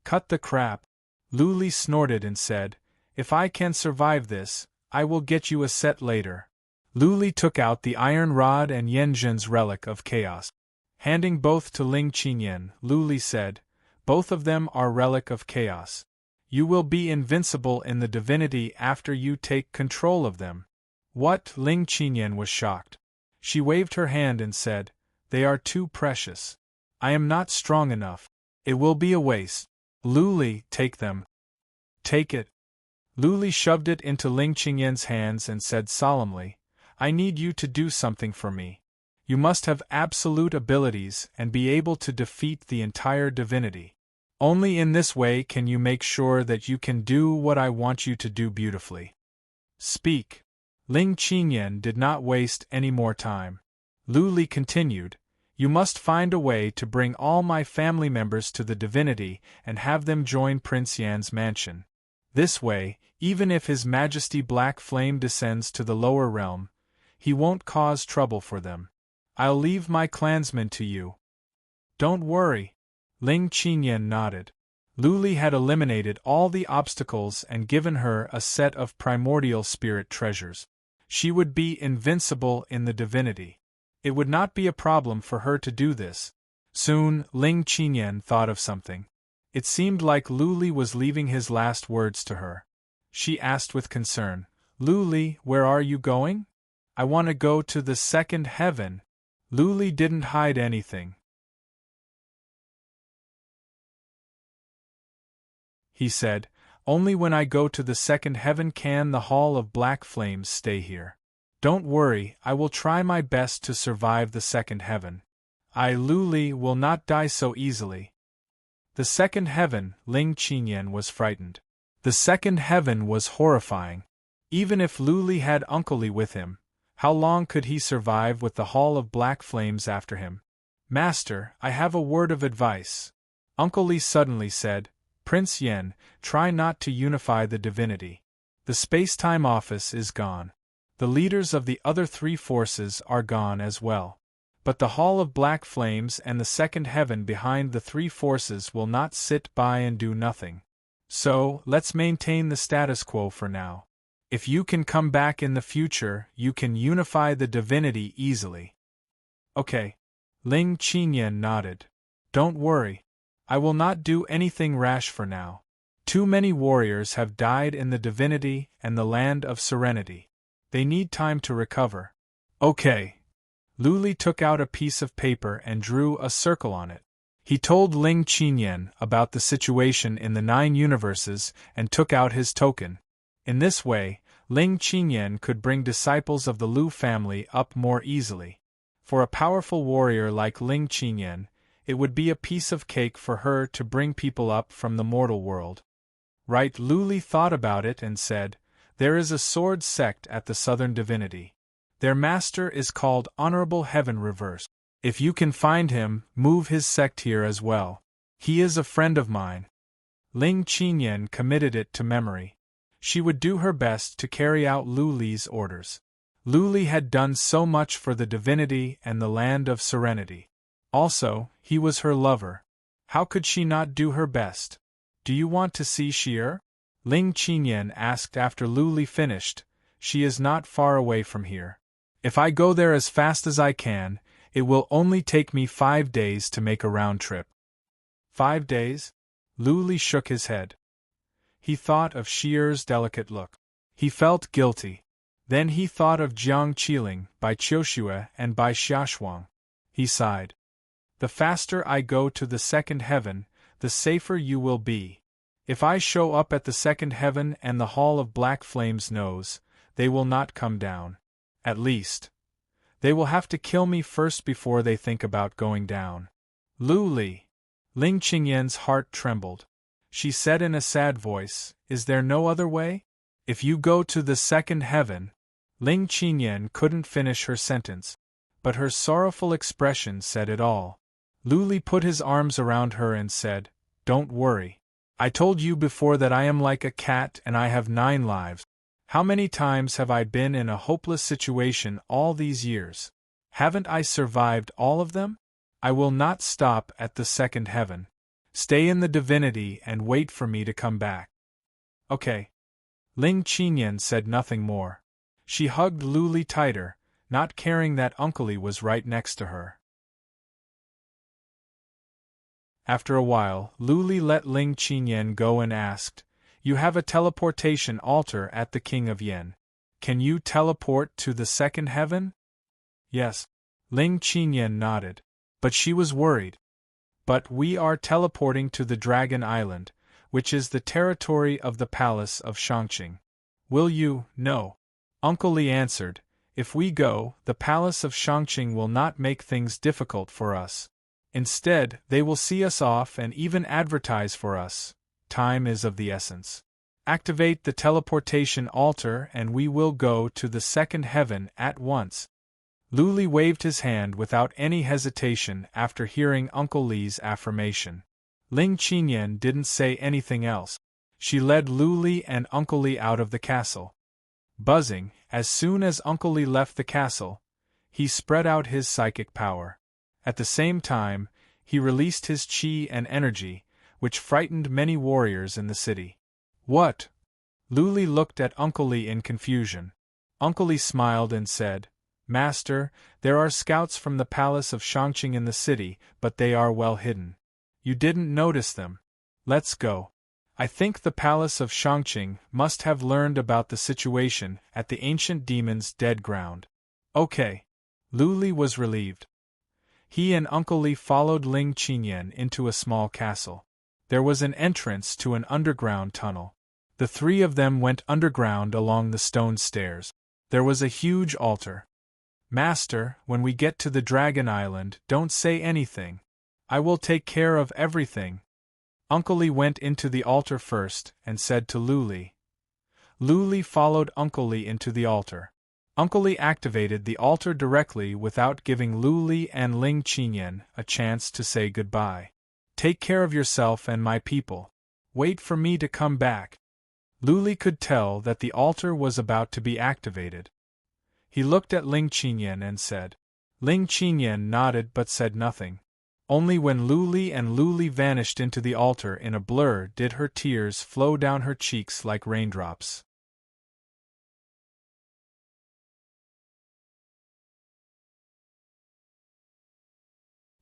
"Cut the crap." Luli snorted and said, "If I can survive this, I will get you a set later." Luli took out the iron rod and Yanzhen's relic of chaos. Handing both to Ling Qinyan, Lu Li said, "Both of them are relic of chaos. You will be invincible in the divinity after you take control of them." What? Ling Qinyan was shocked. She waved her hand and said, "They are too precious. I am not strong enough. It will be a waste." Lu Li, take them. Take it. Lu Li shoved it into Ling Qinyan's hands and said solemnly, "I need you to do something for me. You must have absolute abilities and be able to defeat the entire divinity. Only in this way can you make sure that you can do what I want you to do beautifully. Speak." Ling Qinyan did not waste any more time. Lu Li continued, "You must find a way to bring all my family members to the divinity and have them join Prince Yan's mansion. This way, even if His Majesty Black Flame descends to the lower realm, he won't cause trouble for them. I'll leave my clansmen to you." "Don't worry." Ling Qinyan nodded. Lu Li had eliminated all the obstacles and given her a set of primordial spirit treasures. She would be invincible in the divinity. It would not be a problem for her to do this. Soon, Ling Qinyan thought of something. It seemed like Lu Li was leaving his last words to her. She asked with concern, "Lu Li, where are you going?" "I want to go to the second heaven." Lu Li didn't hide anything. He said, "Only when I go to the second heaven can the Hall of Black Flames stay here. Don't worry, I will try my best to survive the second heaven. Lu Li, will not die so easily." The second heaven, Ling Qinyan was frightened. The second heaven was horrifying. Even if Lu Li had Uncle Li with him, how long could he survive with the Hall of Black Flames after him? "Master, I have a word of advice." Uncle Li suddenly said, "Prince Yan, try not to unify the divinity. The space-time office is gone. The leaders of the other three forces are gone as well. But the Hall of Black Flames and the second heaven behind the three forces will not sit by and do nothing. So, let's maintain the status quo for now. If you can come back in the future, you can unify the divinity easily." "Okay." Ling Qinyan nodded. "Don't worry. I will not do anything rash for now. Too many warriors have died in the divinity and the land of serenity. They need time to recover." "Okay." Lu Li took out a piece of paper and drew a circle on it. He told Ling Qinyan about the situation in the 9 universes and took out his token. In this way, Ling Qinyan could bring disciples of the Lu family up more easily. For a powerful warrior like Ling Qinyan, it would be a piece of cake for her to bring people up from the mortal world. Right? Lu Li thought about it and said, "There is a sword sect at the Southern Divinity. Their master is called Honorable Heaven Reverse. If you can find him, move his sect here as well. He is a friend of mine." Ling Qinyan committed it to memory. She would do her best to carry out Lu Li's orders. Lu Li had done so much for the divinity and the land of serenity. Also, he was her lover. How could she not do her best? "Do you want to see Xi'er?" Ling Qinyan asked after Lu Li finished. "She is not far away from here. If I go there as fast as I can, it will only take me 5 days to make a round trip." 5 days? Lu Li shook his head. He thought of Xi'er's delicate look. He felt guilty. Then he thought of Jiang Qiling, Bai Qiuxue and Bai Xiaoshuang. He sighed. "The faster I go to the second heaven, the safer you will be. If I show up at the second heaven and the Hall of Black Flames knows, they will not come down. At least, they will have to kill me first before they think about going down." "Lu Li." Ling Qingyan's heart trembled. She said in a sad voice, "Is there no other way? If you go to the second heaven..." Ling Qingyan couldn't finish her sentence, but her sorrowful expression said it all. Lu Li put his arms around her and said, "Don't worry. I told you before that I am like a cat and I have 9 lives. How many times have I been in a hopeless situation all these years? Haven't I survived all of them? I will not stop at the second heaven. Stay in the divinity and wait for me to come back." "Okay." Ling Qinyan said nothing more. She hugged Lu Li tighter, not caring that Uncle Li was right next to her. After a while, Luli let Ling Qinyan go and asked, "You have a teleportation altar at the King of Yen. Can you teleport to the second heaven?" "Yes." Ling Qinyan nodded. But she was worried. "But we are teleporting to the Dragon Island, which is the territory of the Palace of Shangqing. Will you?" "No." Uncle Li answered, "If we go, the Palace of Shangqing will not make things difficult for us. Instead, they will see us off and even advertise for us. Time is of the essence. Activate the teleportation altar and we will go to the second heaven at once." Luli waved his hand without any hesitation after hearing Uncle Li's affirmation. Ling Qinyan didn't say anything else. She led Luli and Uncle Li out of the castle. Buzzing, as soon as Uncle Li left the castle, he spread out his psychic power. At the same time, he released his qi and energy, which frightened many warriors in the city. "What?" Luli looked at Uncle Li in confusion. Uncle Li smiled and said, "Master, there are scouts from the Palace of Shangqing in the city, but they are well hidden. You didn't notice them. Let's go. I think the Palace of Shangqing must have learned about the situation at the ancient demon's dead ground." "Okay." Luli was relieved. He and Uncle Li followed Ling Qinyan into a small castle. There was an entrance to an underground tunnel. The three of them went underground along the stone stairs. There was a huge altar. "Master, when we get to the Dragon Island, don't say anything. I will take care of everything." Uncle Li went into the altar first and said to Luli. Luli followed Uncle Li into the altar. Uncle Li activated the altar directly without giving Luli and Ling Qinyan a chance to say goodbye. "Take care of yourself and my people. Wait for me to come back." Luli could tell that the altar was about to be activated. He looked at Ling Qinyan and said. Ling Qinyan nodded but said nothing. Only when Luli and Luli vanished into the altar in a blur did her tears flow down her cheeks like raindrops.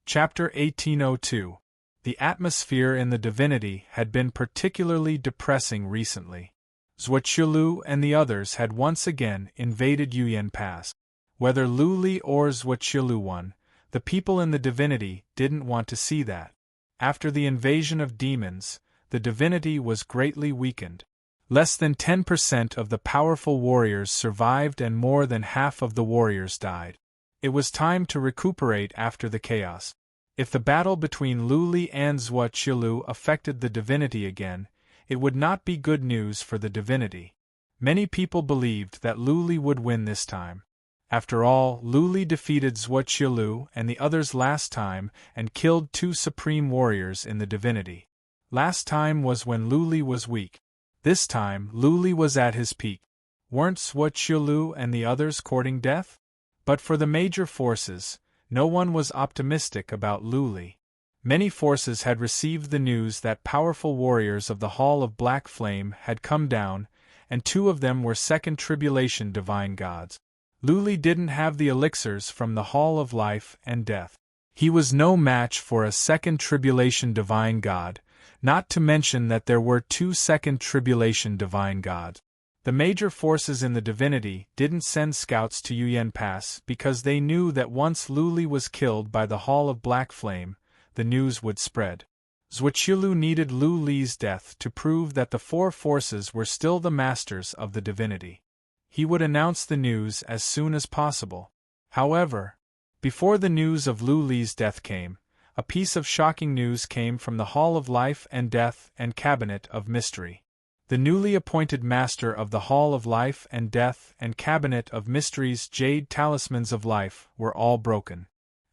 Chapter 1802. The atmosphere in the Divinity had been particularly depressing recently. Zhuoqiulu and the others had once again invaded Yuyan Pass. Whether Luli or Zhuoqiulu won, the people in the Divinity didn't want to see that. After the invasion of demons, the Divinity was greatly weakened. Less than 10% of the powerful warriors survived and more than half of the warriors died. It was time to recuperate after the chaos. If the battle between Luli and Zhuoqiulu affected the Divinity again, it would not be good news for the Divinity. Many people believed that Luli would win this time. After all, Luli defeated Zhuoqiulu and the others last time and killed 2 supreme warriors in the Divinity. Last time was when Luli was weak. This time, Luli was at his peak. Weren't Zhuoqiulu and the others courting death? But for the major forces, no one was optimistic about Luli. Many forces had received the news that powerful warriors of the Hall of Black Flame had come down, and 2 of them were second tribulation divine gods. Luli didn't have the elixirs from the Hall of Life and Death. He was no match for a second tribulation divine god, not to mention that there were 2 second tribulation divine gods. The major forces in the Divinity didn't send scouts to Yuyan Pass because they knew that once Luli was killed by the Hall of Black Flame, the news would spread. Zhuoqiulu needed Luli's death to prove that the 4 forces were still the masters of the Divinity. He would announce the news as soon as possible. However, before the news of Luli's death came, a piece of shocking news came from the Hall of Life and Death and Cabinet of Mystery. The newly appointed master of the Hall of Life and Death and Cabinet of Mystery's jade talismans of life were all broken.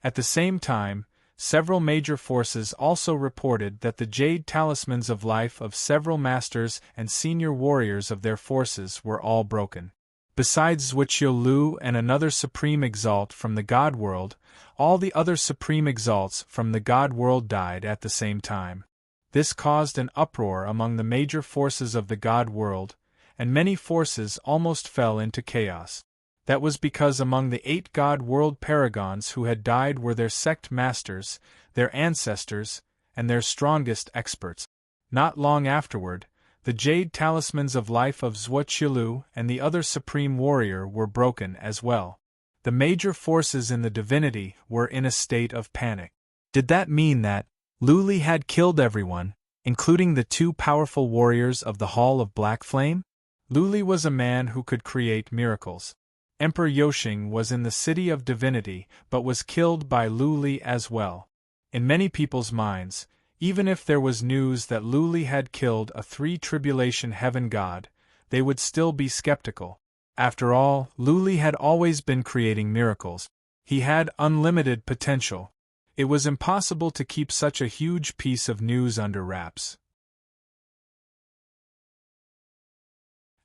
At the same time, several major forces also reported that the jade talismans of life of several masters and senior warriors of their forces were all broken. Besides Zhuoqiulu and another supreme exalt from the God World, all the other supreme exalts from the God World died at the same time. This caused an uproar among the major forces of the God World, and many forces almost fell into chaos. That was because among the 8 God World paragons who had died were their sect masters, their ancestors, and their strongest experts. Not long afterward, the jade talismans of life of Zhuo and the other supreme warrior were broken as well. The major forces in the divinity were in a state of panic. Did that mean that Lu Li had killed everyone, including the two powerful warriors of the Hall of Black Flame? Lu Li was a man who could create miracles. Emperor Yoshing was in the City of Divinity but was killed by Lu Li as well. In many people's minds, even if there was news that Lu Li had killed a three-tribulation heaven god, they would still be skeptical. After all, Lu Li had always been creating miracles. He had unlimited potential. It was impossible to keep such a huge piece of news under wraps.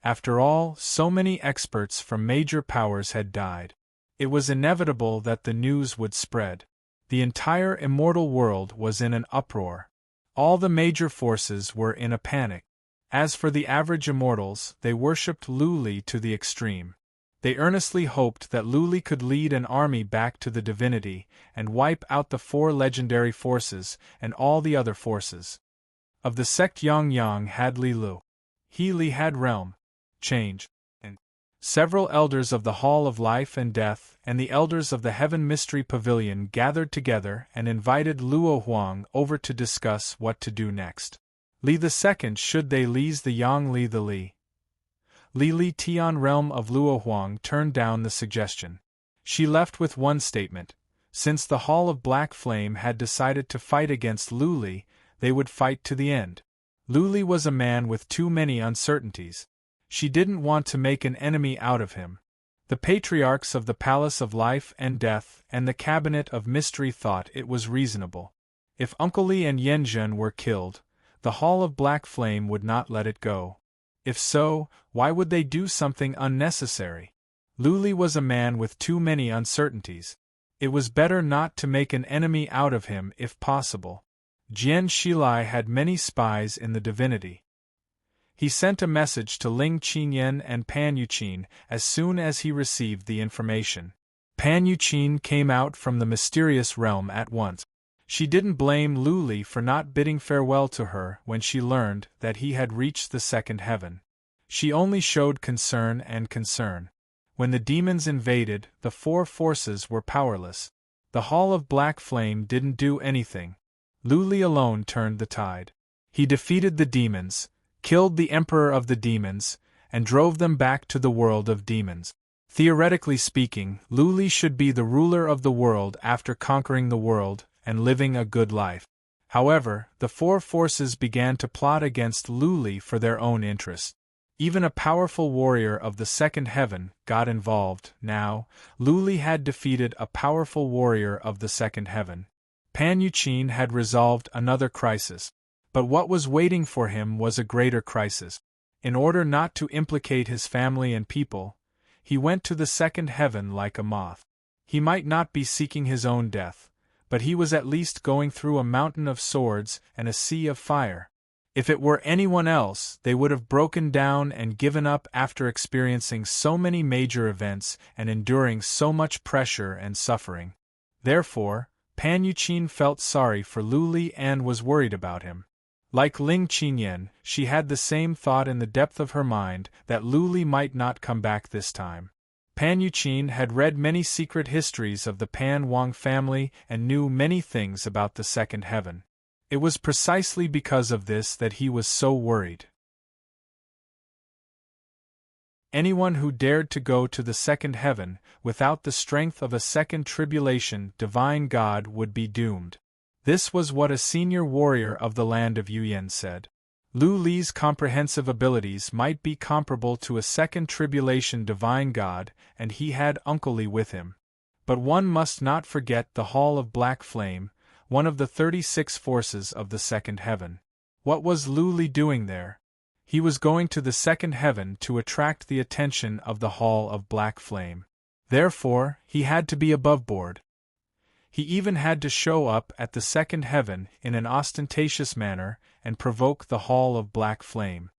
After all, so many experts from major powers had died. It was inevitable that the news would spread. The entire immortal world was in an uproar. All the major forces were in a panic. As for the average immortals, they worshipped Lu Li to the extreme. They earnestly hoped that Lu Li could lead an army back to the divinity and wipe out the four legendary forces and all the other forces. Of the sect Yang had Li Lu. He Li had realm, change, and several elders of the Hall of Life and Death and the elders of the Heaven Mystery Pavilion gathered together and invited Luo Huang over to discuss what to do next. Li the Second should they lease the Yang Li the Li. Li Tian realm of Luo Huang turned down the suggestion. She left with one statement: since the Hall of Black Flame had decided to fight against Lu Li, they would fight to the end. Lu Li was a man with too many uncertainties. She didn't want to make an enemy out of him. The patriarchs of the Palace of Life and Death and the Cabinet of Mystery thought it was reasonable. If Uncle Li and Yanzhen were killed, the Hall of Black Flame would not let it go. If so, why would they do something unnecessary? Lu Li was a man with too many uncertainties. It was better not to make an enemy out of him if possible. Jian Shilai had many spies in the divinity. He sent a message to Ling Qinyan and Pan Yuqin as soon as he received the information. Pan Yuqin came out from the mysterious realm at once. She didn't blame Lu Li for not bidding farewell to her when she learned that he had reached the second heaven. She only showed concern and concern. When the demons invaded, the four forces were powerless. The Hall of Black Flame didn't do anything. Lu Li alone turned the tide. He defeated the demons, killed the Emperor of the Demons, and drove them back to the world of demons. Theoretically speaking, Lu Li should be the ruler of the world after conquering the world and living a good life. However, the four forces began to plot against Lu Li for their own interests. Even a powerful warrior of the second heaven got involved. Now, Lu Li had defeated a powerful warrior of the second heaven. Pan Yuqin had resolved another crisis. But what was waiting for him was a greater crisis. In order not to implicate his family and people, he went to the second heaven like a moth. He might not be seeking his own death, but he was at least going through a mountain of swords and a sea of fire. If it were anyone else, they would have broken down and given up after experiencing so many major events and enduring so much pressure and suffering. Therefore, Pan Yuqin felt sorry for Lu Li and was worried about him. Like Ling Qinyan, she had the same thought in the depth of her mind that Lu Li might not come back this time. Pan Yuqin had read many secret histories of the Pan Wang family and knew many things about the second heaven. It was precisely because of this that he was so worried. Anyone who dared to go to the second heaven without the strength of a second tribulation divine god would be doomed. This was what a senior warrior of the land of Yuyan said. Lu Li's comprehensive abilities might be comparable to a second tribulation divine god, and he had Uncle Li with him. But one must not forget the Hall of Black Flame, one of the 36 forces of the second heaven. What was Lu Li doing there? He was going to the second heaven to attract the attention of the Hall of Black Flame. Therefore, he had to be above board. He even had to show up at the second heaven in an ostentatious manner and provoke the Hall of Black Flame.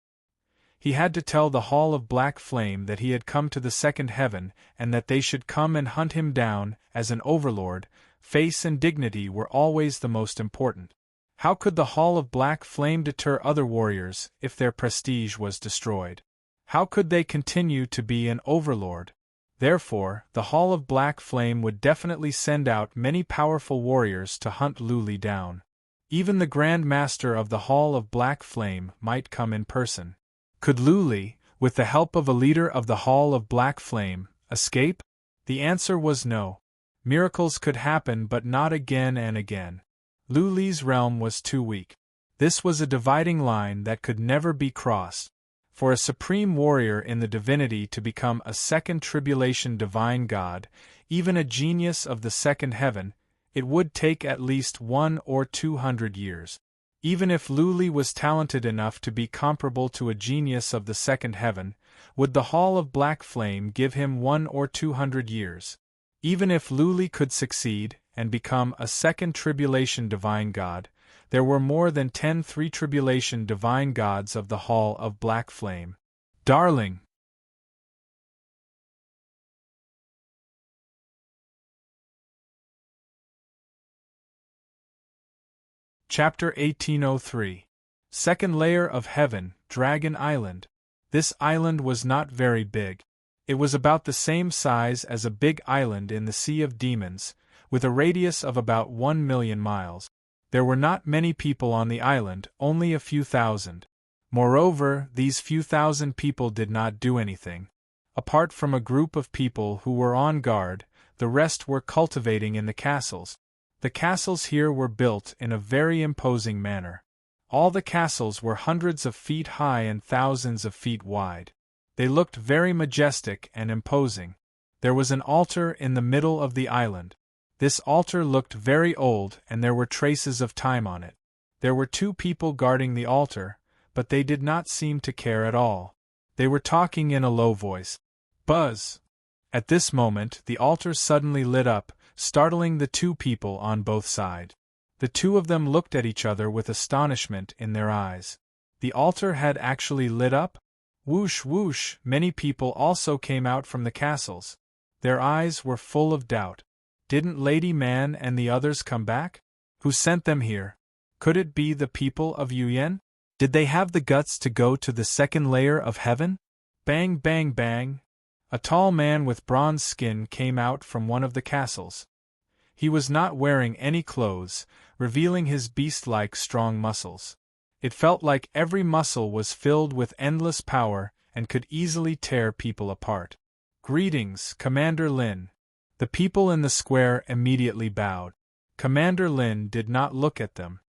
He had to tell the Hall of Black Flame that he had come to the second heaven and that they should come and hunt him down as an overlord. Face and dignity were always the most important. How could the Hall of Black Flame deter other warriors if their prestige was destroyed? How could they continue to be an overlord? Therefore, the Hall of Black Flame would definitely send out many powerful warriors to hunt Luli down. Even the Grand Master of the Hall of Black Flame might come in person. Could Luli, with the help of a leader of the Hall of Black Flame, escape? The answer was no. Miracles could happen, but not again and again. Luli's realm was too weak. This was a dividing line that could never be crossed. For a supreme warrior in the divinity to become a second tribulation divine god, even a genius of the second heaven, it would take at least 100 or 200 years. Even if Luli was talented enough to be comparable to a genius of the second heaven, would the Hall of Black Flame give him 100 or 200 years? Even if Luli could succeed and become a second tribulation divine god, there were more than 10 three-tribulation divine gods of the Hall of Black Flame. Darling! Chapter 1803. Second Layer of Heaven, Dragon Island. This island was not very big. It was about the same size as a big island in the Sea of Demons, with a radius of about 1,000,000 miles. There were not many people on the island, only a few thousand. Moreover, these few thousand people did not do anything. Apart from a group of people who were on guard, the rest were cultivating in the castles. The castles here were built in a very imposing manner. All the castles were hundreds of feet high and thousands of feet wide. They looked very majestic and imposing. There was an altar in the middle of the island. This altar looked very old and there were traces of time on it. There were 2 people guarding the altar, but they did not seem to care at all. They were talking in a low voice. Buzz! At this moment the altar suddenly lit up, startling the 2 people on both sides. The 2 of them looked at each other with astonishment in their eyes. The altar had actually lit up? Whoosh whoosh! Many people also came out from the castles. Their eyes were full of doubt. Didn't Lady Man and the others come back? Who sent them here? Could it be the people of Yuyen? Did they have the guts to go to the second layer of heaven? Bang bang bang! A tall man with bronze skin came out from one of the castles. He was not wearing any clothes, revealing his beast-like strong muscles. It felt like every muscle was filled with endless power and could easily tear people apart. Greetings, Commander Lin. The people in the square immediately bowed. Commander Lin did not look at them.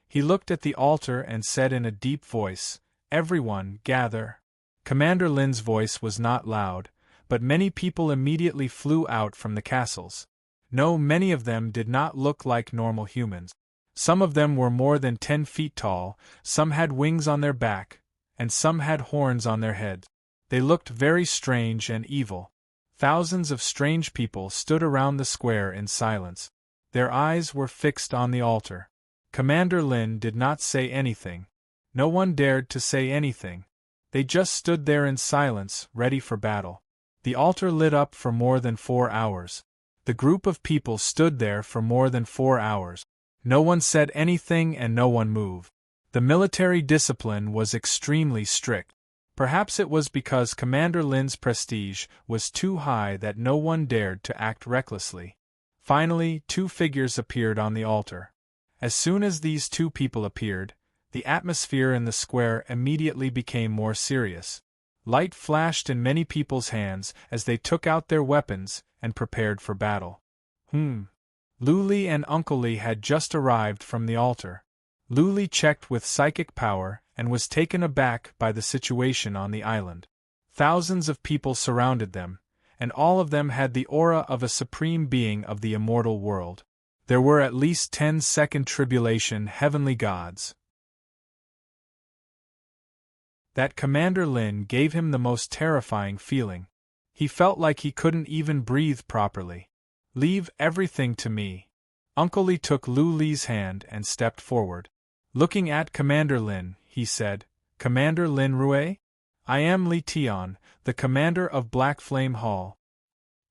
He looked at the altar and said in a deep voice, "Everyone, gather." Commander Lin's voice was not loud, but many people immediately flew out from the castles. No, many of them did not look like normal humans. Some of them were more than 10 feet tall, some had wings on their back, and some had horns on their heads. They looked very strange and evil. Thousands of strange people stood around the square in silence. Their eyes were fixed on the altar. Commander Lin did not say anything. No one dared to say anything. They just stood there in silence, ready for battle. The altar lit up for more than 4 hours. The group of people stood there for more than 4 hours. No one said anything and no one moved. The military discipline was extremely strict. Perhaps it was because Commander Lin's prestige was too high that no one dared to act recklessly. Finally, 2 figures appeared on the altar. As soon as these 2 people appeared, the atmosphere in the square immediately became more serious. Light flashed in many people's hands as they took out their weapons and prepared for battle. Luli and Uncle Li had just arrived from the altar. Luli checked with psychic power and was taken aback by the situation on the island. Thousands of people surrounded them, and all of them had the aura of a supreme being of the immortal world. There were at least 10 second tribulation heavenly gods. That Commander Lin gave him the most terrifying feeling. He felt like he couldn't even breathe properly. "Leave everything to me." Uncle Li took Lu Li's hand and stepped forward. Looking at Commander Lin, he said, "Commander Lin Rue? I am Li Tian, the commander of Black Flame Hall."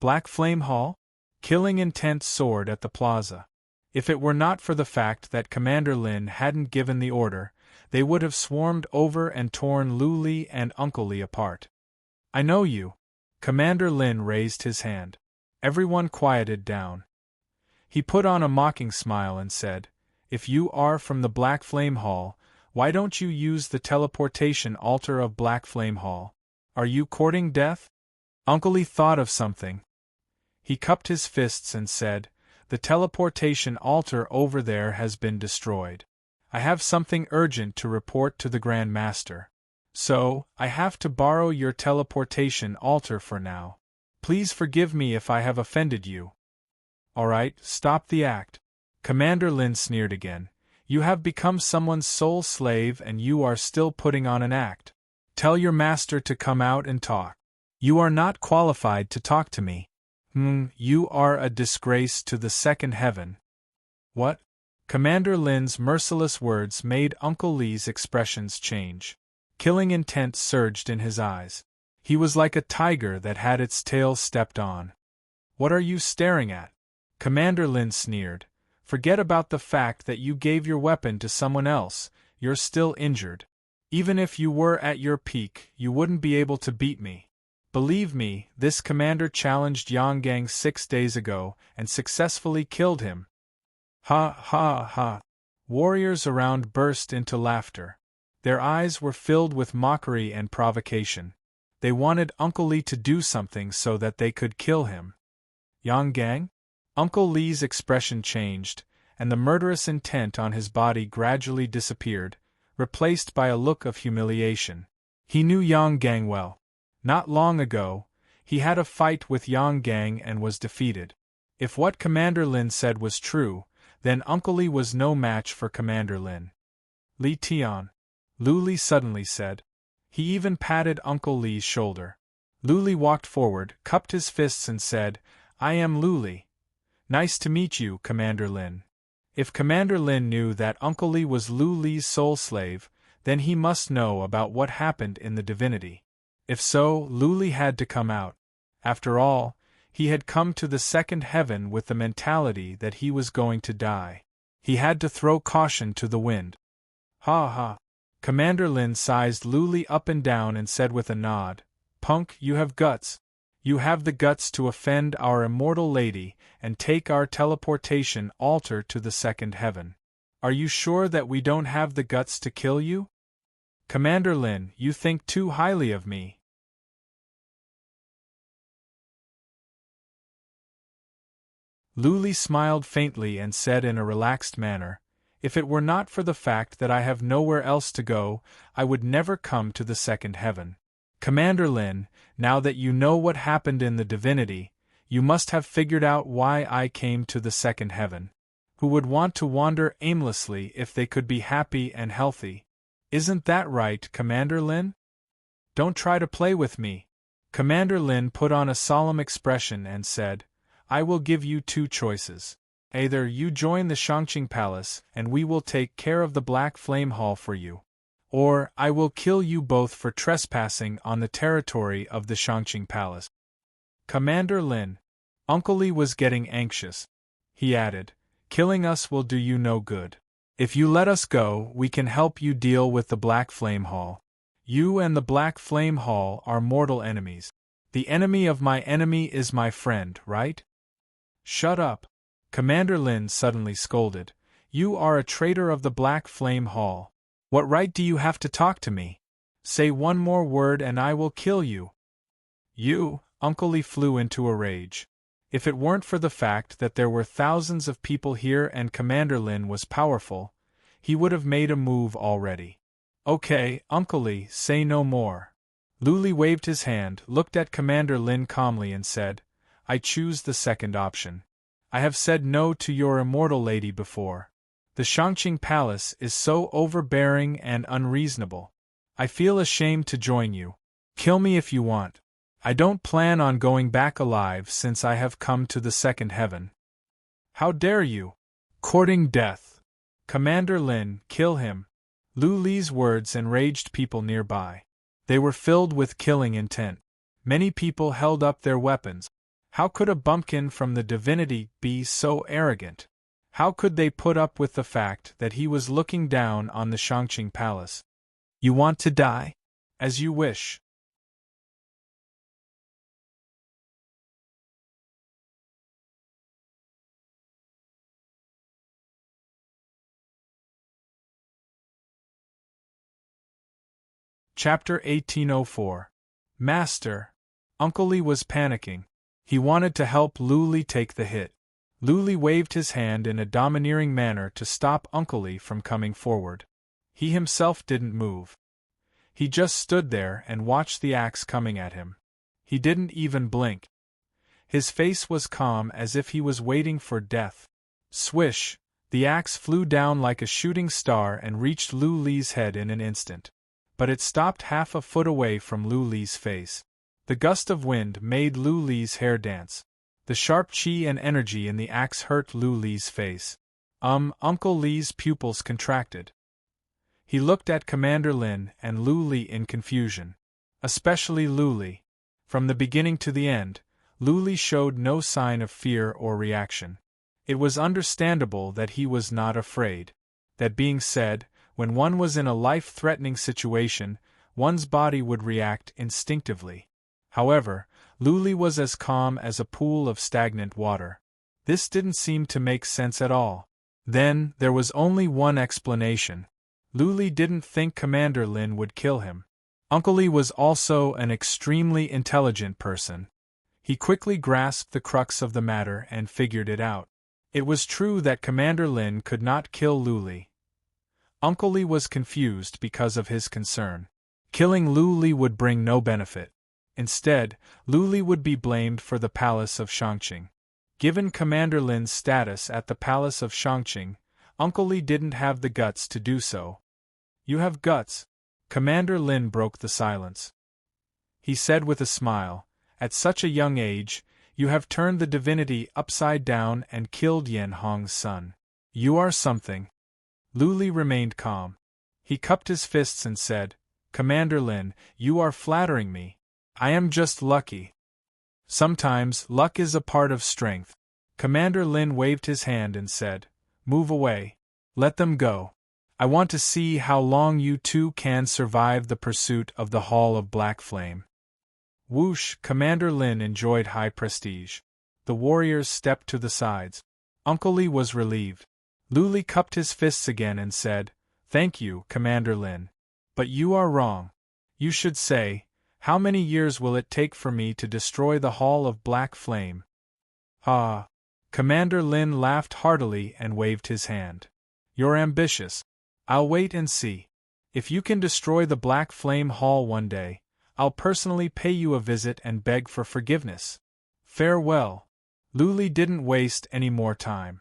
Black Flame Hall? Killing intent soared at the plaza. If it were not for the fact that Commander Lin hadn't given the order, they would have swarmed over and torn Lu Li and Uncle Li apart. I know you. Commander Lin raised his hand. Everyone quieted down. He put on a mocking smile and said, "If you are from the Black Flame Hall, why don't you use the teleportation altar of Black Flame Hall? Are you courting death?" Uncle Li thought of something. He cupped his fists and said, "The teleportation altar over there has been destroyed. I have something urgent to report to the Grand Master. So, I have to borrow your teleportation altar for now. Please forgive me if I have offended you." "Alright, stop the act." Commander Lin sneered again. "You have become someone's sole slave and you are still putting on an act. Tell your master to come out and talk. You are not qualified to talk to me. You are a disgrace to the second heaven." "What?" Commander Lin's merciless words made Uncle Li's expressions change. Killing intent surged in his eyes. He was like a tiger that had its tail stepped on. "What are you staring at?" Commander Lin sneered. "Forget about the fact that you gave your weapon to someone else, you're still injured. Even if you were at your peak, you wouldn't be able to beat me. Believe me, this commander challenged Yang Gang 6 days ago and successfully killed him." Ha ha ha. Warriors around burst into laughter. Their eyes were filled with mockery and provocation. They wanted Uncle Li to do something so that they could kill him. Yang Gang? Uncle Li's expression changed, and the murderous intent on his body gradually disappeared, replaced by a look of humiliation. He knew Yang Gang well. Not long ago, he had a fight with Yang Gang and was defeated. If what Commander Lin said was true, then Uncle Li was no match for Commander Lin. "Li Tian," Lu Li suddenly said. He even patted Uncle Li's shoulder. Lu Li walked forward, cupped his fists and said, "I am Lu Li. Nice to meet you, Commander Lin." If Commander Lin knew that Uncle Li was Lu Li's sole slave, then he must know about what happened in the divinity. If so, Lu Li had to come out. After all, he had come to the second heaven with the mentality that he was going to die. He had to throw caution to the wind. "Ha ha." Commander Lin sized Lu Li up and down and said with a nod, "Punk, you have guts. You have the guts to offend our immortal lady and take our teleportation altar to the second heaven. Are you sure that we don't have the guts to kill you?" "Commander Lin, you think too highly of me." Lu Li smiled faintly and said in a relaxed manner, "If it were not for the fact that I have nowhere else to go, I would never come to the second heaven. Commander Lin, now that you know what happened in the divinity, you must have figured out why I came to the second heaven. Who would want to wander aimlessly if they could be happy and healthy? Isn't that right, Commander Lin? Don't try to play with me." Commander Lin put on a solemn expression and said, "I will give you 2 choices. Either you join the Shangqing Palace and we will take care of the Black Flame Hall for you. Or I will kill you both for trespassing on the territory of the Shangqing Palace." "Commander Lin." Uncle Li was getting anxious. He added, "Killing us will do you no good. If you let us go, we can help you deal with the Black Flame Hall. You and the Black Flame Hall are mortal enemies. The enemy of my enemy is my friend, right?" "Shut up." Commander Lin suddenly scolded. "You are a traitor of the Black Flame Hall. What right do you have to talk to me? Say one more word and I will kill you." "You," Uncle Li flew into a rage. If it weren't for the fact that there were thousands of people here and Commander Lin was powerful, he would have made a move already. "Okay, Uncle Li, say no more." Lu Li waved his hand, looked at Commander Lin calmly and said, "I choose the second option. I have said no to your immortal lady before. The Shangqing Palace is so overbearing and unreasonable. I feel ashamed to join you. Kill me if you want. I don't plan on going back alive since I have come to the second heaven." "How dare you? Courting death. Commander Lin, kill him." Lu Li's words enraged people nearby. They were filled with killing intent. Many people held up their weapons. How could a bumpkin from the divinity be so arrogant? How could they put up with the fact that he was looking down on the Shangqing Palace? You want to die? As you wish. Chapter 1804. Master. Uncle Li was panicking. He wanted to help Lu Li take the hit. Lu Li waved his hand in a domineering manner to stop Uncle Li from coming forward. He himself didn't move. He just stood there and watched the axe coming at him. He didn't even blink. His face was calm as if he was waiting for death. Swish! The axe flew down like a shooting star and reached Lu Li's head in an instant. But it stopped half a foot away from Lu Li's face. The gust of wind made Lu Li's hair dance. The sharp chi and energy in the axe hurt Lu Li's face. Uncle Li's pupils contracted. He looked at Commander Lin and Lu Li in confusion. Especially Lu Li. From the beginning to the end, Lu Li showed no sign of fear or reaction. It was understandable that he was not afraid. That being said, when one was in a life-threatening situation, one's body would react instinctively. However, Lu Li was as calm as a pool of stagnant water. This didn't seem to make sense at all. Then, there was only one explanation. Lu Li didn't think Commander Lin would kill him. Uncle Li was also an extremely intelligent person. He quickly grasped the crux of the matter and figured it out. It was true that Commander Lin could not kill Lu Li. Uncle Li was confused because of his concern. Killing Lu Li would bring no benefit. Instead, Lu Li would be blamed for the palace of Shangqing. Given Commander Lin's status at the palace of Shangqing, Uncle Li didn't have the guts to do so. You have guts. Commander Lin broke the silence. He said with a smile, at such a young age, you have turned the divinity upside down and killed Yan Hong's son. You are something. Lu Li remained calm. He cupped his fists and said, Commander Lin, you are flattering me. I am just lucky. Sometimes, luck is a part of strength. Commander Lin waved his hand and said, Move away. Let them go. I want to see how long you two can survive the pursuit of the Hall of Black Flame. Whoosh! Commander Lin enjoyed high prestige. The warriors stepped to the sides. Uncle Li was relieved. Lu Li cupped his fists again and said, Thank you, Commander Lin. But you are wrong. You should say, how many years will it take for me to destroy the Hall of Black Flame? Ah! Commander Lin laughed heartily and waved his hand. You're ambitious. I'll wait and see. If you can destroy the Black Flame Hall one day, I'll personally pay you a visit and beg for forgiveness. Farewell. Lu Li didn't waste any more time.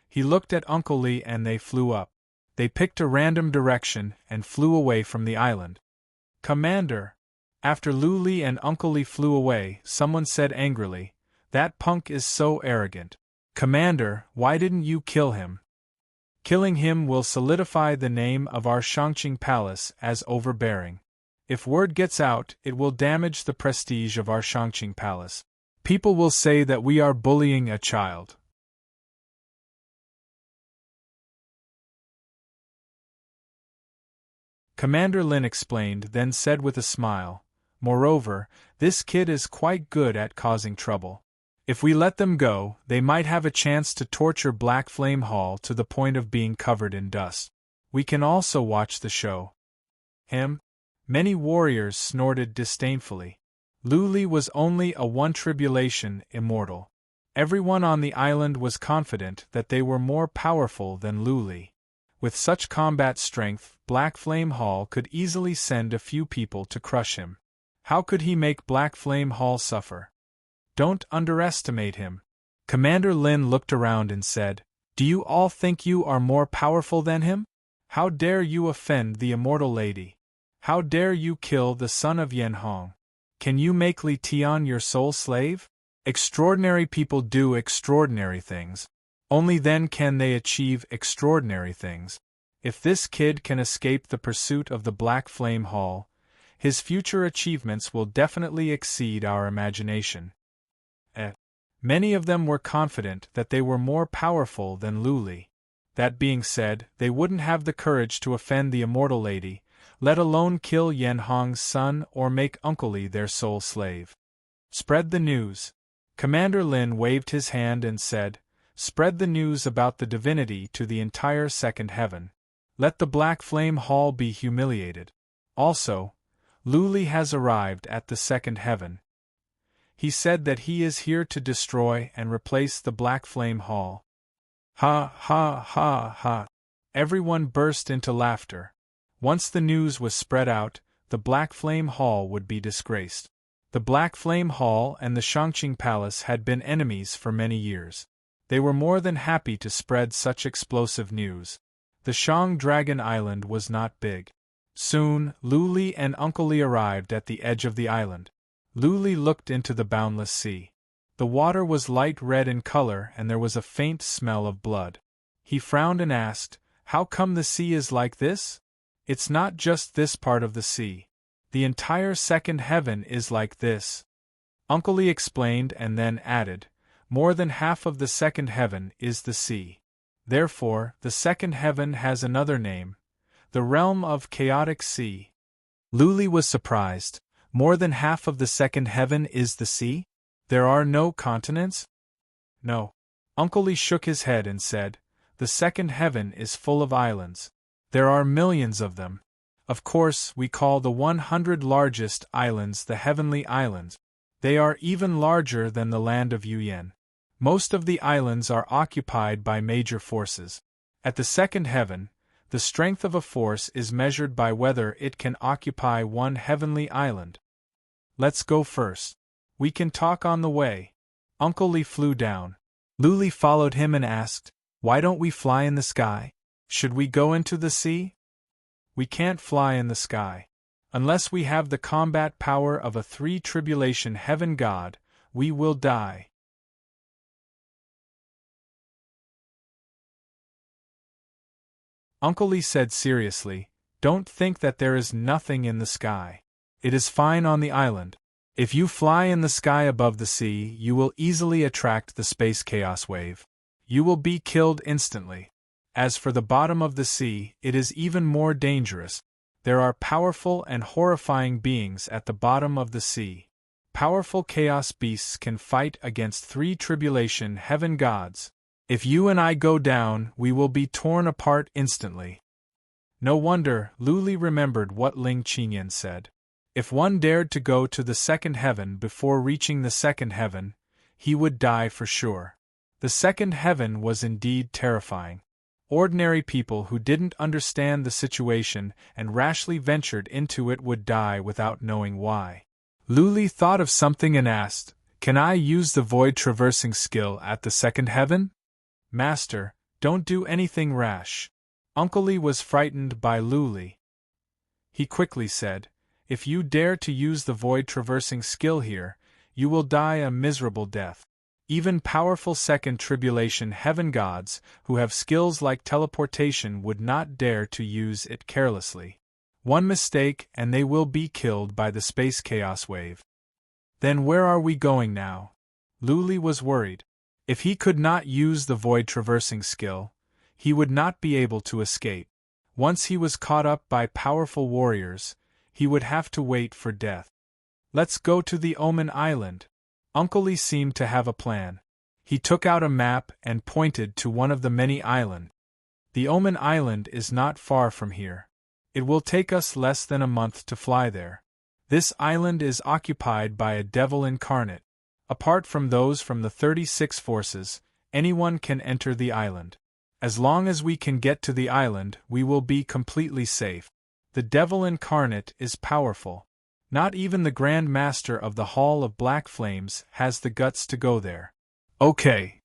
He looked at Uncle Li and they flew up. They picked a random direction and flew away from the island. Commander! After Lu Li and Uncle Li flew away, someone said angrily, That punk is so arrogant. Commander, why didn't you kill him? Killing him will solidify the name of our Shangqing Palace as overbearing. If word gets out, it will damage the prestige of our Shangqing Palace. People will say that we are bullying a child. Commander Lin explained, then said with a smile, Moreover, this kid is quite good at causing trouble. If we let them go, they might have a chance to torture Black Flame Hall to the point of being covered in dust. We can also watch the show. Him? Many warriors snorted disdainfully. Lu Li was only a one-tribulation immortal. Everyone on the island was confident that they were more powerful than Lu Li. With such combat strength, Black Flame Hall could easily send a few people to crush him. How could he make Black Flame Hall suffer? Don't underestimate him. Commander Lin looked around and said, Do you all think you are more powerful than him? How dare you offend the immortal lady? How dare you kill the son of Yan Hong? Can you make Li Tian your sole slave? Extraordinary people do extraordinary things. Only then can they achieve extraordinary things. If this kid can escape the pursuit of the Black Flame Hall, his future achievements will definitely exceed our imagination. Many of them were confident that they were more powerful than Lu Li. That being said, they wouldn't have the courage to offend the immortal lady, let alone kill Yen Hong's son or make Uncle Li their sole slave. Spread the news. Commander Lin waved his hand and said, "Spread the news about the divinity to the entire second heaven. Let the Black Flame Hall be humiliated. Also, Lu Li has arrived at the second heaven. He said that he is here to destroy and replace the Black Flame Hall." Ha ha ha ha! Everyone burst into laughter. Once the news was spread out, the Black Flame Hall would be disgraced. The Black Flame Hall and the Shangqing Palace had been enemies for many years. They were more than happy to spread such explosive news. The Shang Dragon Island was not big. Soon, Lu Li and Uncle Li arrived at the edge of the island. Lu Li looked into the boundless sea. The water was light red in color and there was a faint smell of blood. He frowned and asked, "How come the sea is like this?" "It's not just this part of the sea. The entire second heaven is like this." Uncle Li explained and then added, "More than half of the second heaven is the sea. Therefore, the second heaven has another name, the realm of chaotic sea." Lu Li was surprised. More than half of the second heaven is the sea? There are no continents? No. Uncle Li shook his head and said, "The second heaven is full of islands. There are millions of them. Of course, we call the 100 largest islands the Heavenly Islands. They are even larger than the land of Yuyan. Most of the islands are occupied by major forces. At the second heaven, the strength of a force is measured by whether it can occupy one heavenly island. Let's go first. We can talk on the way." Uncle Li flew down. Lu Li followed him and asked, "Why don't we fly in the sky? Should we go into the sea?" "We can't fly in the sky. Unless we have the combat power of a three-tribulation heaven god, we will die." Uncle Li said seriously, "Don't think that there is nothing in the sky. It is fine on the island. If you fly in the sky above the sea, you will easily attract the space chaos wave. You will be killed instantly. As for the bottom of the sea, it is even more dangerous. There are powerful and horrifying beings at the bottom of the sea. Powerful chaos beasts can fight against three tribulation heaven gods. If you and I go down, we will be torn apart instantly." No wonder Lu Li remembered what Ling Qinyan said. If one dared to go to the second heaven before reaching the second heaven, he would die for sure. The second heaven was indeed terrifying. Ordinary people who didn't understand the situation and rashly ventured into it would die without knowing why. Lu Li thought of something and asked, "Can I use the void traversing skill at the second heaven?" "Master, don't do anything rash." Uncle Li was frightened by Lu Li. He quickly said, "If you dare to use the void traversing skill here, you will die a miserable death. Even powerful second tribulation heaven gods, who have skills like teleportation, would not dare to use it carelessly. One mistake and they will be killed by the space chaos wave." "Then where are we going now?" Lu Li was worried. If he could not use the void traversing skill, he would not be able to escape. Once he was caught up by powerful warriors, he would have to wait for death. "Let's go to the Omen Island." Uncle Li seemed to have a plan. He took out a map and pointed to one of the many islands. "The Omen Island is not far from here. It will take us less than a month to fly there. This island is occupied by a devil incarnate. Apart from those from the 36 forces, anyone can enter the island. As long as we can get to the island, we will be completely safe. The devil incarnate is powerful. Not even the Grand Master of the Hall of Black Flames has the guts to go there." "Okay."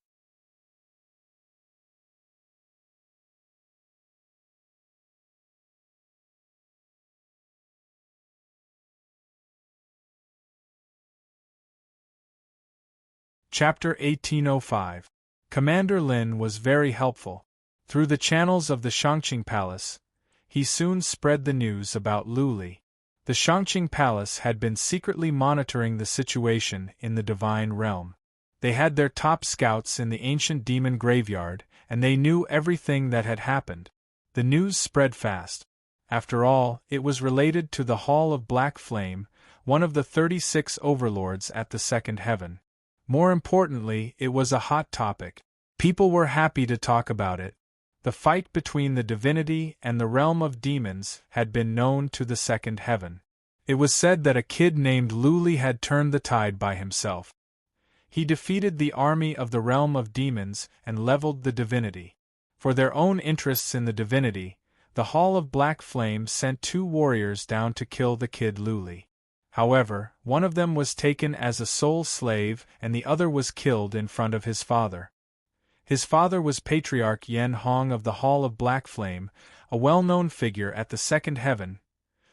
Chapter 1805. Commander Lin was very helpful. Through the channels of the Shangqing Palace, he soon spread the news about Lu Li. The Shangqing Palace had been secretly monitoring the situation in the Divine Realm. They had their top scouts in the ancient demon graveyard, and they knew everything that had happened. The news spread fast. After all, it was related to the Hall of Black Flame, one of the 36 overlords at the second heaven. More importantly, it was a hot topic. People were happy to talk about it. The fight between the divinity and the realm of demons had been known to the second heaven. It was said that a kid named Luli had turned the tide by himself. He defeated the army of the realm of demons and leveled the divinity. For their own interests in the divinity, the Hall of Black Flame sent 2 warriors down to kill the kid Luli. However, one of them was taken as a soul slave and the other was killed in front of his father. His father was Patriarch Yen Hong of the Hall of Black Flame, a well-known figure at the second heaven.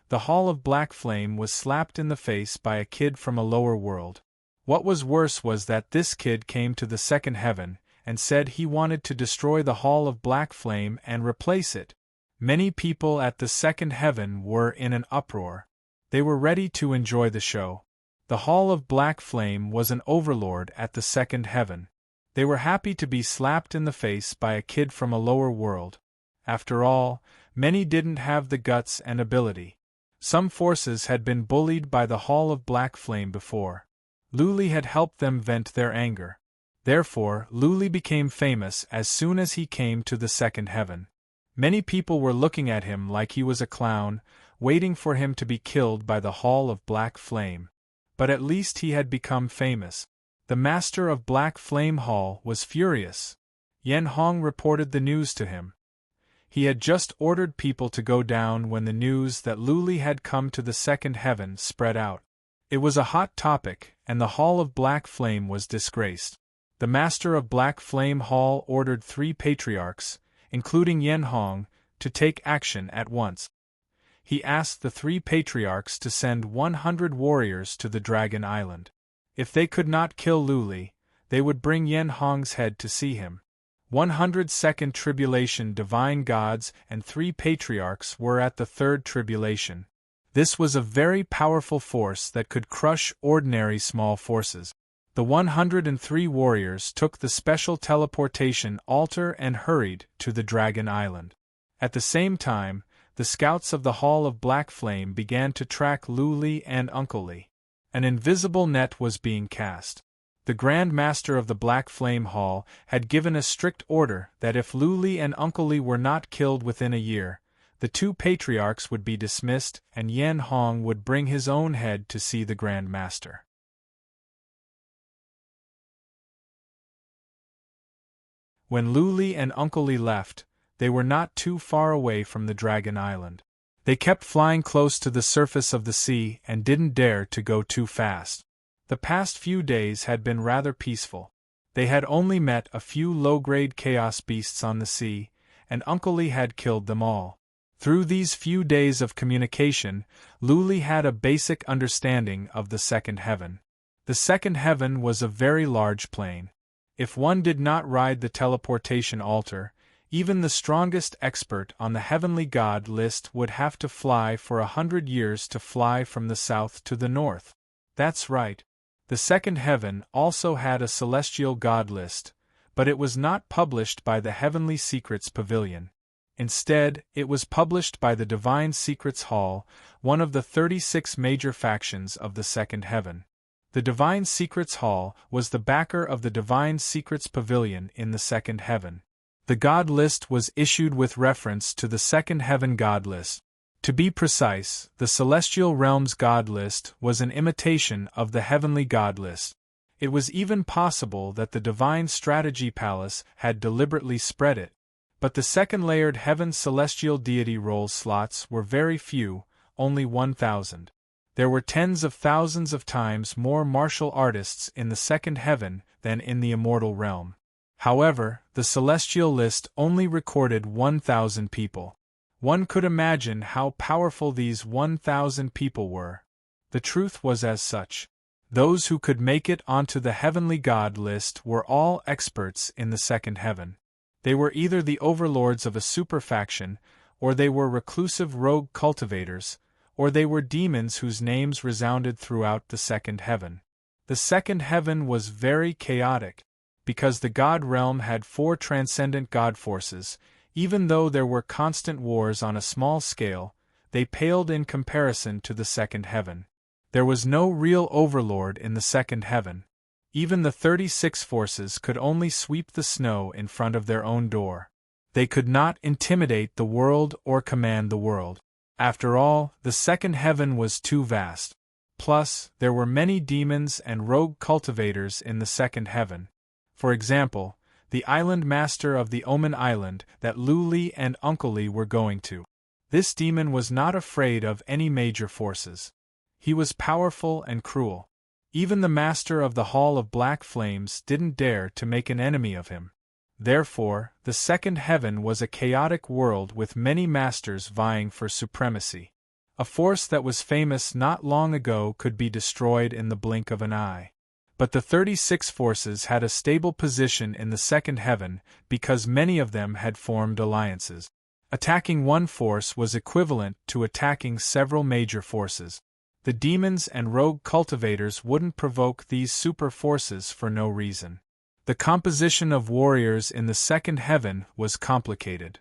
The Hall of Black Flame was slapped in the face by a kid from a lower world. What was worse was that this kid came to the second heaven and said he wanted to destroy the Hall of Black Flame and replace it. Many people at the second heaven were in an uproar. They were ready to enjoy the show. The Hall of Black Flame was an overlord at the second heaven. They were happy to be slapped in the face by a kid from a lower world. After all, many didn't have the guts and ability. Some forces had been bullied by the Hall of Black Flame before. Luli had helped them vent their anger. Therefore, Luli became famous as soon as he came to the second heaven. Many people were looking at him like he was a clown, waiting for him to be killed by the Hall of Black Flame. But at least he had become famous. The master of Black Flame Hall was furious. Yen Hong reported the news to him. He had just ordered people to go down when the news that Luli had come to the second heaven spread out. It was a hot topic, and the Hall of Black Flame was disgraced. The master of Black Flame Hall ordered 3 patriarchs, including Yen Hong, to take action at once. He asked the 3 patriarchs to send 100 warriors to the Dragon Island. If they could not kill Luli, they would bring Yen Hong's head to see him. 100 second tribulation divine gods and 3 patriarchs were at the third tribulation. This was a very powerful force that could crush ordinary small forces. The 103 warriors took the special teleportation altar and hurried to the Dragon Island. At the same time, the scouts of the Hall of Black Flame began to track Luli and Uncle Li. An invisible net was being cast. The Grand Master of the Black Flame Hall had given a strict order that if Luli and Uncle Li were not killed within a year, the 2 patriarchs would be dismissed and Yen Hong would bring his own head to see the Grand Master. When Luli and Uncle Li left, they were not too far away from the Dragon Island. They kept flying close to the surface of the sea and didn't dare to go too fast. The past few days had been rather peaceful. They had only met a few low-grade chaos beasts on the sea, and Uncle Li had killed them all. Through these few days of communication, Luli had a basic understanding of the second heaven. The second heaven was a very large plane. If one did not ride the teleportation altar, even the strongest expert on the heavenly god list would have to fly for 100 years to fly from the south to the north. That's right. The second heaven also had a celestial god list, but it was not published by the Heavenly Secrets Pavilion. Instead, it was published by the Divine Secrets Hall, one of the 36 major factions of the second heaven. The Divine Secrets Hall was the backer of the Divine Secrets Pavilion in the second heaven. The God list was issued with reference to the second heaven God list. To be precise, the Celestial Realms God list was an imitation of the heavenly God list. It was even possible that the Divine Strategy Palace had deliberately spread it. But the second-layered heaven celestial deity role slots were very few, only 1,000. There were tens of thousands of times more martial artists in the second heaven than in the immortal realm. However, the celestial list only recorded 1,000 people. One could imagine how powerful these 1,000 people were. The truth was as such. Those who could make it onto the heavenly god list were all experts in the second heaven. They were either the overlords of a superfaction, or they were reclusive rogue cultivators, or they were demons whose names resounded throughout the second heaven. The second heaven was very chaotic. Because the god realm had 4 transcendent god forces, even though there were constant wars on a small scale, they paled in comparison to the second heaven. There was no real overlord in the second heaven. Even the 36 forces could only sweep the snow in front of their own door. They could not intimidate the world or command the world. After all, the second heaven was too vast. Plus, there were many demons and rogue cultivators in the second heaven. For example, the island master of the Omen Island that Luli and Uncle Lee were going to. This demon was not afraid of any major forces. He was powerful and cruel. Even the master of the Hall of Black Flames didn't dare to make an enemy of him. Therefore, the second heaven was a chaotic world with many masters vying for supremacy. A force that was famous not long ago could be destroyed in the blink of an eye. But the 36 forces had a stable position in the second heaven because many of them had formed alliances. Attacking one force was equivalent to attacking several major forces. The demons and rogue cultivators wouldn't provoke these super forces for no reason. The composition of warriors in the second heaven was complicated.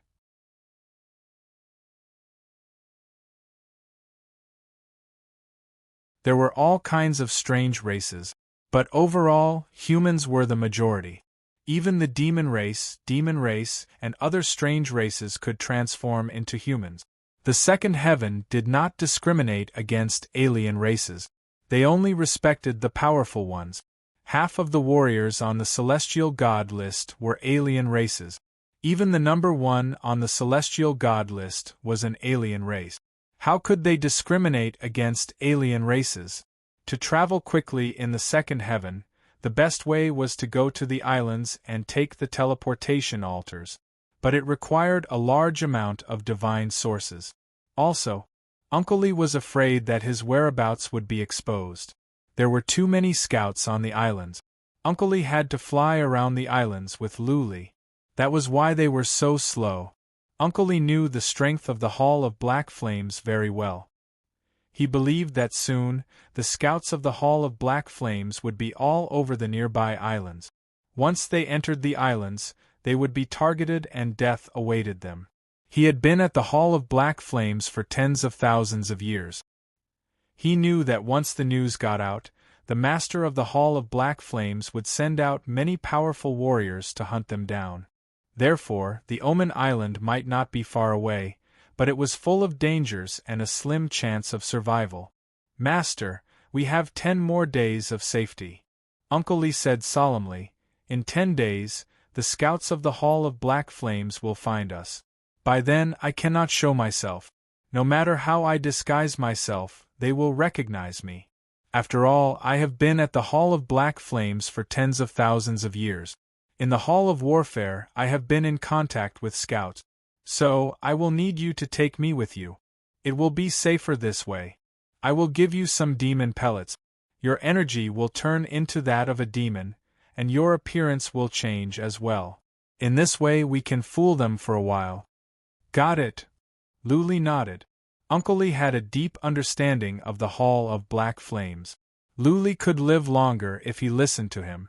There were all kinds of strange races. But overall, humans were the majority. Even the demon race, and other strange races could transform into humans. The second heaven did not discriminate against alien races. They only respected the powerful ones. Half of the warriors on the celestial god list were alien races. Even the number 1 on the celestial god list was an alien race. How could they discriminate against alien races? To travel quickly in the second heaven, the best way was to go to the islands and take the teleportation altars. But it required a large amount of divine sources. Also, Uncle Lee was afraid that his whereabouts would be exposed. There were too many scouts on the islands. Uncle Lee had to fly around the islands with Luli. That was why they were so slow. Uncle Lee knew the strength of the Hall of Black Flames very well. He believed that soon, the scouts of the Hall of Black Flames would be all over the nearby islands. Once they entered the islands, they would be targeted and death awaited them. He had been at the Hall of Black Flames for tens of thousands of years. He knew that once the news got out, the master of the Hall of Black Flames would send out many powerful warriors to hunt them down. Therefore, the Omen Island might not be far away, but it was full of dangers and a slim chance of survival. "Master, we have 10 more days of safety," Uncle Lee said solemnly. "In 10 days, the scouts of the Hall of Black Flames will find us. By then I cannot show myself. No matter how I disguise myself, they will recognize me. After all, I have been at the Hall of Black Flames for tens of thousands of years. In the Hall of Warfare, I have been in contact with scouts. So, I will need you to take me with you. It will be safer this way. I will give you some demon pellets. Your energy will turn into that of a demon, and your appearance will change as well. In this way we can fool them for a while." "Got it." Luli nodded. Uncle Lee had a deep understanding of the Hall of Black Flames. Luli could live longer if he listened to him.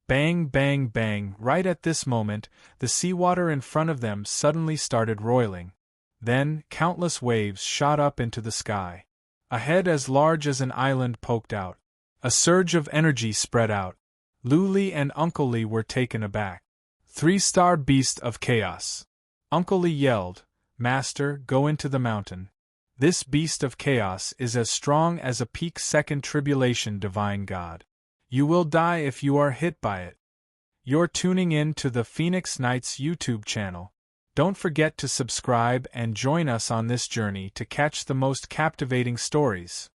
Bang, bang, bang. Right at this moment, the seawater in front of them suddenly started roiling. Then, countless waves shot up into the sky. A head as large as an island poked out. A surge of energy spread out. Luli and Uncle Lee were taken aback. 3-star beast of chaos. Uncle Lee yelled, "Master, go into the mountain. This beast of chaos is as strong as a peak second tribulation divine god. You will die if you are hit by it." You're tuning in to the Phoenix Knights YouTube channel. Don't forget to subscribe and join us on this journey to catch the most captivating stories.